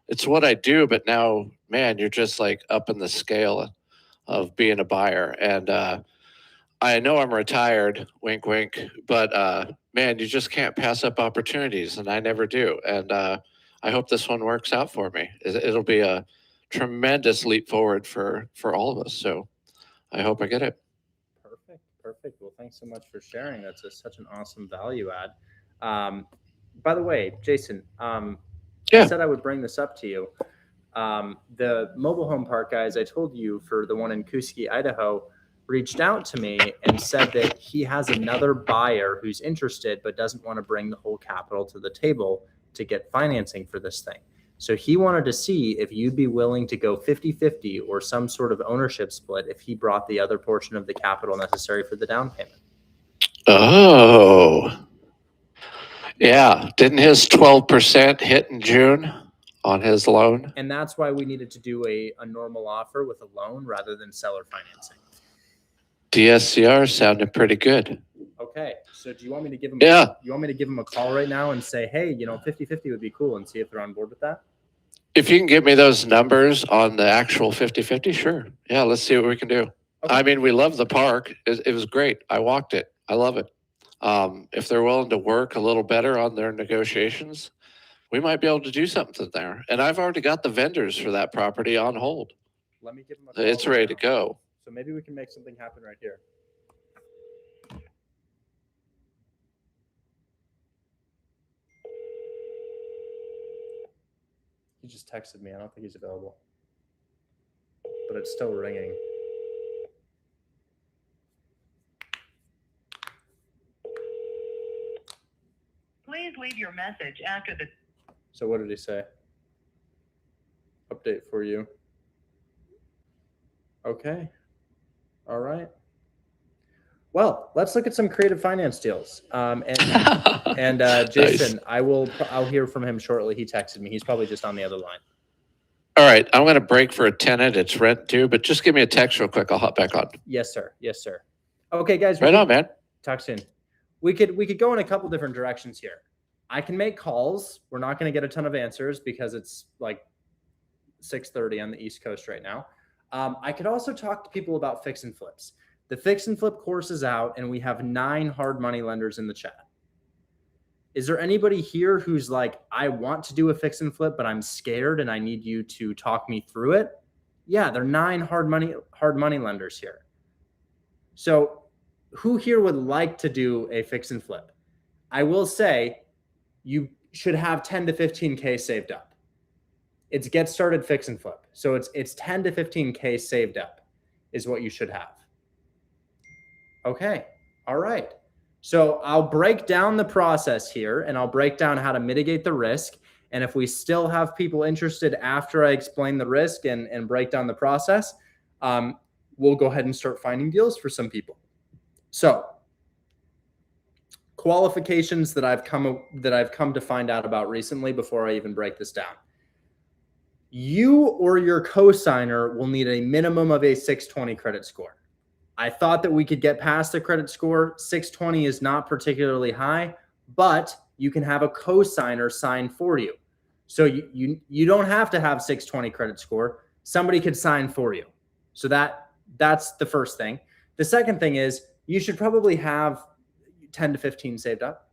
it's what I do, but now, man, you're just like up in the scale of being a buyer. And I know I'm retired, wink, wink, but man, you just can't pass up opportunities, and I never do. And I hope this one works out for me. It'll be a tremendous leap forward for all of us. So I hope I get it. Perfect. Well, thanks so much for sharing. That's such an awesome value add. By the way, Jason, I said I would bring this up to you. The mobile home park guys, I told you, for the one in Kuski, Idaho, reached out to me and said that he has another buyer who's interested but doesn't want to bring the whole capital to the table to get financing for this thing. So he wanted to see if you'd be willing to go 50-50 or some sort of ownership split if he brought the other portion of the capital necessary for the down payment. Oh, yeah. Didn't his 12% hit in June on his loan? And that's why we needed to do a normal offer with a loan rather than seller financing. DSCR sounded pretty good. Okay, so do you want me to give him? Yeah. You want me to give him a call right now and say, hey, 50-50 would be cool, and see if they're on board with that? If you can give me those numbers on the actual 50-50, sure. Yeah, let's see what we can do. Okay. I mean, we love the park. It was great. I walked it. I love it. If they're willing to work a little better on their negotiations, we might be able to do something there. And I've already got the vendors for that property on hold. Let me give him a call. It's ready to go. So maybe we can make something happen right here. He just texted me. I don't think he's available, but it's still ringing. Please leave your message after the. So what did he say? Update for you. Okay. All right. Well, let's look at some creative finance deals. And Jason, Nice. I'll hear from him shortly. He texted me. He's probably just on the other line. All right, I'm going to break for a tenant. It's rent due, but just give me a text real quick. I'll hop back on. Yes, sir. Yes, sir. Okay, guys. Right on, man. Talk soon. We could go in a couple different directions here. I can make calls. We're not going to get a ton of answers because it's like 6:30 on the East Coast right now. I could also talk to people about fix and flips. The fix and flip course is out, and we have 9 hard money lenders in the chat. Is there anybody here who's like, I want to do a fix and flip, but I'm scared and I need you to talk me through it? Yeah, there are 9 hard money lenders here. So who here would like to do a fix and flip? I will say you should have 10 to 15K saved up. It's get started fix and flip. So it's 10 to 15K saved up is what you should have. Okay. All right. So I'll break down the process here, and I'll break down how to mitigate the risk. And if we still have people interested after I explain the risk and break down the process, we'll go ahead and start finding deals for some people. So qualifications that I've come to find out about recently before I even break this down. You or your co-signer will need a minimum of a 620 credit score. I thought that we could get past the credit score. 620 is not particularly high, but you can have a co-signer sign for you. So you don't have to have 620 credit score. Somebody could sign for you. So that's the first thing. The second thing is you should probably have 10 to 15 saved up.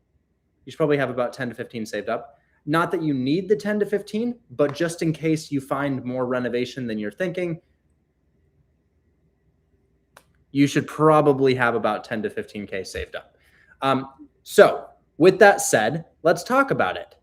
You should probably have about 10 to 15 saved up. Not that you need the 10 to 15, but just in case you find more renovation than you're thinking, you should probably have about 10 to 15K saved up. So with that said, let's talk about it.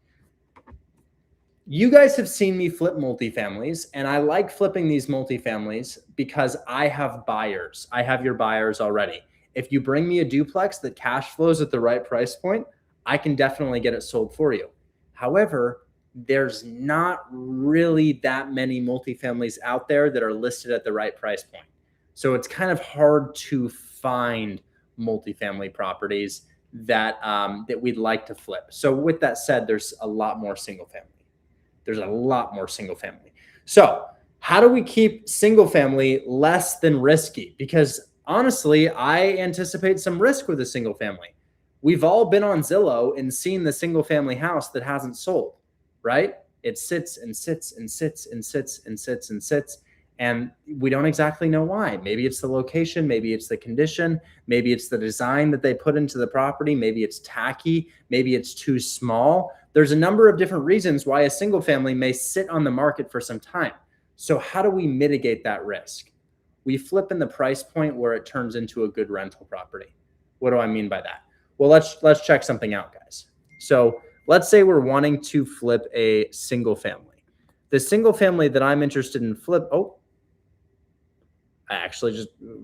You guys have seen me flip multifamilies, and I like flipping these multifamilies because I have buyers. I have your buyers already. If you bring me a duplex that cash flows at the right price point, I can definitely get it sold for you. However, there's not really that many multifamilies out there that are listed at the right price point. So it's kind of hard to find multifamily properties that that we'd like to flip. So with that said, there's a lot more single family. So how do we keep single family less than risky? Because honestly, I anticipate some risk with a single family. We've all been on Zillow and seen the single family house that hasn't sold, right? It sits and sits and sits and sits and sits and sits. And we don't exactly know why. Maybe it's the location, maybe it's the condition, maybe it's the design that they put into the property, maybe it's tacky, maybe it's too small. There's a number of different reasons why a single family may sit on the market for some time. So how do we mitigate that risk? We flip in the price point where it turns into a good rental property. What do I mean by that? Well, let's check something out, guys. So let's say we're wanting to flip a single family. The single family that I'm interested in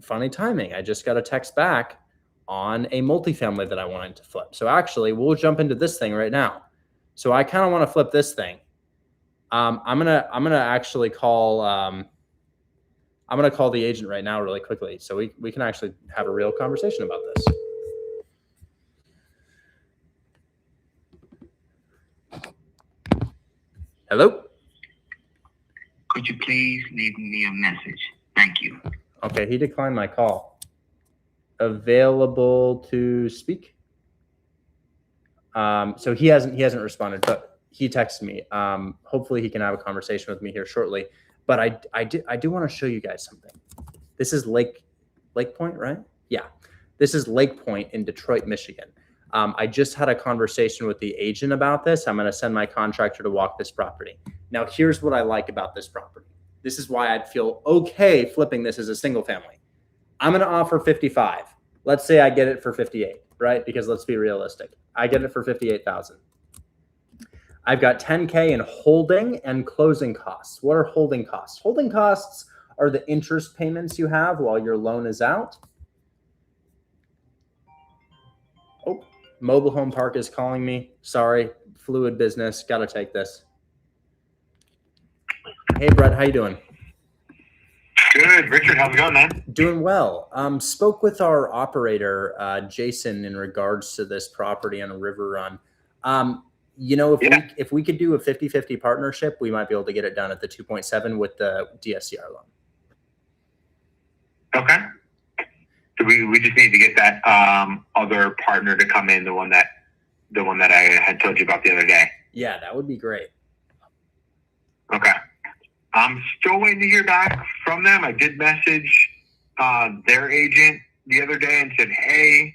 funny timing. I just got a text back on a multifamily that I wanted to flip. So actually, we'll jump into this thing right now. So I kind of want to flip this thing. I'm gonna actually call. I'm gonna call the agent right now, really quickly, so we can actually have a real conversation about this. Hello. Could you please leave me a message? Thank you. Okay, he declined my call. Available to speak. So he hasn't responded, but he texted me. Hopefully he can have a conversation with me here shortly. But I do want to show you guys something. This is Lake Point, right? Yeah, this is Lake Point in Detroit, Michigan. I just had a conversation with the agent about this. I'm going to send my contractor to walk this property. Now, here's what I like about this property. This is why I'd feel okay flipping this as a single family. I'm going to offer 55. Let's say I get it for 58, right? Because let's be realistic. I get it for 58,000. I've got 10K in holding and closing costs. What are holding costs? Holding costs are the interest payments you have while your loan is out. Oh, mobile home park is calling me. Sorry, fluid business. Got to take this. Hey, Brett, how you doing? Good, Richard. How's it going, man? Doing well. Spoke with our operator, Jason, in regards to this property on a River Run. You know, if we could do a 50-50 partnership, we might be able to get it done at the 2.7 with the DSCR loan. Okay. So we just need to get that other partner to come in, the one that I had told you about the other day. Yeah, that would be great. Okay. I'm still waiting to hear back from them. I did message their agent the other day and said, hey,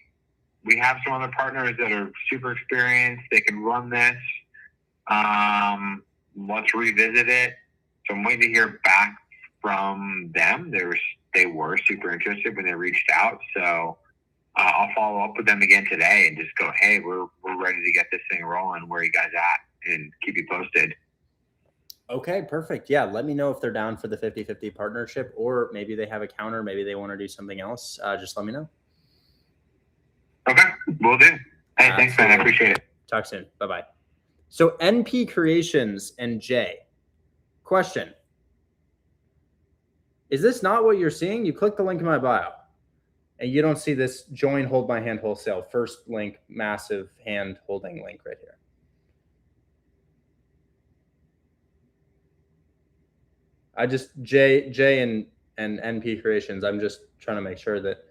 we have some other partners that are super experienced. They can run this. Let's revisit it. So I'm waiting to hear back from them. They were super interested when they reached out. So I'll follow up with them again today and just go, hey, we're ready to get this thing rolling. Where are you guys at? And keep you posted. Okay, perfect. Yeah, let me know if they're down for the 50-50 partnership, or maybe they have a counter. Maybe they want to do something else. Just let me know. Okay, will do. Hey, thanks, man. I appreciate it. Talk soon. Bye-bye. So NP Creations and Jay. Question. Is this not what you're seeing? You click the link in my bio, and you don't see this join hold my hand wholesale. First link, massive hand holding link right here. I just J and NP Creations. I'm just trying to make sure that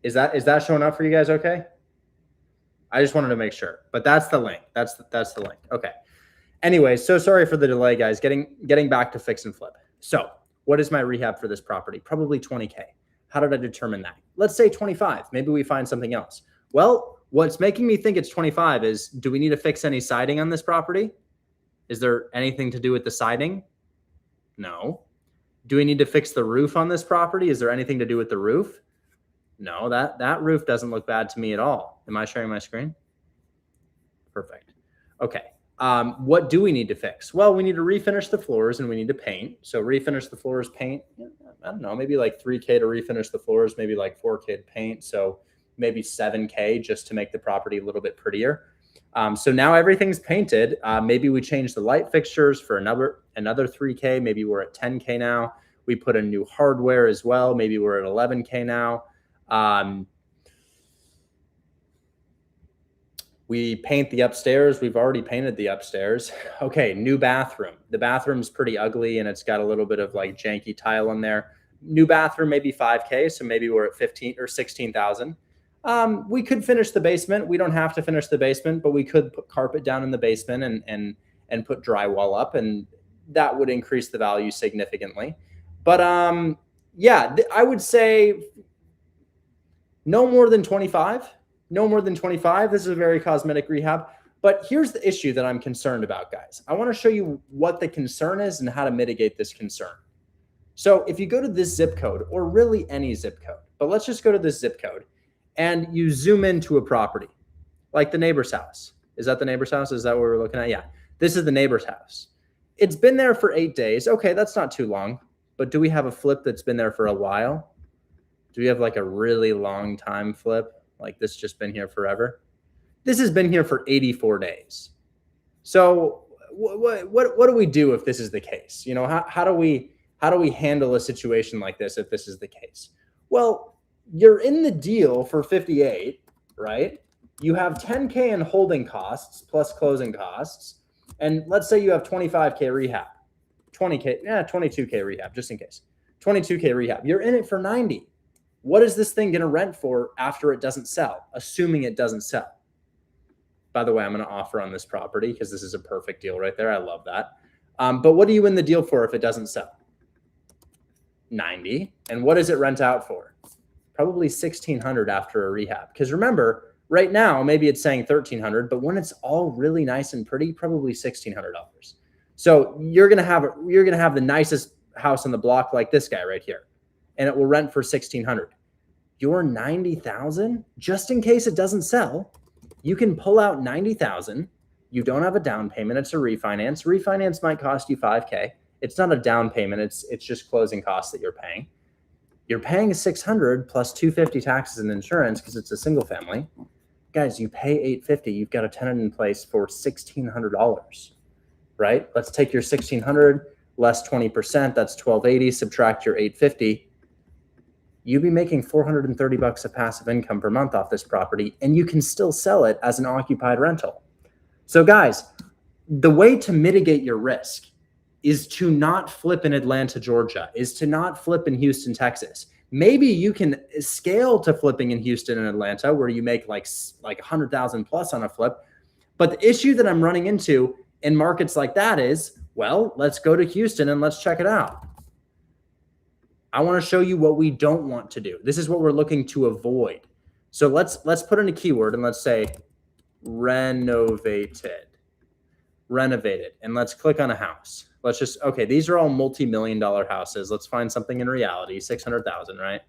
is that showing up for you guys okay? I just wanted to make sure. But that's the link. That's the link. Okay. Anyway, so sorry for the delay, guys. Getting back to fix and flip. So, what is my rehab for this property? Probably 20K. How did I determine that? Let's say 25. Maybe we find something else. Well, what's making me think it's 25 is, do we need to fix any siding on this property? Is there anything to do with the siding? No. Do we need to fix the roof on this property? Is there anything to do with the roof? No, that roof doesn't look bad to me at all. Am I sharing my screen? Perfect. Okay. What do we need to fix? Well, we need to refinish the floors and we need to paint. So refinish the floors, paint, I don't know, maybe like 3K to refinish the floors, maybe like 4K to paint. So maybe 7K just to make the property a little bit prettier. So now everything's painted. Maybe we change the light fixtures for another 3K. Maybe we're at 10K now. We put in new hardware as well. Maybe we're at 11K now. We paint the upstairs. We've already painted the upstairs. Okay, new bathroom. The bathroom's pretty ugly and it's got a little bit of like janky tile in there. New bathroom, maybe 5K. So maybe we're at 15 or 16,000. We could finish the basement. We don't have to finish the basement, but we could put carpet down in the basement and put drywall up, and that would increase the value significantly. But yeah, I would say no more than 25. No more than 25. This is a very cosmetic rehab. But here's the issue that I'm concerned about, guys. I want to show you what the concern is and how to mitigate this concern. So if you go to this zip code, or really any zip code, but let's just go to this zip code, and you zoom into a property, like the neighbor's house. Is that the neighbor's house? Is that what we're looking at? Yeah. This is the neighbor's house. It's been there for 8 days. Okay, that's not too long. But do we have a flip that's been there for a while? Do we have like a really long time flip? Like this just been here forever? This has been here for 84 days. So what do we do if this is the case? You know, how do we handle a situation like this if this is the case? Well, you're in the deal for 58, right? You have 10K in holding costs plus closing costs. And let's say you have 25K rehab, 22K rehab, just in case. 22K rehab. You're in it for 90. What is this thing going to rent for after it doesn't sell? Assuming it doesn't sell. By the way, I'm going to offer on this property because this is a perfect deal right there. I love that. But what are you in the deal for if it doesn't sell? 90. And what does it rent out for? Probably 1,600 after a rehab. Because remember, right now, maybe it's saying 1,300, but when it's all really nice and pretty, probably $1,600. So you're gonna have the nicest house on the block like this guy right here, and it will rent for 1,600. Your 90,000, just in case it doesn't sell, you can pull out 90,000. You don't have a down payment. It's a refinance. Refinance might cost you 5K. It's not a down payment. It's just closing costs that you're paying. You're paying 600 plus 250 taxes and insurance because it's a single family. Guys, you pay 850. You've got a tenant in place for $1,600, right? Let's take your 1,600 less 20%. That's 1,280. Subtract your 850. You'd be making $430 of passive income per month off this property, and you can still sell it as an occupied rental. So guys, the way to mitigate your risk is to not flip in Atlanta, Georgia, is to not flip in Houston, Texas. Maybe you can scale to flipping in Houston and Atlanta where you make like 100,000 plus on a flip. But the issue that I'm running into in markets like that is, well, let's go to Houston and let's check it out. I want to show you what we don't want to do. This is what we're looking to avoid. So let's put in a keyword and let's say renovated, and let's click on a house. Let's just, okay, these are all multi-million-dollar houses. Let's find something in reality, 600,000, right?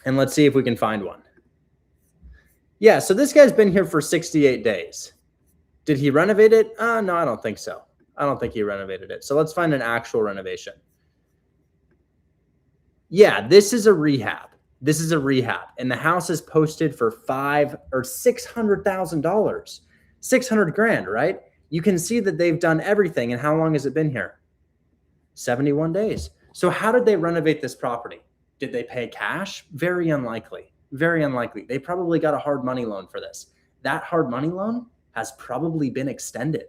And let's see if we can find one. Yeah, so this guy's been here for 68 days. Did he renovate it? No, I don't think so. I don't think he renovated it. So let's find an actual renovation. Yeah, this is a rehab. This is a rehab. And the house is posted for $600,000. 600 grand, right? You can see that they've done everything. And how long has it been here? 71 days. So how did they renovate this property? Did they pay cash? Very unlikely. Very unlikely. They probably got a hard money loan for this. That hard money loan has probably been extended.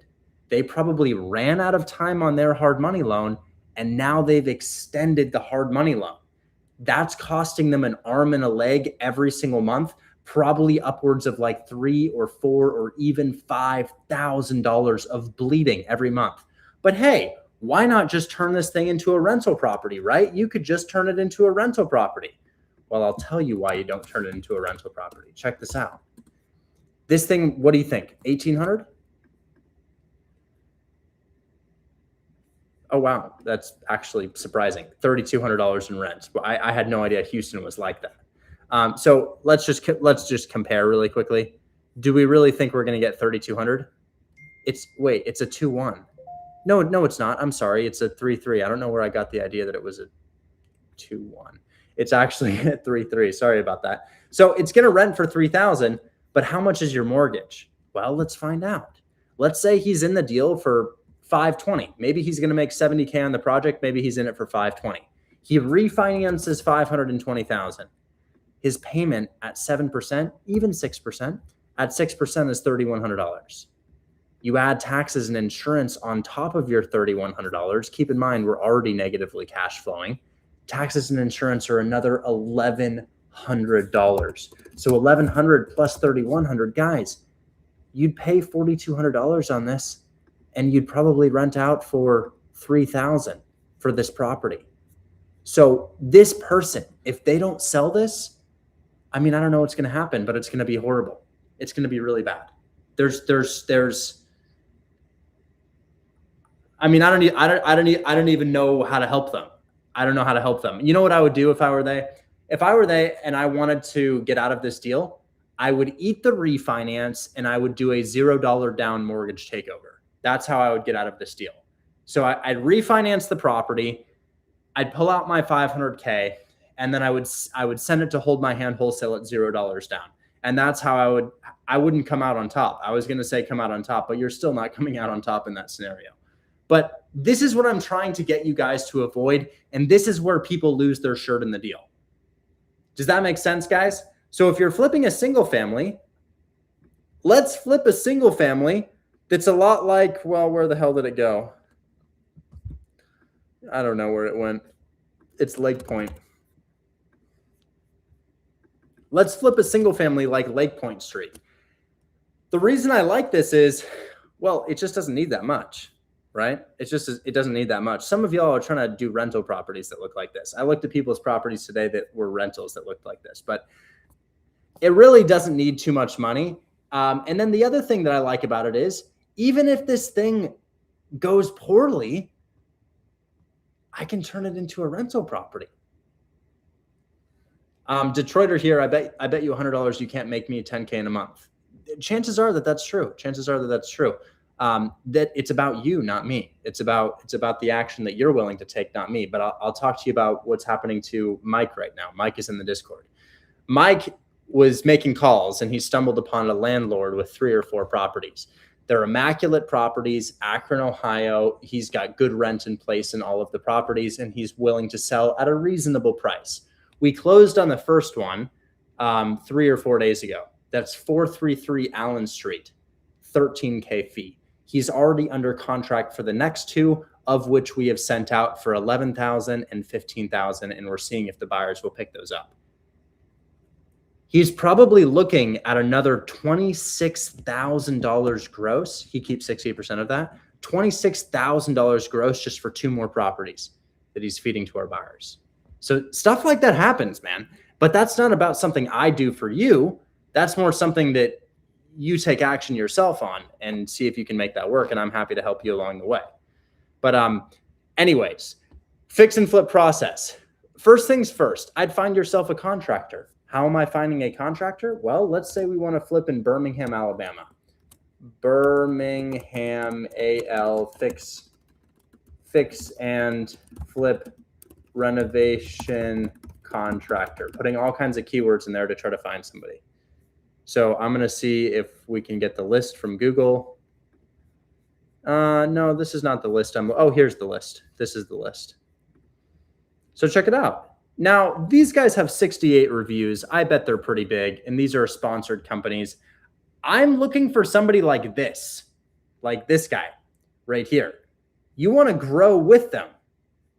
They probably ran out of time on their hard money loan, and now they've extended the hard money loan. That's costing them an arm and a leg every single month, probably upwards of like $3,000 or $4,000 or even $5,000 of bleeding every month. But hey, why not just turn this thing into a rental property, right? You could just turn it into a rental property. Well, I'll tell you why you don't turn it into a rental property. Check this out. This thing, what do you think? 1,800? Oh, wow. That's actually surprising. $3,200 in rent. I had no idea Houston was like that. So let's just compare really quickly. Do we really think we're going to get 3,200? It's a 2-1. No, it's not. I'm sorry. It's a 3-3. I don't know where I got the idea that it was a 2-1. It's actually a 3-3. Sorry about that. So it's going to rent for 3,000, but how much is your mortgage? Well, let's find out. Let's say he's in the deal for 520. Maybe he's going to make 70K on the project. Maybe he's in it for 520. He refinances 520,000. His payment at 7%, even 6%, at 6% is $3,100. You add taxes and insurance on top of your $3,100. Keep in mind, we're already negatively cash flowing. Taxes and insurance are another $1,100. So $1,100 plus $3,100, guys, you'd pay $4,200 on this, and you'd probably rent out for $3,000 for this property. So this person, if they don't sell this, I mean, I don't know what's going to happen, but it's going to be horrible. It's going to be really bad. I mean, I don't even know how to help them. I don't know how to help them. You know what I would do if I were they? If I were they and I wanted to get out of this deal, I would eat the refinance and I would do a $0 down mortgage takeover. That's how I would get out of this deal. So I'd refinance the property. I'd pull out my $500K, and then I would send it to Hold My Hand Wholesale at $0 down. And that's how I wouldn't come out on top. I was going to say come out on top, but you're still not coming out on top in that scenario. But this is what I'm trying to get you guys to avoid. And this is where people lose their shirt in the deal. Does that make sense, guys? So if you're flipping a single family, let's flip a single family that's a lot like, well, where the hell did it go? I don't know where it went. It's Lake Point. Let's flip a single family like Lake Point Street. The reason I like this is, well, it just doesn't need that much, right? It doesn't need that much. Some of y'all are trying to do rental properties that look like this. I looked at people's properties today that were rentals that looked like this, but it really doesn't need too much money. And then the other thing that I like about it is, even if this thing goes poorly, I can turn it into a rental property. Detroiter here, I bet you $100 you can't make me $10K in a month. Chances are that that's true. Chances are that that's true. That it's about you, not me. It's about the action that you're willing to take, not me. But I'll talk to you about what's happening to Mike right now. Mike is in the Discord. Mike was making calls and he stumbled upon a landlord with 3 or 4 properties. They're immaculate properties, Akron, Ohio. He's got good rent in place in all of the properties, and he's willing to sell at a reasonable price. We closed on the first one 3 or 4 days ago. That's 433 Allen Street, $13K fee. He's already under contract for the next 2, of which we have sent out for $11,000 and $15,000, and we're seeing if the buyers will pick those up. He's probably looking at another $26,000 gross. He keeps 60% of that. $26,000 gross just for 2 more properties that he's feeding to our buyers. So stuff like that happens, man. But that's not about something I do for you. That's more something that you take action yourself on and see if you can make that work. And I'm happy to help you along the way. But anyways, fix and flip process. First things first, I'd find yourself a contractor. How am I finding a contractor? Well, let's say we want to flip in Birmingham, Alabama. Birmingham, AL, fix and flip renovation contractor. Putting all kinds of keywords in there to try to find somebody. So I'm going to see if we can get the list from Google. No, this is not the list. Oh, here's the list. This is the list. So check it out. Now, these guys have 68 reviews. I bet they're pretty big, and these are sponsored companies. I'm looking for somebody like this guy right here. You want to grow with them.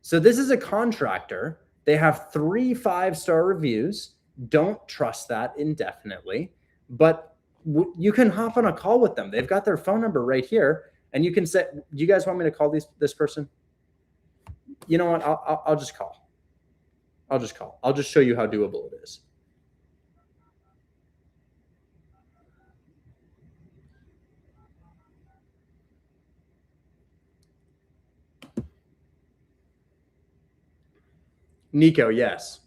So this is a contractor. They have 3 5-star reviews. Don't trust that indefinitely, but you can hop on a call with them. They've got their phone number right here, and you can say, do you guys want me to call this person? You know what? I'll just call. I'll just show you how doable it is. Nico, yes.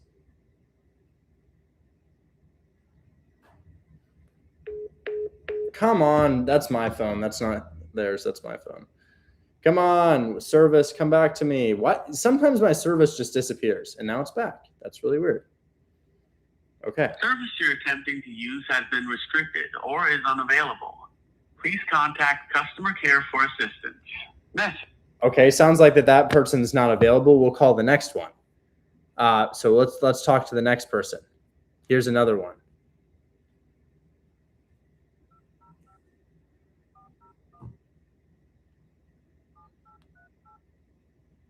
Come on, that's my phone. That's not theirs. That's my phone. Come on, service, come back to me. What? Sometimes my service just disappears, and now it's back. That's really weird. Okay. Service you're attempting to use has been restricted or is unavailable. Please contact customer care for assistance. Message. Okay, sounds like that person's not available. We'll call the next one. So let's talk to the next person. Here's another one.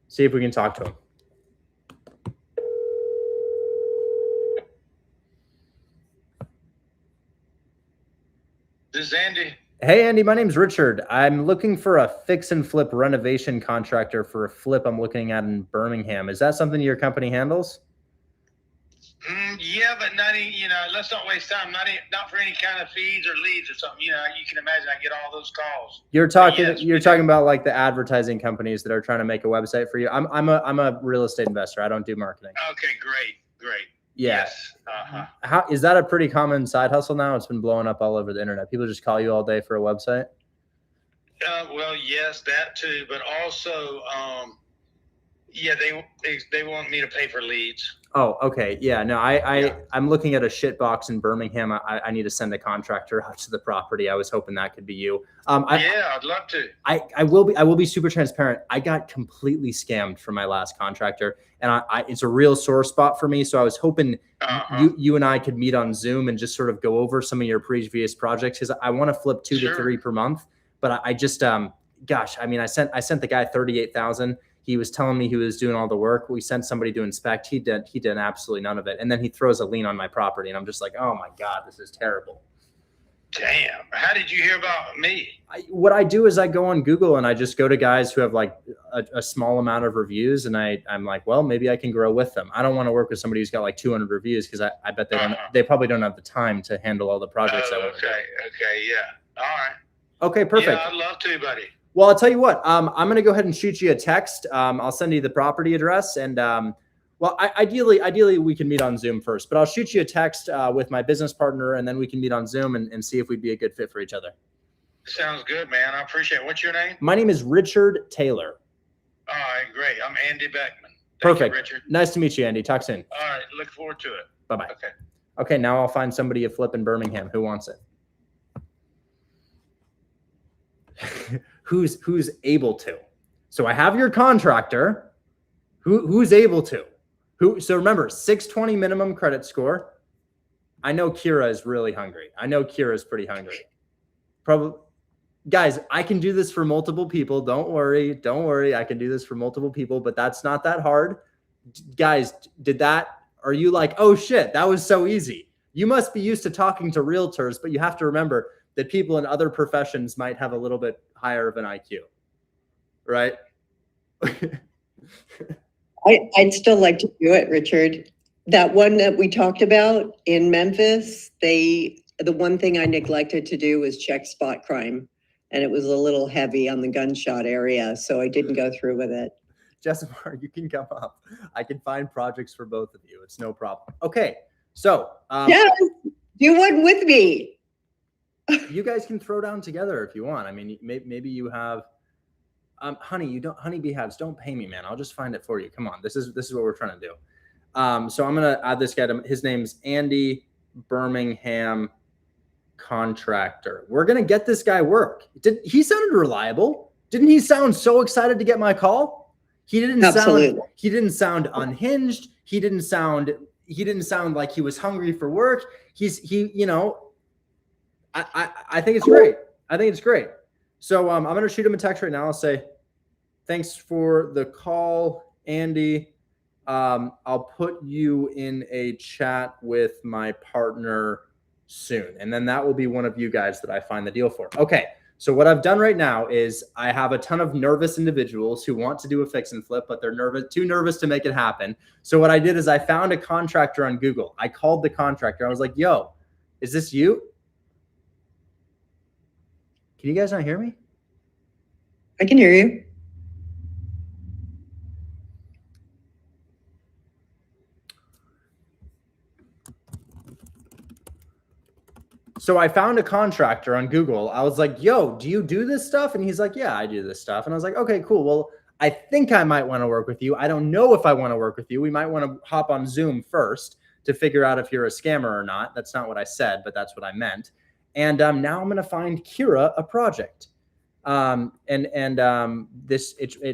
See if we can talk to him. This is Andy. Hey, Andy, my name's Richard. I'm looking for a fix and flip renovation contractor for a flip I'm looking at in Birmingham. Is that something your company handles? Yeah, but let's not waste time. Not for any kind of feeds or leads or something. You can imagine I get all those calls. You're talking about like the advertising companies that are trying to make a website for you. I'm a real estate investor. I don't do marketing. Okay, great. Yeah. Yes. Uh-huh. How is that a pretty common side hustle now? It's been blowing up all over the internet. People just call you all day for a website. Well, yes, that too, but also, Yeah, they want me to pay for leads. Oh, okay. Yeah, no, I'm looking at a shit box in Birmingham. I need to send a contractor out to the property. I was hoping that could be you. Yeah, I'd love to. I will be super transparent. I got completely scammed from my last contractor, and it's a real sore spot for me. So I was hoping you and I could meet on Zoom and just sort of go over some of your previous projects, because I want to flip 2 to 3 per month. But I just gosh, I mean, I sent the guy 38,000. He was telling me he was doing all the work. We sent somebody to inspect. He did absolutely none of it. And then he throws a lien on my property, and I'm just like, oh my God, this is terrible. Damn. How did you hear about me? What I do is I go on Google and I just go to guys who have like a small amount of reviews, and I'm like, well, maybe I can grow with them. I don't want to work with somebody who's got like 200 reviews, because I bet they probably don't have the time to handle all the projects I want to do. Okay, yeah. All right. Okay, perfect. Yeah, I'd love to, buddy. Well, I'll tell you what, I'm going to go ahead and shoot you a text. I'll send you the property address, and well, ideally we can meet on Zoom first, but I'll shoot you a text with my business partner, and then we can meet on Zoom and see if we'd be a good fit for each other. Sounds good, man. I appreciate it. What's your name? My name is Richard Taylor. All right, great. I'm Andy Beckman. Perfect. You, Richard. Nice to meet you, Andy. Talk soon. All right, look forward to it. Bye-bye. Okay. Okay, now I'll find somebody to flip in Birmingham. Who wants it? Who's able to? So I have your contractor. Who's able to? So remember, 620 minimum credit score. I know Kira is really hungry. I know Kira is pretty hungry. Probably, guys, I can do this for multiple people. Don't worry. I can do this for multiple people, but that's not that hard. Guys, are you like, oh shit, that was so easy? You must be used to talking to realtors, but you have to remember that people in other professions might have a little bit higher of an IQ, right? I'd still like to do it, Richard. That one that we talked about in Memphis, the one thing I neglected to do was check spot crime, and it was a little heavy on the gunshot area, so I didn't go through with it. Jessica, you can come up. I can find projects for both of you. It's no problem. Okay, so yes, do one with me. You guys can throw down together if you want. I mean, maybe you have, honeybee hives. Don't pay me, man. I'll just find it for you. Come on, this is what we're trying to do. So I'm gonna add this guy to his name's Andy Birmingham Contractor. We're gonna get this guy work. He sounded reliable? Didn't he sound so excited to get my call? He didn't sound unhinged. He didn't sound like he was hungry for work. I think it's great. I think it's great. So I'm going to shoot him a text right now. I'll say, thanks for the call, Andy. I'll put you in a chat with my partner soon. And then that will be one of you guys that I find the deal for. Okay. So what I've done right now is I have a ton of nervous individuals who want to do a fix and flip, but they're too nervous to make it happen. So what I did is I found a contractor on Google. I called the contractor. I was like, yo, is this you? Can you guys not hear me? I can hear you. So I found a contractor on Google. I was like, yo, do you do this stuff? And he's like, yeah, I do this stuff. And I was like, okay, cool. Well, I think I might want to work with you. I don't know if I want to work with you. We might want to hop on Zoom first to figure out if you're a scammer or not. That's not what I said, but that's what I meant. And now I'm going to find Kira a project. It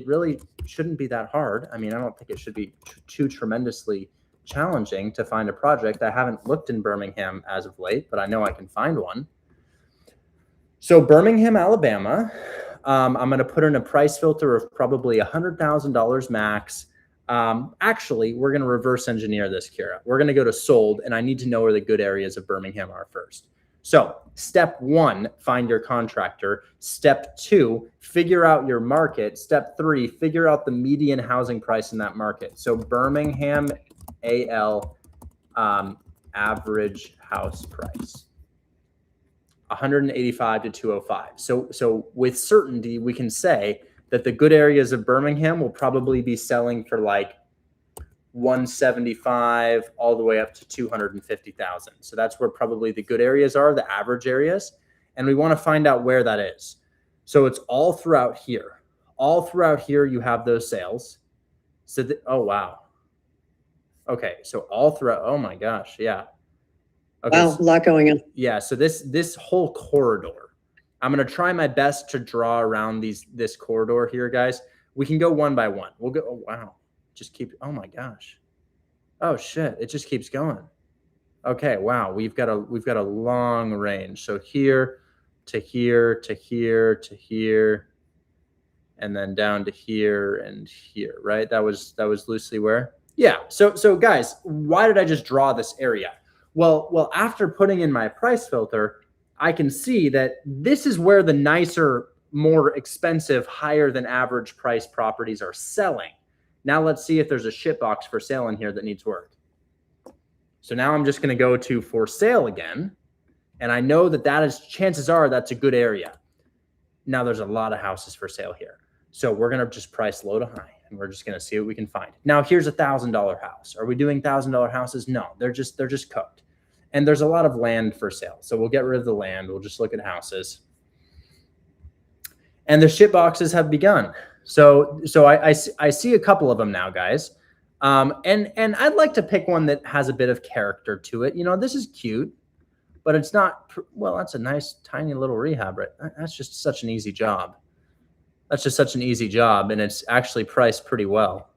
really shouldn't be that hard. I mean, I don't think it should be too tremendously challenging to find a project. I haven't looked in Birmingham as of late, but I know I can find one. So Birmingham, Alabama, I'm going to put in a price filter of probably $100,000 max. Actually, we're going to reverse engineer this, Kira. We're going to go to sold, and I need to know where the good areas of Birmingham are first. So step 1, find your contractor. Step 2, figure out your market. Step 3, figure out the median housing price in that market. So Birmingham, AL, average house price, 185 to 205. So with certainty, we can say that the good areas of Birmingham will probably be selling for like 175 all the way up to 250,000. So that's where probably the good areas are, the average areas. And we want to find out where that is. So it's all throughout here. All throughout here, you have those sales. So, oh, wow. Okay. So all throughout, oh my gosh. Yeah. Okay. Wow, a lot going on. Yeah. So this whole corridor, I'm going to try my best to draw around this corridor here, guys. We can go one by one. We'll go, oh, wow. Just keep, oh my gosh. Oh shit. It just keeps going. Okay. Wow. We've got a long range. So here to here, to here, to here, and then down to here and here, right? That was loosely where? Yeah. So guys, why did I just draw this area? Well, after putting in my price filter, I can see that this is where the nicer, more expensive, higher than average price properties are selling. Now let's see if there's a shit box for sale in here that needs work. So now I'm just going to go to for sale again. And I know that is, chances are that's a good area. Now there's a lot of houses for sale here. So we're going to just price low to high, and we're just going to see what we can find. Now here's $1,000 house. Are we doing $1,000 houses? No, they're just cooked. And there's a lot of land for sale. So we'll get rid of the land. We'll just look at houses. And the shit boxes have begun. So I see a couple of them now, guys. And I'd like to pick one that has a bit of character to it. You know, this is cute, but it's not, well, that's a nice tiny little rehab, right? That's just such an easy job. That's just such an easy job, and it's actually priced pretty well.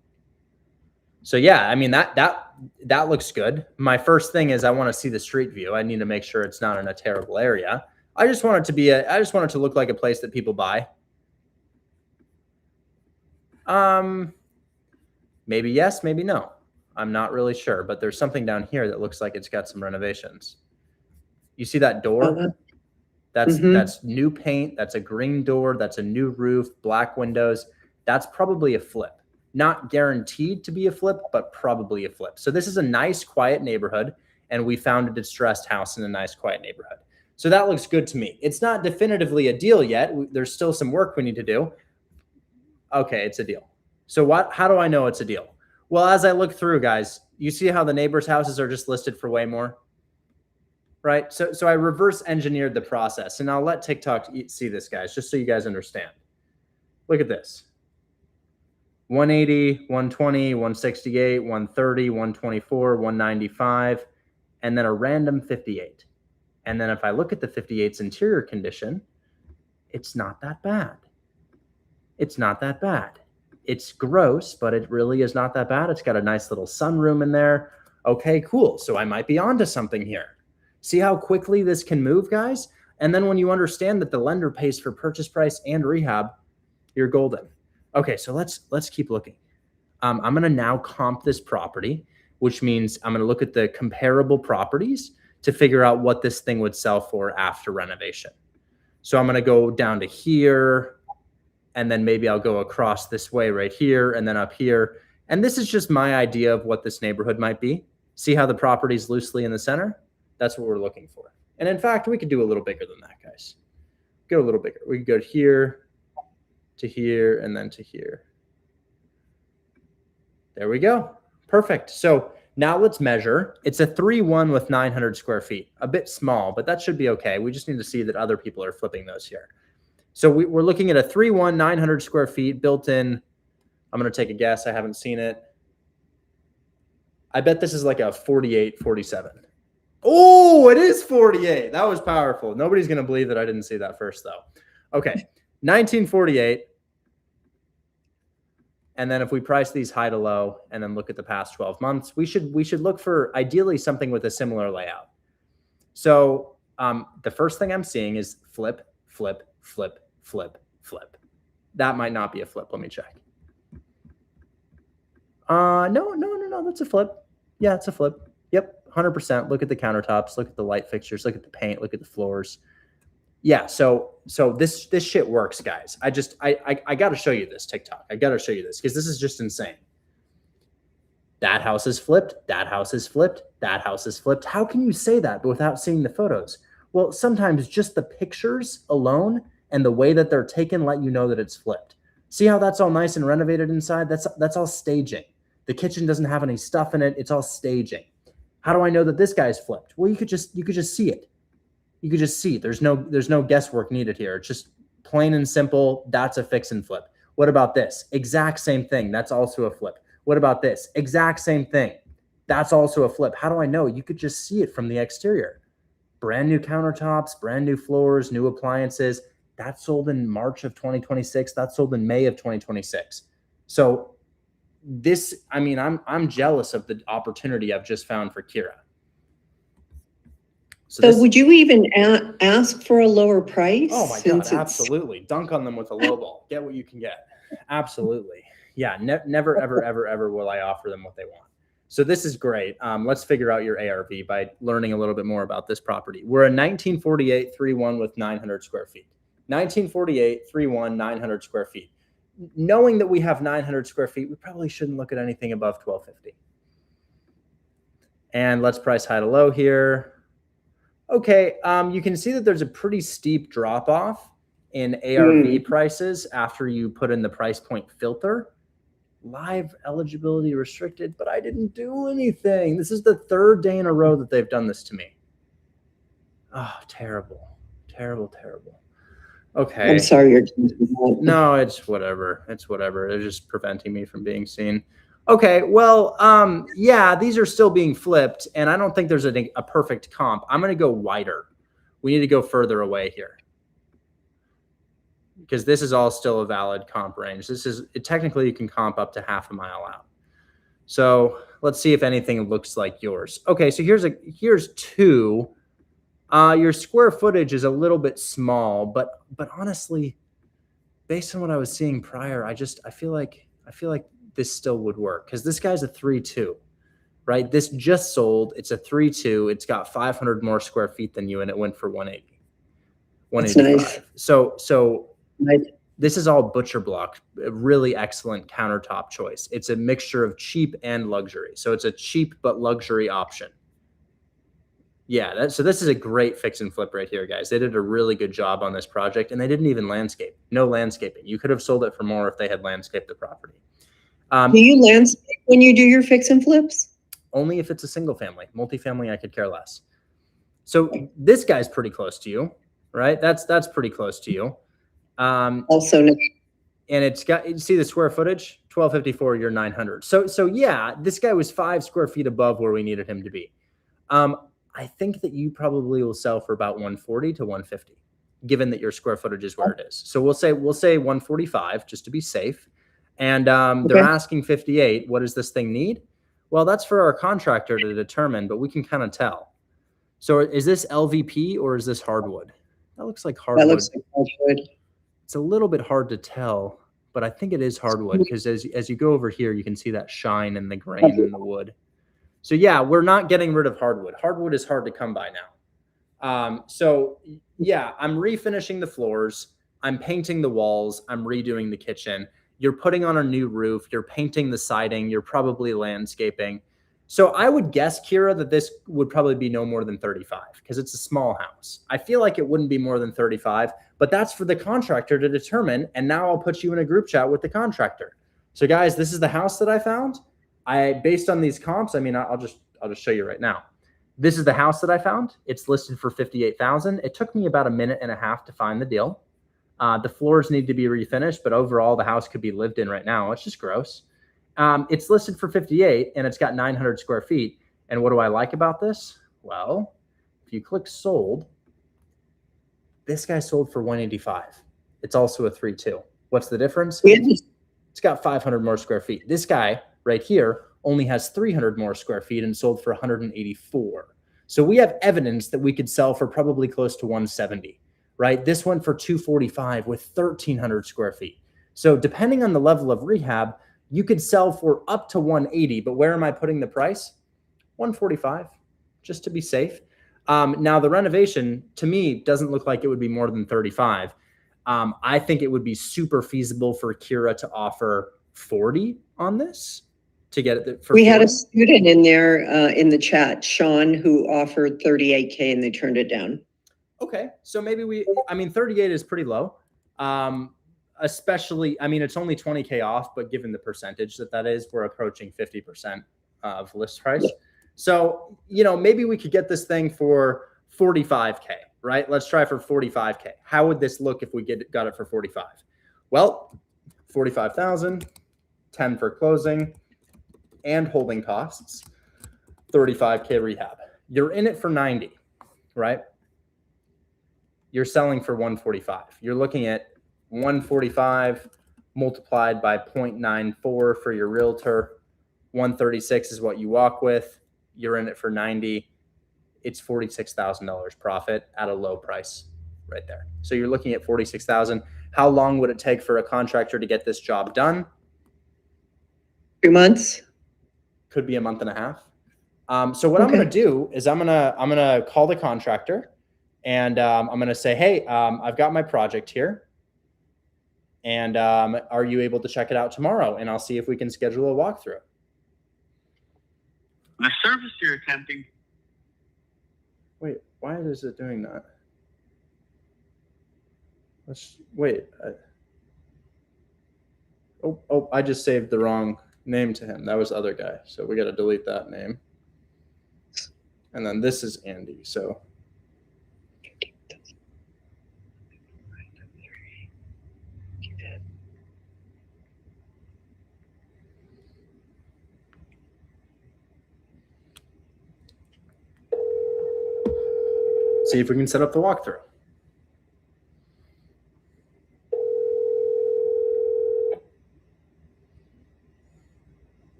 So yeah, I mean, that looks good. My first thing is I want to see the street view. I need to make sure it's not in a terrible area. I just want it to look like a place that people buy. Maybe yes, maybe no. I'm not really sure, but there's something down here that looks like it's got some renovations. You see that door? That's new paint. That's a green door. That's a new roof, black windows. That's probably a flip. Not guaranteed to be a flip, but probably a flip. So this is a nice, quiet neighborhood, and we found a distressed house in a nice, quiet neighborhood. So that looks good to me. It's not definitively a deal yet. There's still some work we need to do. Okay, it's a deal. So how do I know it's a deal? Well, as I look through, guys, you see how the neighbors' houses are just listed for way more? Right? So I reverse engineered the process, and I'll let TikTok see this, guys, just so you guys understand. Look at this. 180, 120, 168, 130, 124, 195, and then a random 58. And then if I look at the 58's interior condition, it's not that bad. It's not that bad. It's gross, but it really is not that bad. It's got a nice little sunroom in there. Okay, cool. So I might be onto something here. See how quickly this can move, guys? And then when you understand that the lender pays for purchase price and rehab, you're golden. Okay, so let's keep looking. I'm going to now comp this property, which means I'm going to look at the comparable properties to figure out what this thing would sell for after renovation. So I'm going to go down to here, and then maybe I'll go across this way right here, and then up here. And this is just my idea of what this neighborhood might be. See how the property's loosely in the center? That's what we're looking for. And in fact, we could do a little bigger than that, guys. Go a little bigger. We could go here to here and then to here. There we go. Perfect. So now let's measure. It's a 3-1 with 900 square feet. A bit small, but that should be okay. We just need to see that other people are flipping those here. So we're looking at a 3-1, 900 square feet built in. I'm going to take a guess. I haven't seen it. I bet this is like a 48, 47. Oh, it is 48. That was powerful. Nobody's going to believe that I didn't see that first, though. Okay, 1948. And then if we price these high to low and then look at the past 12 months, we should look for ideally something with a similar layout. So the first thing I'm seeing is flip, flip, flip, flip, flip. That might not be a flip. Let me check. No, that's a flip. Yeah, it's a flip. Yep. 100%. Look at the countertops, look at the light fixtures, look at the paint, look at the floors. Yeah, so this shit works, guys. I got to show you this, TikTok. I got to show you this because this is just insane. That house is flipped, that house is flipped, that house is flipped. How can you say that without seeing the photos? Well, sometimes just the pictures alone and the way that they're taken let you know that it's flipped. See how that's all nice and renovated inside? That's all staging. The kitchen doesn't have any stuff in it. It's all staging. How do I know that this guy's flipped? Well, you could just see it. You could just see. There's no guesswork needed here. It's just plain and simple. That's a fix and flip. What about this? Exact same thing. That's also a flip. What about this? Exact same thing. That's also a flip. How do I know? You could just see it from the exterior. Brand new countertops, brand new floors, new appliances. That sold in March of 2026. That sold in May of 2026. So this, I mean, I'm jealous of the opportunity I've just found for Kira. So would you even ask for a lower price? Oh my God, absolutely. Dunk on them with a low ball. Get what you can get. Absolutely. Yeah, never, ever, ever, ever will I offer them what they want. So this is great. Let's figure out your ARV by learning a little bit more about this property. We're a 1948 3-1 with 900 square feet. 1948 3-1, 900 square feet. Knowing that we have 900 square feet, we probably shouldn't look at anything above 1250. And let's price high to low here. Okay, you can see that there's a pretty steep drop off in ARV prices after you put in the price point filter. Live eligibility restricted, but I didn't do anything. This is the third day in a row that they've done this to me. Oh, terrible, terrible, terrible. Okay. I'm sorry. No, it's whatever. It's whatever. They're just preventing me from being seen. Okay, well, yeah, these are still being flipped, and I don't think there's a perfect comp. I'm going to go wider. We need to go further away here because this is all still a valid comp range. This is technically you can comp up to half a mile out. So let's see if anything looks like yours. Okay, so here's two. Your square footage is a little bit small, but honestly, based on what I was seeing prior, I feel like this still would work because this guy's a 3-2, right? This just sold. It's a 3-2. It's got 500 more square feet than you, and it went for 180, 185. Nice. So nice. This is all butcher block, a really excellent countertop choice. It's a mixture of cheap and luxury. So it's a cheap but luxury option. Yeah, so this is a great fix and flip right here, guys. They did a really good job on this project, and they didn't even landscape. No landscaping. You could have sold it for more if they had landscaped the property. Do you landscape when you do your fix and flips? Only if it's a single family. Multifamily, I could care less. So this guy's pretty close to you, right? That's pretty close to you. Also, no. And it's got, you see the square footage? 1254, you're 900. So yeah, this guy was 5 square feet above where we needed him to be. I think that you probably will sell for about 140 to 150, given that your square footage is where it is. So we'll say 145 just to be safe. And they're asking 58. What does this thing need? Well, that's for our contractor to determine, but we can kind of tell. So is this LVP or is this hardwood? That looks like hardwood. That looks like hardwood. It's a little bit hard to tell, but I think it is hardwood because as you go over here, you can see that shine and the grain in the wood. So yeah, we're not getting rid of hardwood. Hardwood is hard to come by now. So yeah, I'm refinishing the floors. I'm painting the walls. I'm redoing the kitchen. You're putting on a new roof. You're painting the siding. You're probably landscaping. So I would guess, Kira, that this would probably be no more than 35 because it's a small house. I feel like it wouldn't be more than 35, but that's for the contractor to determine. And now I'll put you in a group chat with the contractor. So guys, this is the house that I found. Based on these comps, I mean, I'll just show you right now. This is the house that I found. It's listed for $58,000. It took me about a minute and a half to find the deal. The floors need to be refinished, but overall the house could be lived in right now. It's just gross. It's listed for 58 and it's got 900 square feet. And what do I like about this? Well, if you click sold, this guy sold for 185. It's also a 3-2. What's the difference? It's got 500 more square feet. This guy right here only has 300 more square feet and sold for 184. So we have evidence that we could sell for probably close to 170, right? This went for 245 with 1,300 square feet. So depending on the level of rehab, you could sell for up to 180, but where am I putting the price? 145, just to be safe. Now the renovation to me doesn't look like it would be more than 35. I think it would be super feasible for Kira to offer 40 on this to get it for 40. We had a student in there in the chat, Sean, who offered 38K and they turned it down. Okay, so maybe I mean, 38 is pretty low. Especially, I mean, it's only 20K off, but given the percentage that is, we're approaching 50% of list price. So, you know, maybe we could get this thing for 45K, right? Let's try for 45K. How would this look if we got it for 45? Well, 45,000, 10 for closing, and holding costs, 35K rehab. You're in it for 90, right? You're selling for 145. You're looking at 145 multiplied by 0.94 for your realtor. 136 is what you walk with. You're in it for 90. It's $46,000 profit at a low price right there. So you're looking at 46,000. How long would it take for a contractor to get this job done? 2 months. Could be a month and a half. So what I'm going to do is I'm going to call the contractor and I'm going to say, hey, I've got my project here. And are you able to check it out tomorrow? And I'll see if we can schedule a walkthrough. The service you're attempting. Wait, why is it doing that? Wait. Oh, I just saved the wrong name to him. That was the other guy. So we got to delete that name. And then this is Andy. So see if we can set up the walkthrough.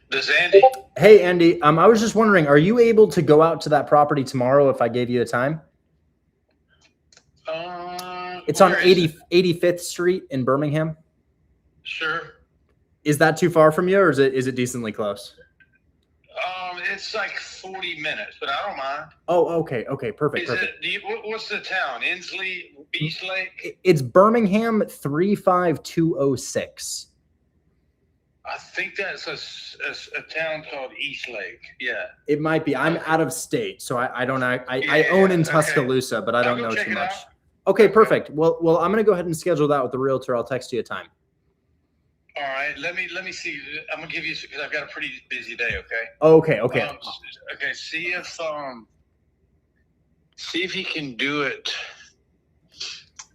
Does Andy? Hey, Andy, I was just wondering, are you able to go out to that property tomorrow if I gave you a time? It's on 85th Street in Birmingham. Sure. Is that too far from you, or is it decently close? It's like 40 minutes, but I don't mind. Oh, okay, perfect. What's the town? Inslee, Eastlake? It's Birmingham 35206. I think that's a town called Eastlake. Yeah. It might be. I'm out of state, so I don't know. I own in Tuscaloosa, but I don't know too much. Okay, perfect. Well, I'm gonna go ahead and schedule that with the realtor. I'll text you a time. All right. Let me see. I'm gonna give you because I've got a pretty busy day. Okay. Okay. Okay. See if he can do it.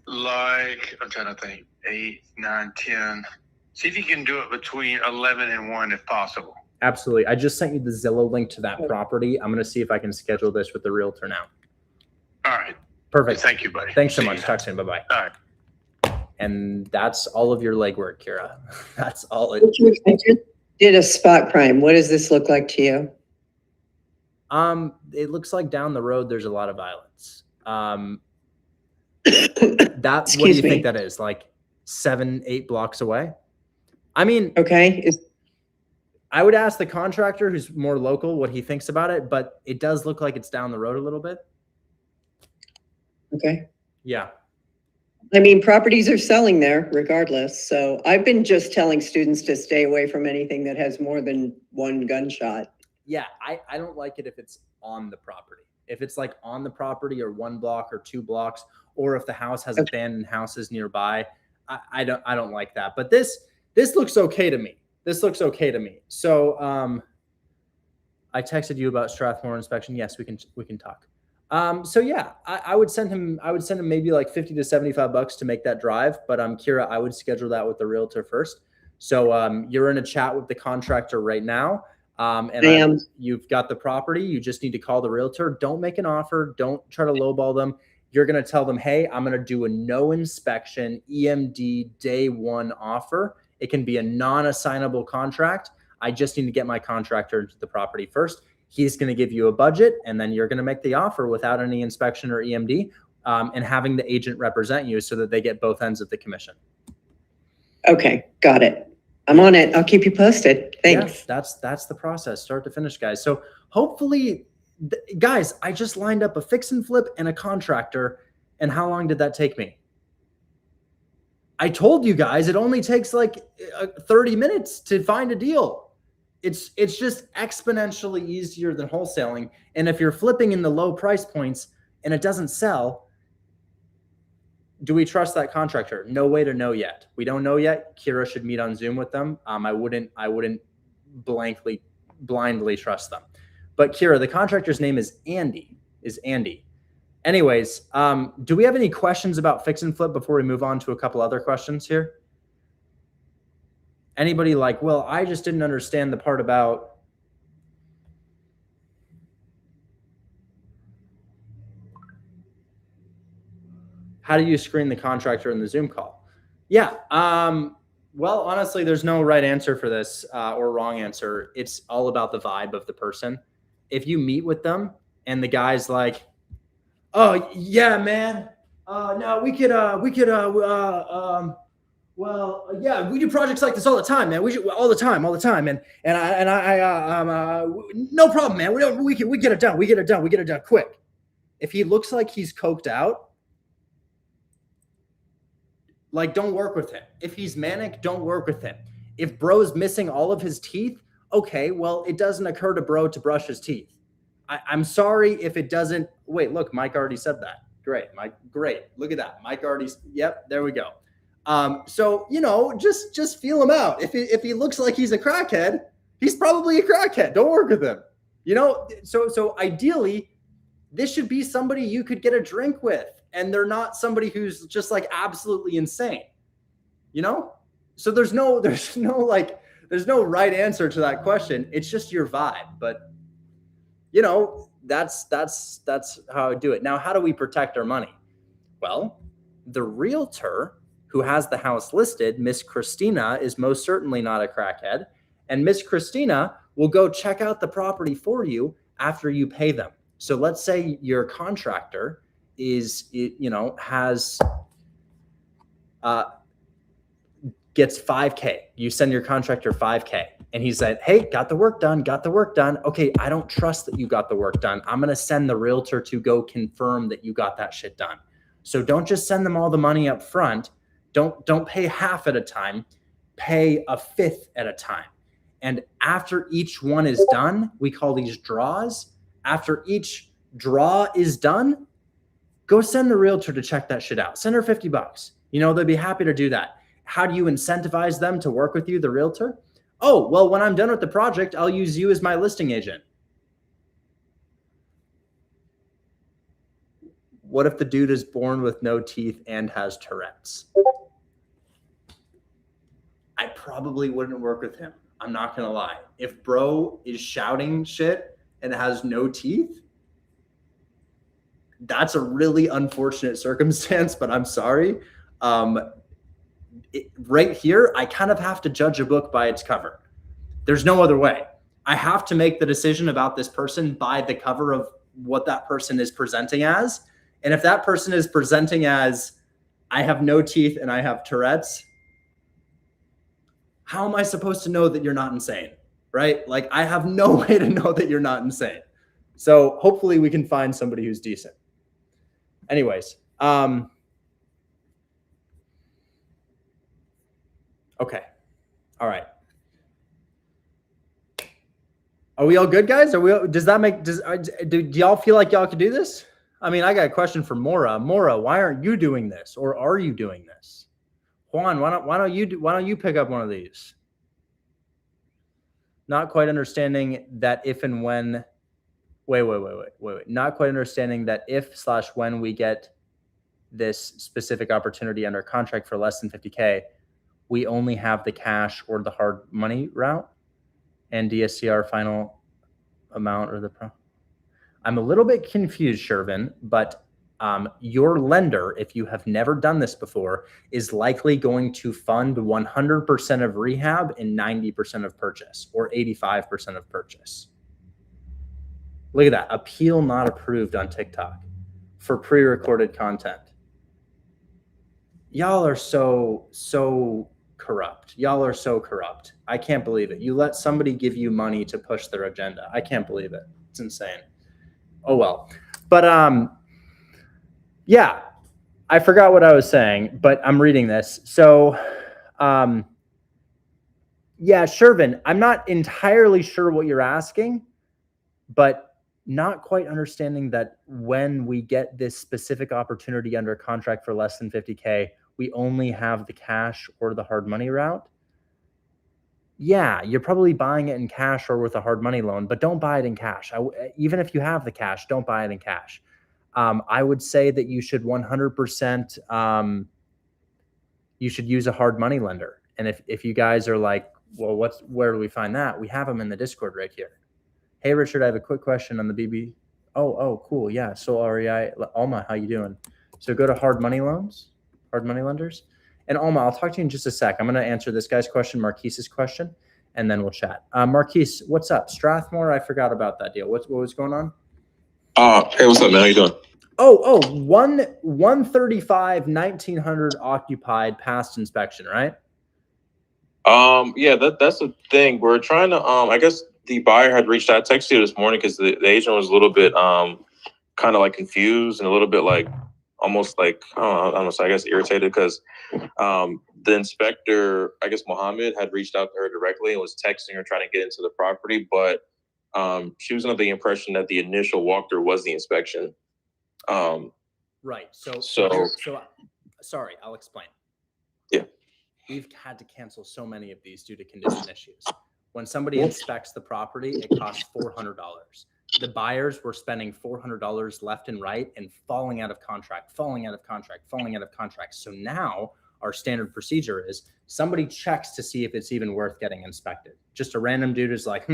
Like I'm trying to think. 8, 9, 10. See if you can do it between 11 and 1 if possible. Absolutely. I just sent you the Zillow link to that property. I'm going to see if I can schedule this with the realtor now. All right. Perfect. Thank you, buddy. Thanks so much. Talk soon. Bye-bye. All right. And that's all of your legwork, Kira. That's all it I just did a spot crime. What does this look like to you? It looks like down the road there's a lot of violence. What do you think that is? Like 7-8 blocks away? I mean, okay. I would ask the contractor who's more local what he thinks about it, but it does look like it's down the road a little bit. Okay. Yeah. I mean, properties are selling there regardless. So I've been just telling students to stay away from anything that has more than one gunshot. Yeah, I don't like it if it's on the property. If it's like on the property or 1 block or 2 blocks, or if the house has abandoned houses nearby, I don't like that. But this looks okay to me. So I texted you about Strathmore inspection. Yes, we can talk. So yeah, I would send him maybe like $50 to $75 to make that drive. But Kira, I would schedule that with the realtor first. So you're in a chat with the contractor right now. You've got the property. You just need to call the realtor. Don't make an offer. Don't try to lowball them. You're going to tell them, hey, I'm going to do a no inspection EMD day 1 offer. It can be a non-assignable contract. I just need to get my contractor into the property first. He's going to give you a budget, and then you're going to make the offer without any inspection or EMD, and having the agent represent you so that they get both ends of the commission. Okay, got it. I'm on it. I'll keep you posted. Thanks. Yeah, that's the process, start to finish, guys. So hopefully, guys, I just lined up a fix and flip and a contractor, and how long did that take me? I told you guys it only takes like 30 minutes to find a deal. It's just exponentially easier than wholesaling. And if you're flipping in the low price points and it doesn't sell, do we trust that contractor? No way to know yet. We don't know yet. Kira should meet on Zoom with them. I wouldn't blindly trust them. But Kira, the contractor's name is Andy. Anyways, do we have any questions about fix and flip before we move on to a couple other questions here? Anybody like, well, I just didn't understand the part about. How do you screen the contractor in the Zoom call? Yeah. Well, honestly, there's no right answer for this or wrong answer. It's all about the vibe of the person. If you meet with them and the guy's like, "Oh yeah, man. No, well, yeah, we do projects like this all the time, man. We should all the time, and no problem, man. We get it done. We get it done quick." If he looks like he's coked out, like, don't work with him. If he's manic, don't work with him. If bro's missing all of his teeth, okay, well, it doesn't occur to bro to brush his teeth. I'm sorry if it doesn't. Wait, look, Mike already said that. Great, Mike. Great. Look at that. Mike already. Yep, there we go. So, just feel him out. If he looks like he's a crackhead, he's probably a crackhead. Don't work with him. So ideally, this should be somebody you could get a drink with, and they're not somebody who's just like absolutely insane. So there's no right answer to that question. It's just your vibe. But that's how I do it. Now, how do we protect our money? Well, the realtor who has the house listed, Miss Christina, is most certainly not a crackhead. And Miss Christina will go check out the property for you after you pay them. So let's say your contractor gets $5K. You send your contractor $5K and he said, "Hey, got the work done. Okay, I don't trust that you got the work done. I'm going to send the realtor to go confirm that you got that shit done." So don't just send them all the money up front. Don't pay half at a time. Pay a fifth at a time. And after each one is done, we call these draws. After each draw is done, go send the realtor to check that shit out. Send her $50. They'd be happy to do that. How do you incentivize them to work with you, the realtor? Oh, well, when I'm done with the project, I'll use you as my listing agent. What if the dude is born with no teeth and has Tourette's? I probably wouldn't work with him. I'm not going to lie. If bro is shouting shit and has no teeth, that's a really unfortunate circumstance, but I'm sorry. Right here, I kind of have to judge a book by its cover. There's no other way. I have to make the decision about this person by the cover of what that person is presenting as. And if that person is presenting as, "I have no teeth and I have Tourette's," how am I supposed to know that you're not insane, right? Like, I have no way to know that you're not insane. So hopefully we can find somebody who's decent. Anyways, okay. All right. Are we all good, guys? Do y'all feel like y'all could do this? I mean, I got a question for Mora. Mora, why aren't you doing this? Or are you doing this? Juan, why don't you pick up one of these? Not quite understanding that if and when. Wait. Not quite understanding that if/when we get this specific opportunity under contract for less than 50K, we only have the cash or the hard money route and DSCR final amount or the pro. I'm a little bit confused, Shervin, but your lender, if you have never done this before, is likely going to fund 100% of rehab and 90% of purchase, or 85% of purchase. Look at that. Appeal not approved on TikTok for pre-recorded content. Y'all are so corrupt. Y'all are so corrupt. I can't believe it. You let somebody give you money to push their agenda. I can't believe it. It's insane. Oh, well. But yeah, I forgot what I was saying, but I'm reading this. So yeah, Shervin, I'm not entirely sure what you're asking, but not quite understanding that when we get this specific opportunity under contract for less than 50K, we only have the cash or the hard money route. Yeah, you're probably buying it in cash or with a hard money loan, but don't buy it in cash. Even if you have the cash, don't buy it in cash. I would say that you should 100%, you should use a hard money lender. And if you guys are like, well, where do we find that? We have them in the Discord right here. Hey, Richard, I have a quick question on the BB. Oh, cool. Yeah. So REI, Alma, how you doing? So go to hard money lenders. And Alma, I'll talk to you in just a sec. I'm going to answer this guy's question, Marquise's question, and then we'll chat. Marquise, what's up? Strathmore, I forgot about that deal. What was going on? Hey, what's up, man? How you doing? 135, 1900 occupied, past inspection, right? Yeah, that's the thing. We're trying to, I guess the buyer had reached out. I texted you this morning because the agent was a little bit, kind of like confused and a little bit like, almost like, I guess irritated because, the inspector, I guess Mohammed, had reached out to her directly and was texting her trying to get into the property, but, she was under the impression that the initial walkthrough was the inspection. Right. So sorry, I'll explain. Yeah. We've had to cancel so many of these due to condition issues. When somebody inspects the property, it costs $400. The buyers were spending $400 left and right and falling out of contract. So now our standard procedure is somebody checks to see if it's even worth getting inspected. Just a random dude is like,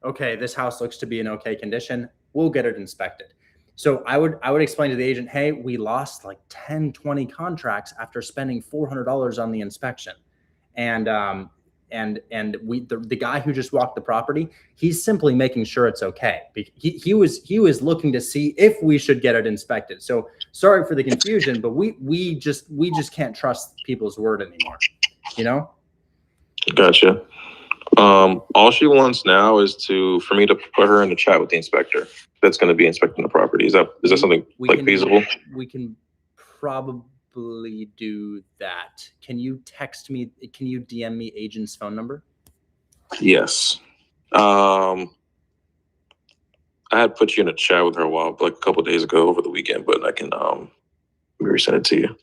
okay, this house looks to be in okay condition. We'll get it inspected. So I would explain to the agent, hey, we lost like 10, 20 contracts after spending $400 on the inspection. And the guy who just walked the property, he's simply making sure it's okay. He was looking to see if we should get it inspected. So sorry for the confusion, but we just can't trust people's word anymore. You know? Gotcha. All she wants now is for me to put her in the chat with the inspector that's going to be inspecting the property. Is that something feasible? We can probably do that. Can you text me? Can you DM me agent's phone number? Yes. I had put you in a chat with her a couple of days ago over the weekend, but I can resend it to you.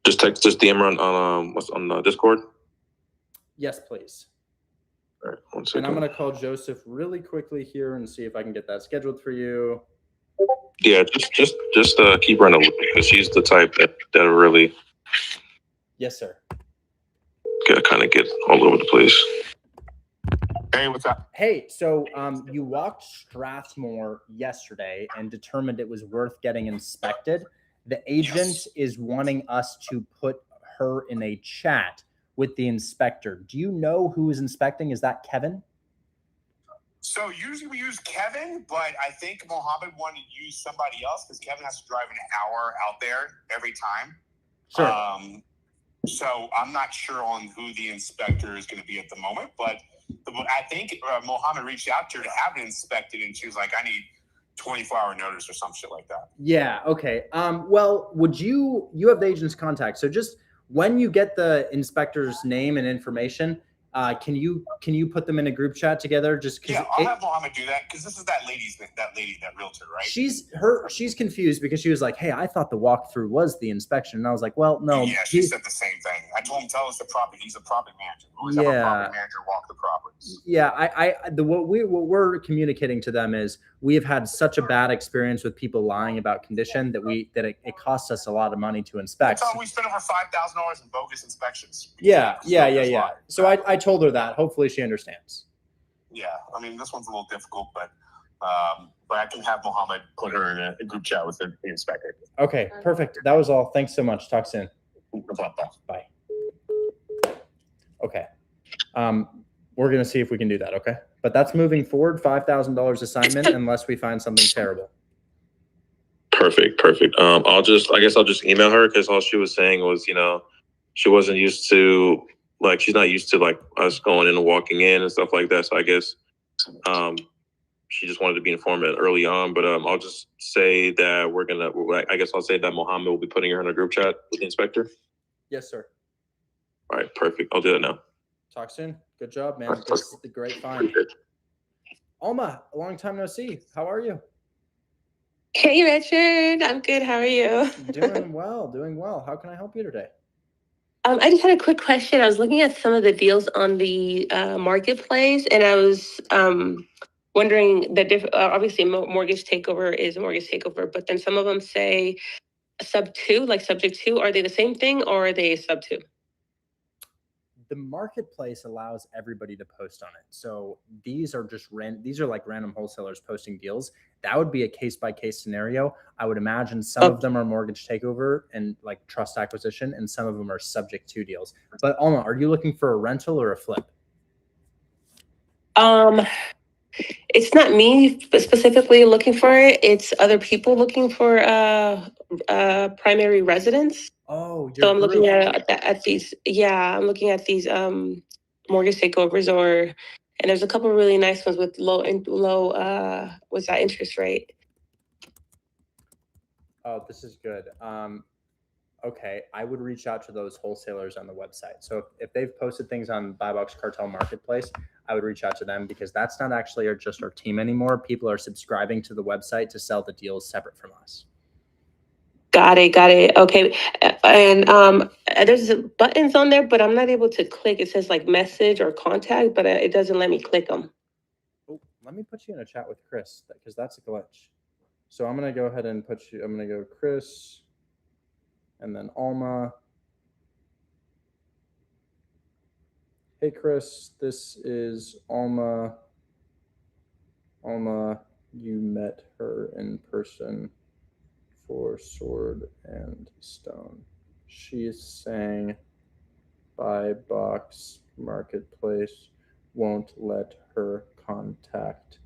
Just DM her on Discord. Yes, please. All right, 1 second. And I'm going to call Joseph really quickly here and see if I can get that scheduled for you. Yeah, just keep her in the loop because she's the type that really. Yes, sir. Kind of get all over the place. Hey, what's up? Hey, so you walked Strathmore yesterday and determined it was worth getting inspected. The agent is wanting us to put her in a chat with the inspector. Do you know who is inspecting? Is that Kevin? So usually we use Kevin, but I think Mohammed wanted to use somebody else because Kevin has to drive an hour out there every time. Sure. So I'm not sure on who the inspector is going to be at the moment, but I think Mohammed reached out to her to have it inspected, and she was like, I need 24-hour notice or some shit like that. Yeah. Okay. Well, would you have the agent's contact? So just when you get the inspector's name and information, can you put them in a group chat together? Just because I'll have Mohammed do that because this is that realtor, right? She's confused because she was like, hey, I thought the walkthrough was the inspection. And I was like, well, no. Yeah, she said the same thing. I told him, tell us the property. He's a property manager. Always have a property manager walk the properties. Yeah, what we're communicating to them is we have had such a bad experience with people lying about condition that it costs us a lot of money to inspect. That's all. We spent over $5,000 in bogus inspections. Yeah. So I told her that. Hopefully she understands. Yeah, I mean, this one's a little difficult, but I can have Mohammed put her in a group chat with the inspector. Okay, perfect. That was all. Thanks so much. Talk soon. Bye. Okay. We're going to see if we can do that, okay? But that's moving forward, $5,000 assignment, unless we find something terrible. Perfect. I guess I'll just email her because all she was saying was, she wasn't used to, she's not used to, us going in and walking in and stuff like that. So I guess she just wanted to be informed early on. But I'll just say that I'll say that Mohammed will be putting her in a group chat with the inspector. Yes, sir. All right, perfect. I'll do that now. Talk soon. Good job, man. This is the great find. Alma, a long time no see. How are you? Hey, Richard. I'm good. How are you? Doing well. How can I help you today? I just had a quick question. I was looking at some of the deals on the marketplace, and I was wondering the obviously mortgage takeover is a mortgage takeover, but then some of them say sub 2, like subject to. Are they the same thing or are they sub 2? The marketplace allows everybody to post on it. So these are just these are like random wholesalers posting deals. That would be a case by case scenario. I would imagine some of them are mortgage takeover and like trust acquisition, and some of them are subject to deals. But Alma, are you looking for a rental or a flip? It's not me specifically looking for it. It's other people looking for primary residence. Oh, so I'm looking at these. Yeah, I'm looking at these mortgage takeovers, and there's a couple of really nice ones with low what's that interest rate? Oh, this is good. Okay, I would reach out to those wholesalers on the website. So if they've posted things on Buy Box Cartel Marketplace, I would reach out to them, because that's not actually just our team anymore. People are subscribing to the website to sell the deals separate from us. Got it. Okay. And there's buttons on there, but I'm not able to click. It says like message or contact, but it doesn't let me click them. Oh, let me put you in a chat with Chris, because that's a glitch. So I'm going to go ahead and I'm going to go Chris and then Alma. Hey, Chris, this is Alma. Alma, you met her in person for Sword and Stone. She's saying Buy Box Marketplace won't let her contact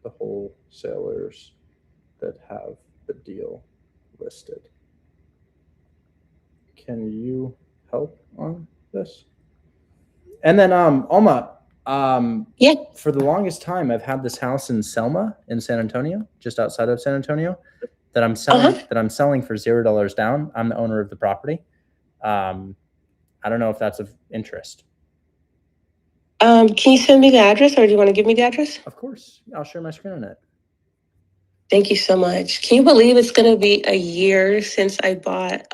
the wholesalers that have the deal listed. Can you help on this? And then Alma, yeah. For the longest time, I've had this house in Selma in San Antonio, just outside of San Antonio, that I'm selling for $0 down. I'm the owner of the property. I don't know if that's of interest. Can you send me the address, or do you want to give me the address? Of course. I'll share my screen on it. Thank you so much. Can you believe it's going to be a year since I bought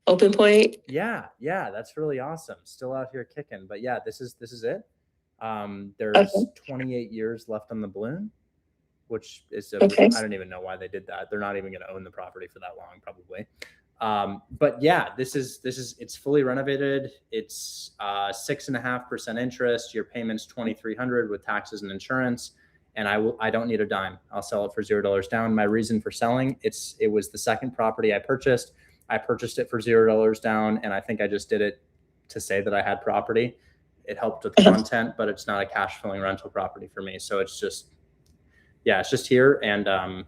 Open Point? Yeah, that's really awesome. Still out here kicking, but yeah, this is it. There's 28 years left on the balloon, which is I don't even know why they did that. They're not even going to own the property for that long, probably. But yeah, this is it's fully renovated. It's 6.5% interest. Your payment's $2,300 with taxes and insurance. And I don't need a dime. I'll sell it for $0 down. My reason for selling, it was the second property I purchased. I purchased it for $0 down, and I think I just did it to say that I had property. It helped with content, but it's not a cash flowing rental property for me. So it's just here. And and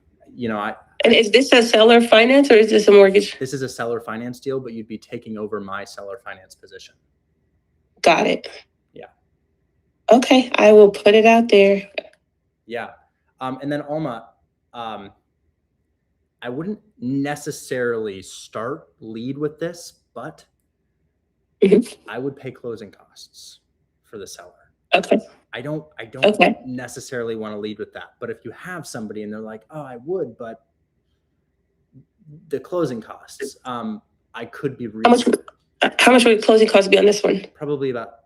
is this a seller finance or is this a mortgage? This is a seller finance deal, but you'd be taking over my seller finance position. Got it. Yeah. Okay, I will put it out there. Yeah. And then Alma, I wouldn't necessarily lead with this, but I would pay closing costs for the seller. Okay. I don't necessarily want to lead with that. But if you have somebody and they're like, oh, I would, but the closing costs, I could be how much would closing costs be on this one? Probably about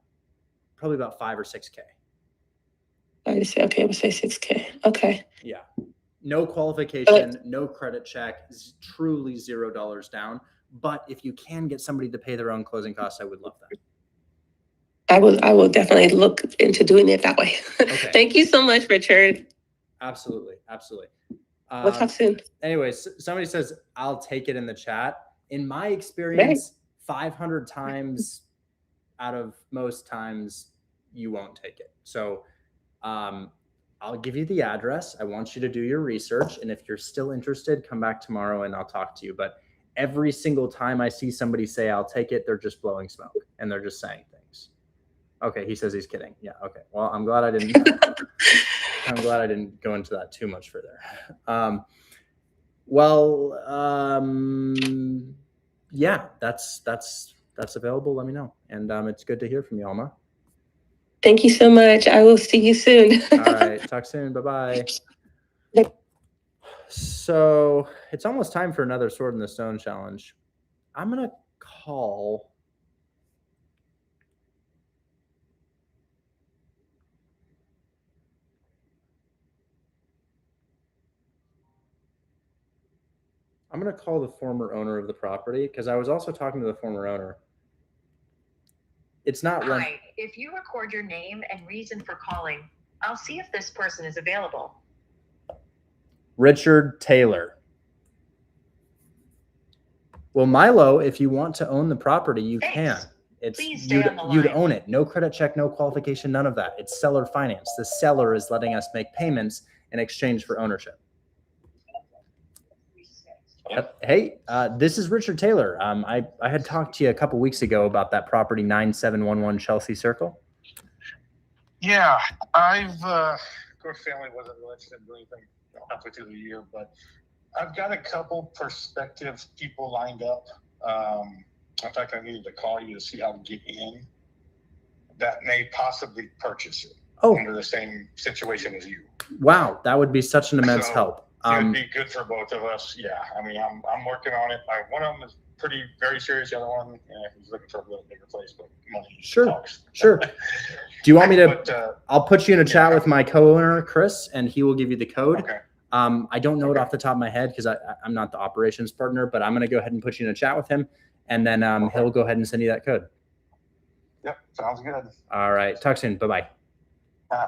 5 or 6K. Okay, I would say 6K. Okay. Yeah. No qualification, no credit check, truly $0 down. But if you can get somebody to pay their own closing costs, I would love that. I will definitely look into doing it that way. Okay. Thank you so much, Richard. Absolutely. We'll talk soon. Anyways, somebody says, I'll take it in the chat. In my experience, 500 times out of most times, you won't take it. So I'll give you the address. I want you to do your research. And if you're still interested, come back tomorrow and I'll talk to you. But every single time I see somebody say, I'll take it, they're just blowing smoke and they're just saying things. Okay. He says he's kidding. Yeah. Okay. Well, I'm glad I didn't go into that too much further. Yeah, that's available. Let me know. And it's good to hear from you, Alma. Thank you so much. I will see you soon. All right. Talk soon. Bye-bye. So it's almost time for another Sword in the Stone challenge. I'm going to call I'm going to call the former owner of the property because I was also talking to the former owner. It's not rent. Hi, if you record your name and reason for calling, I'll see if this person is available. Richard Taylor. Well, Milo, if you want to own the property, you can. It's you'd own it. No credit check, no qualification, none of that. It's seller finance. The seller is letting us make payments in exchange for ownership. Hey, this is Richard Taylor. I had talked to you a couple weeks ago about that property 9711 Chelsea Circle. Yeah, of course, family wasn't really interested in doing anything halfway through the year, but I've got a couple prospective people lined up. In fact, I needed to call you to see how to get in that may possibly purchase it under the same situation as you. Wow, that would be such an immense help. It would be good for both of us. Yeah, I mean, I'm working on it. One of them is very serious. The other one, he's looking for a little bigger place, but money talks. Sure. Do you want me to? I'll put you in a chat with my co-owner, Chris, and he will give you the code. Okay. I don't know it off the top of my head because I'm not the operations partner, but I'm going to go ahead and put you in a chat with him, and then he'll go ahead and send you that code. Yep, sounds good. All right, talk soon. Bye-bye. Bye.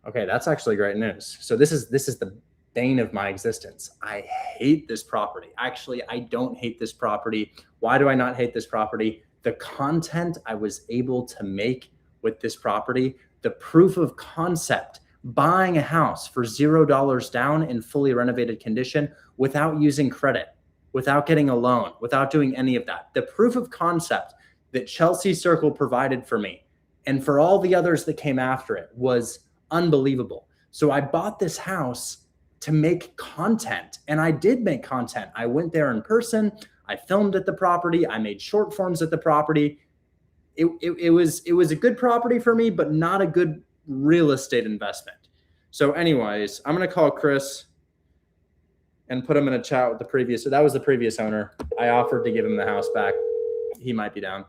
Okay, that's actually great news. So this is the bane of my existence. I hate this property. Actually, I don't hate this property. Why do I not hate this property? The content I was able to make with this property, the proof of concept, buying a house for $0 down in fully renovated condition without using credit, without getting a loan, without doing any of that. The proof of concept that Chelsea Circle provided for me and for all the others that came after it was unbelievable. So I bought this house to make content, and I did make content. I went there in person. I filmed at the property. I made short forms at the property. It was a good property for me, but not a good real estate investment. So anyways, I'm going to call Chris and put him in a chat with the previous. So that was the previous owner. I offered to give him the house back. He might be down.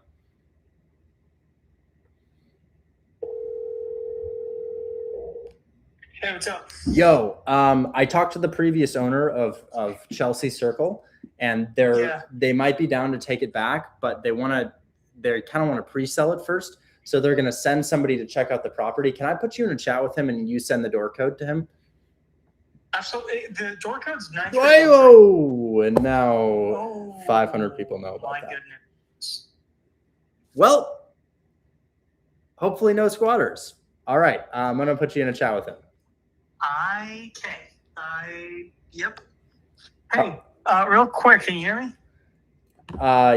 Hey, what's up? Yo, I talked to the previous owner of Chelsea Circle, and they might be down to take it back, but they kind of want to pre-sell it first. So they're going to send somebody to check out the property. Can I put you in a chat with him and you send the door code to him? Absolutely. The door code's 9. Whoa! And now 500 people know about that. Goodness. Well, hopefully no squatters. All right, I'm going to put you in a chat with him. Yep. Hey, real quick, can you hear me?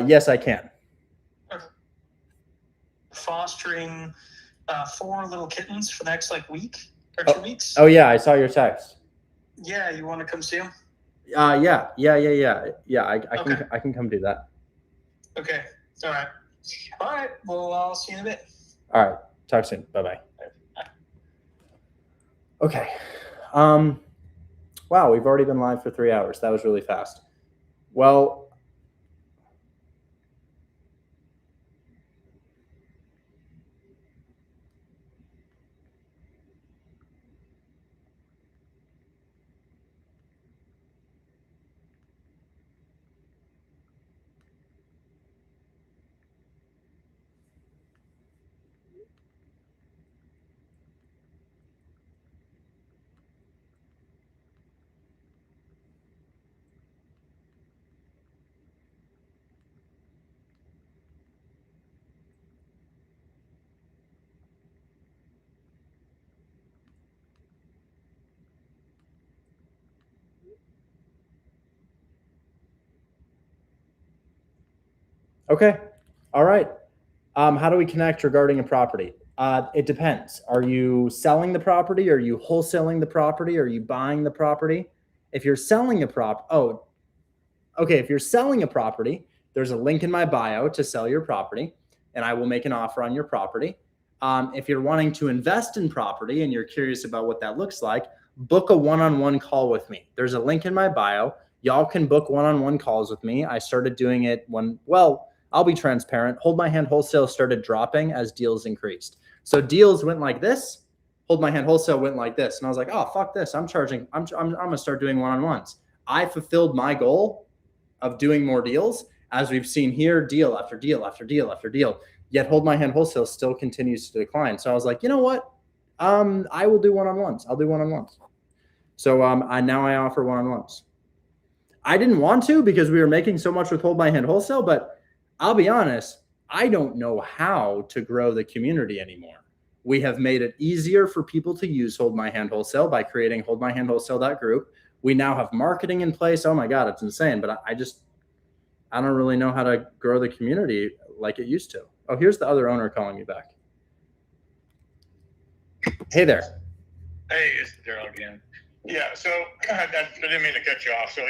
Yes, I can. Fostering 4 little kittens for the next week or 2 weeks. Oh yeah, I saw your text. Yeah, you want to come see them? Yeah. I can come do that. Okay. All right. Well, I'll see you in a bit. All right. Talk soon. Bye-bye. Okay. Wow, we've already been live for 3 hours. That was really fast. Well, okay. All right. How do we connect regarding a property? It depends. Are you selling the property? Are you wholesaling the property? Are you buying the property? If you're selling a if you're selling a property, there's a link in my bio to sell your property, and I will make an offer on your property. If you're wanting to invest in property and you're curious about what that looks like, book a one-on-one call with me. There's a link in my bio. Y'all can book one-on-one calls with me. I started doing it I'll be transparent. Hold My Hand Wholesale started dropping as deals increased. So deals went like this. Hold My Hand Wholesale went like this. And I was like, oh, fuck this. I'm gonna start doing one-on-ones. I fulfilled my goal of doing more deals, as we've seen here, deal after deal after deal after deal. Yet Hold My Hand Wholesale still continues to decline. So I was like, you know what? I will do one-on-ones. I'll do one-on-ones. So now I offer one-on-ones. I didn't want to because we were making so much with Hold My Hand Wholesale, but I'll be honest, I don't know how to grow the community anymore. We have made it easier for people to use Hold My Hand Wholesale by creating holdmyhandwholesale.group. We now have marketing in place. Oh my God, it's insane. But I don't really know how to grow the community like it used to. Oh, here's the other owner calling me back. Hey there. Hey, it's Daryl again. Yeah, so I didn't mean to cut you off. So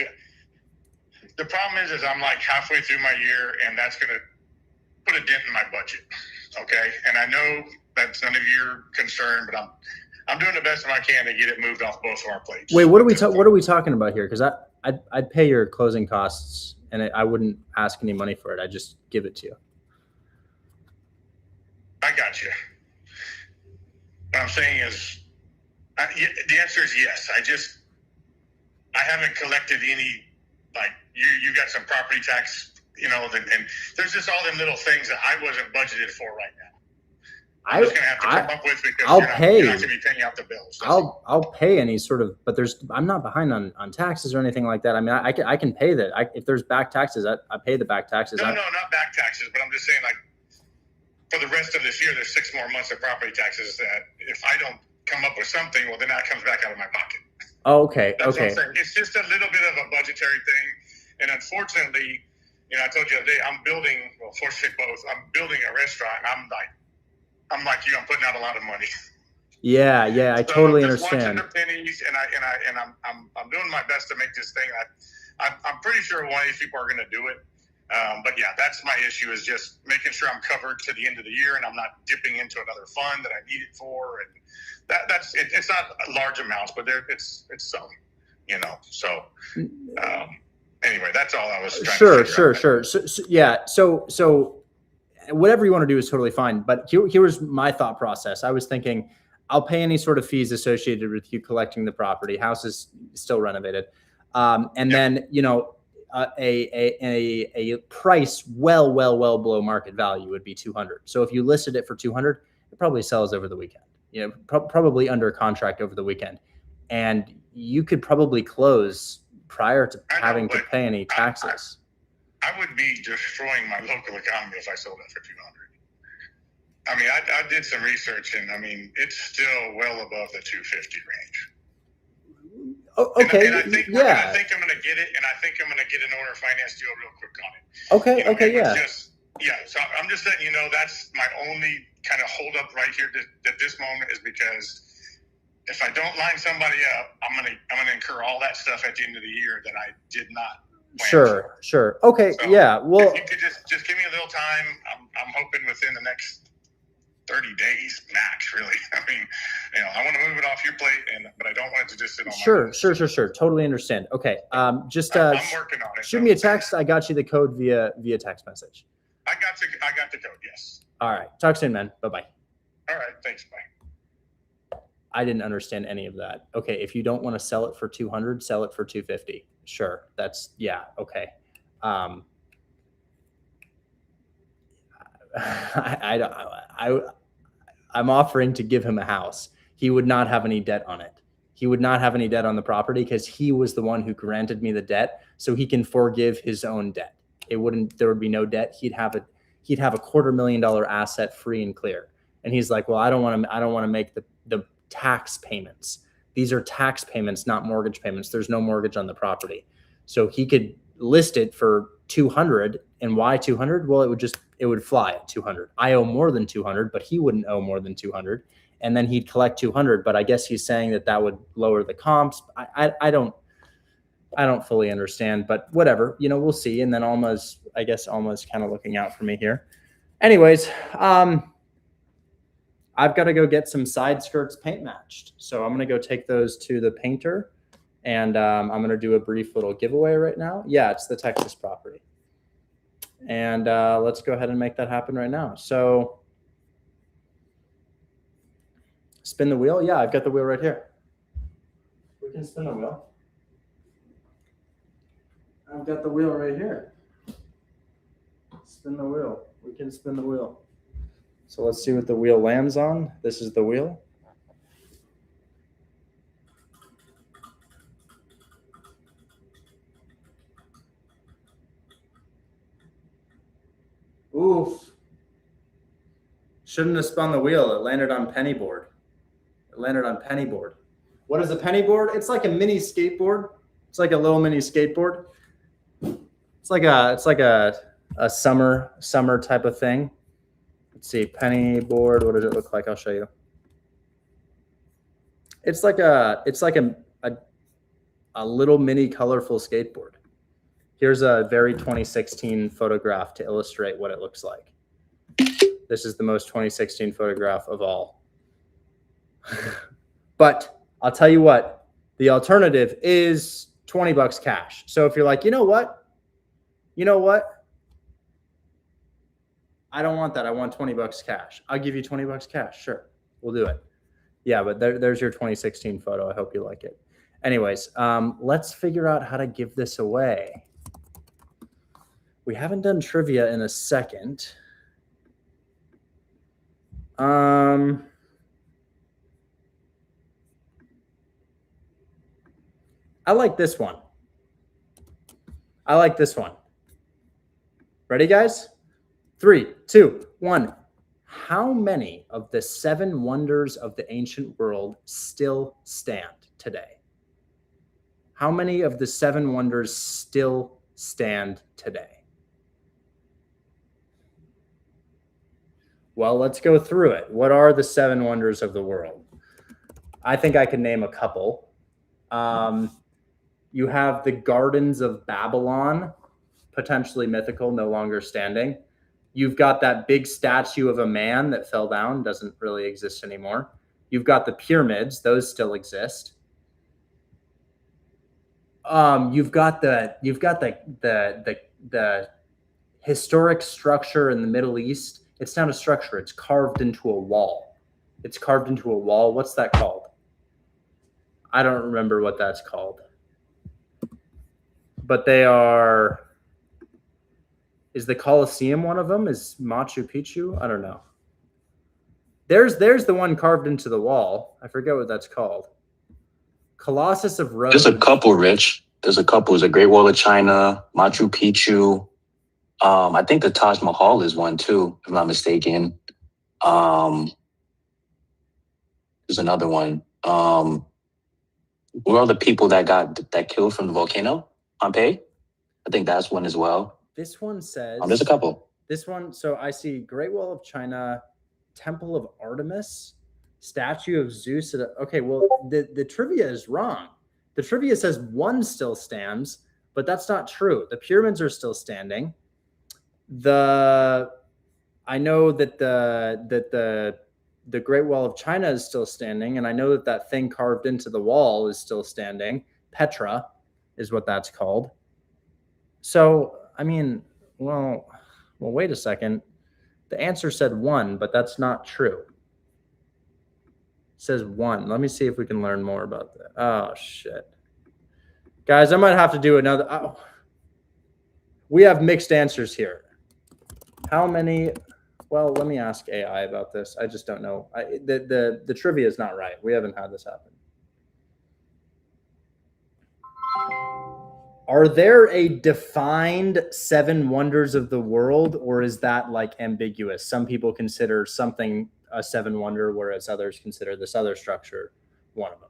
the problem is I'm like halfway through my year, and that's going to put a dent in my budget. Okay, and I know that's none of your concern, but I'm doing the best I can to get it moved off both of our plates. Wait, what are we talking about here? Because I'd pay your closing costs, and I wouldn't ask any money for it. I just give it to you. I got you. What I'm saying is, the answer is yes. I haven't collected any, like, you got some property tax, and there's just all them little things that I wasn't budgeted for right now. I'm just gonna have to come up with because you're not going to be paying out the bills. I'll pay any sort of, but I'm not behind on taxes or anything like that. I mean, I can pay that. If there's back taxes, I pay the back taxes. No, not back taxes, but I'm just saying, like, for the rest of this year, there's 6 more months of property taxes that if I don't come up with something, well, then that comes back out of my pocket. Oh, okay. That's Okay. what I'm saying. It's just a little bit of a budgetary thing. And unfortunately, I told you the other day, fortunately both, I'm building a restaurant. And I'm like you, I'm putting out a lot of money. Yeah, I totally just understand. watching the pennies, and I'm doing my best to make this thing. I'm pretty sure one of these people are going to do it. But yeah, that's my issue, is just making sure I'm covered to the end of the year and I'm not dipping into another fund that I need it for. And that's it. It's not large amounts, but it's some, so, anyway, that's all I was trying to figure out. Sure. So whatever you want to do is totally fine. But here was my thought process. I was thinking, I'll pay any sort of fees associated with you collecting the property. House is still renovated. And then, a price well below market value would be 200. So if you listed it for 200, it probably sells over the weekend, probably under contract over the weekend. And you could probably close prior to having to pay any taxes. I would be destroying my local economy if I sold it for 200. I mean, I did some research, and I mean, it's still well above the 250 range. Oh, okay. And I think I'm going to get it, and I think I'm going to get an owner finance deal real quick on it. Okay. Yeah. So I'm just letting you know that's my only kind of hold up right here at this moment, is because if I don't line somebody up, I'm gonna incur all that stuff at the end of the year that I did not plan for. Sure. Okay. So yeah. Well, if you could just give me a little time. I'm hoping within the next 30 days max, really. I mean, I want to move it off your plate, but I don't want it to just sit on my plate. Sure. Totally understand. Okay. I'm working on it. Shoot me a text. I got you the code via text message. I got the code. Yes. All right. Talk soon, man. Bye-bye. All right. Thanks. Bye. I didn't understand any of that. Okay. If you don't want to sell it for 200, sell it for 250. Sure. Okay. I'm offering to give him a house. He would not have any debt on it. He would not have any debt on the property because he was the one who granted me the debt, so he can forgive his own debt. There would be no debt. He'd have a $250,000 asset free and clear. And he's like, well, I don't want to make the tax payments. These are tax payments, not mortgage payments. There's no mortgage on the property. So he could list it for 200. And why 200? Well, it would fly at 200. I owe more than 200, but he wouldn't owe more than 200. And then he'd collect 200. But I guess he's saying that would lower the comps. I don't fully understand, but whatever, we'll see. And then Alma's kind of looking out for me here. Anyways, I've got to go get some side skirts paint matched. So I'm going to go take those to the painter, and I'm going to do a brief little giveaway right now. Yeah, it's the Texas property. And let's go ahead and make that happen right now. So spin the wheel. Yeah, I've got the wheel right here. We can spin the wheel. I've got the wheel right here. Spin the wheel. We can spin the wheel. So let's see what the wheel lands on. This is the wheel. Oof. Shouldn't have spun the wheel. It landed on penny board. It landed on penny board. What is a penny board? It's like a mini skateboard. It's like a little mini skateboard. It's like a summer type of thing. Let's see, penny board. What does it look like? I'll show you. It's like a little mini colorful skateboard. Here's a very 2016 photograph to illustrate what it looks like. This is the most 2016 photograph of all. But I'll tell you what, the alternative is $20 cash. So if you're like, you know what? I don't want that. I want $20 cash. I'll give you $20 cash. Sure. We'll do it. Yeah, but there's your 2016 photo. I hope you like it. Anyways, let's figure out how to give this away. We haven't done trivia in a second. I like this one. Ready, guys? 3, 2, 1. How many of the 7 wonders of the ancient world still stand today? How many of the 7 wonders still stand today? Well, let's go through it. What are the 7 wonders of the world? I think I can name a couple. You have the Gardens of Babylon, potentially mythical, no longer standing. You've got that big statue of a man that fell down, doesn't really exist anymore. You've got the pyramids, those still exist. You've got the historic structure in the Middle East. It's not a structure, it's carved into a wall. What's that called? I don't remember what that's called. But they are... Is the Colosseum one of them? Is Machu Picchu? I don't know. There's the one carved into the wall. I forget what that's called. Colossus of Rhodes. There's a couple, Rich. There's a couple. There's a Great Wall of China, Machu Picchu. I think the Taj Mahal is one too, if I'm not mistaken. There's another one. Where are the people that killed from the volcano? Pompeii? I think that's one as well. This one says... there's a couple. This one, so I see Great Wall of China, Temple of Artemis, Statue of Zeus. Okay, well, the trivia is wrong. The trivia says 1 still stands, but that's not true. The pyramids are still standing. I know that the Great Wall of China is still standing, and I know that thing carved into the wall is still standing. Petra is what that's called. So, I mean, well, wait a second. The answer said 1, but that's not true. It says 1. Let me see if we can learn more about that. Oh, shit. Guys, I might have to do another. Oh. We have mixed answers here. How many? Well, let me ask AI about this. I just don't know. The trivia is not right. We haven't had this happen. Are there a defined 7 wonders of the world, or is that like ambiguous? Some people consider something a 7 wonder, whereas others consider this other structure one of them.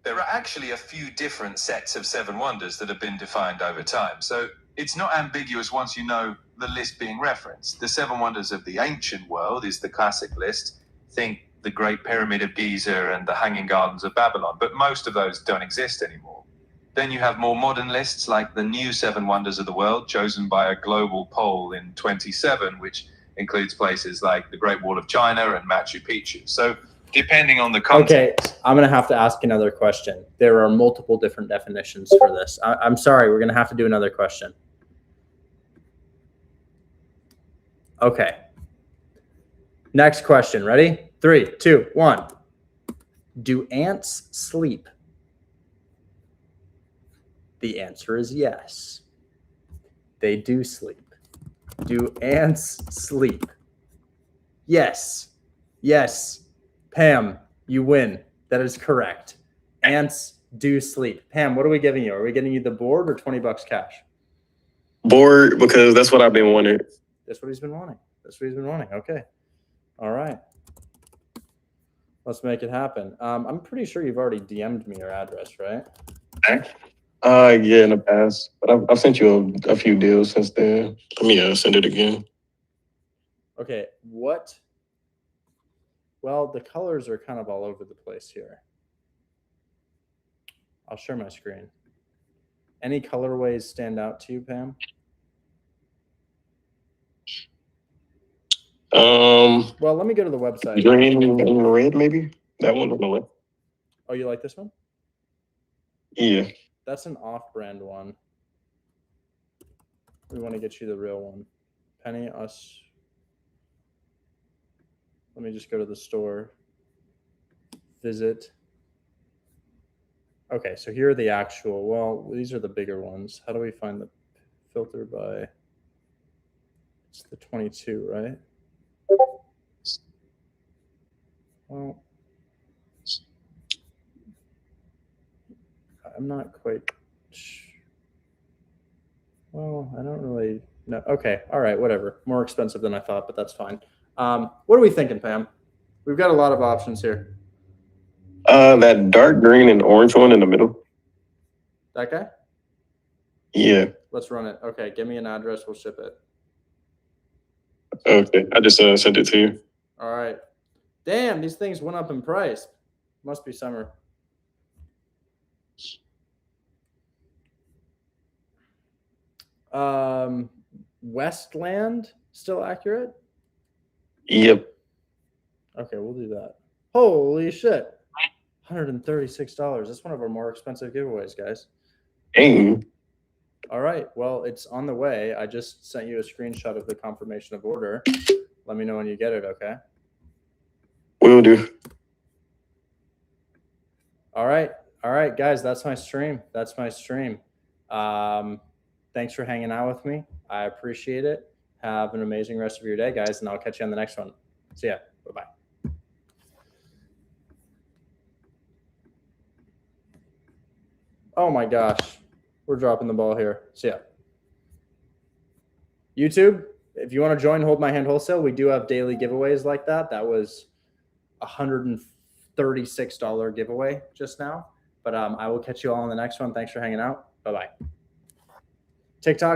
There are actually a few different sets of 7 wonders that have been defined over time. So it's not ambiguous once you know the list being referenced. The 7 wonders of the ancient world is the classic list. Think the Great Pyramid of Giza and the Hanging Gardens of Babylon, but most of those don't exist anymore. Then you have more modern lists like the new 7 wonders of the world chosen by a global poll in 2027, which includes places like the Great Wall of China and Machu Picchu. So depending on the context. Okay, I'm going to have to ask another question. There are multiple different definitions for this. I'm sorry, we're going to have to do another question. Okay. Next question. Ready? 3, 2, 1. Do ants sleep? The answer is yes. They do sleep. Do ants sleep? Yes. Yes. Pam, you win. That is correct. Ants do sleep. Pam, what are we giving you? Are we getting you the board or $20 cash? Bored, because that's what I've been wanting. That's what he's been wanting. That's what he's been wanting. Okay. All right. Let's make it happen. I'm pretty sure you've already DM'd me your address, right? Yeah, in the past, but I've sent you a few deals since then. Let me send it again. Okay. What? Well, the colors are kind of all over the place here. I'll share my screen. Any colorways stand out to you, Pam? Well, let me go to the website. Green and red, maybe? That one on the left. Oh, you like this one? Yeah. That's an off-brand one. We want to get you the real one. Penny, us. Let me just go to the store. Visit. Okay, so here are the actual. Well, these are the bigger ones. How do we find the filter by? It's the 22, right? Well, I'm not quite. Well, I don't really know. Okay, all right, whatever. More expensive than I thought, but that's fine. What are we thinking, Pam? We've got a lot of options here. That dark green and orange one in the middle. That guy? Yeah. Let's run it. Okay, give me an address. We'll ship it. Okay, I just sent it to you. All right. Damn, these things went up in price. Must be summer. Westland, still accurate? Yep. Okay, we'll do that. Holy shit. $136. That's one of our more expensive giveaways, guys. Dang. All right. Well, it's on the way. I just sent you a screenshot of the confirmation of order. Let me know when you get it, okay? Will do. All right. All right, guys, that's my stream. That's my stream. Thanks for hanging out with me. I appreciate it. Have an amazing rest of your day, guys, and I'll catch you on the next one. See ya. Bye-bye. Oh my gosh. We're dropping the ball here. See ya. YouTube, if you want to join Hold My Hand Wholesale, we do have daily giveaways like that. That was $136 giveaway just now. But I will catch you all on the next one. Thanks for hanging out. Bye-bye. TikTok.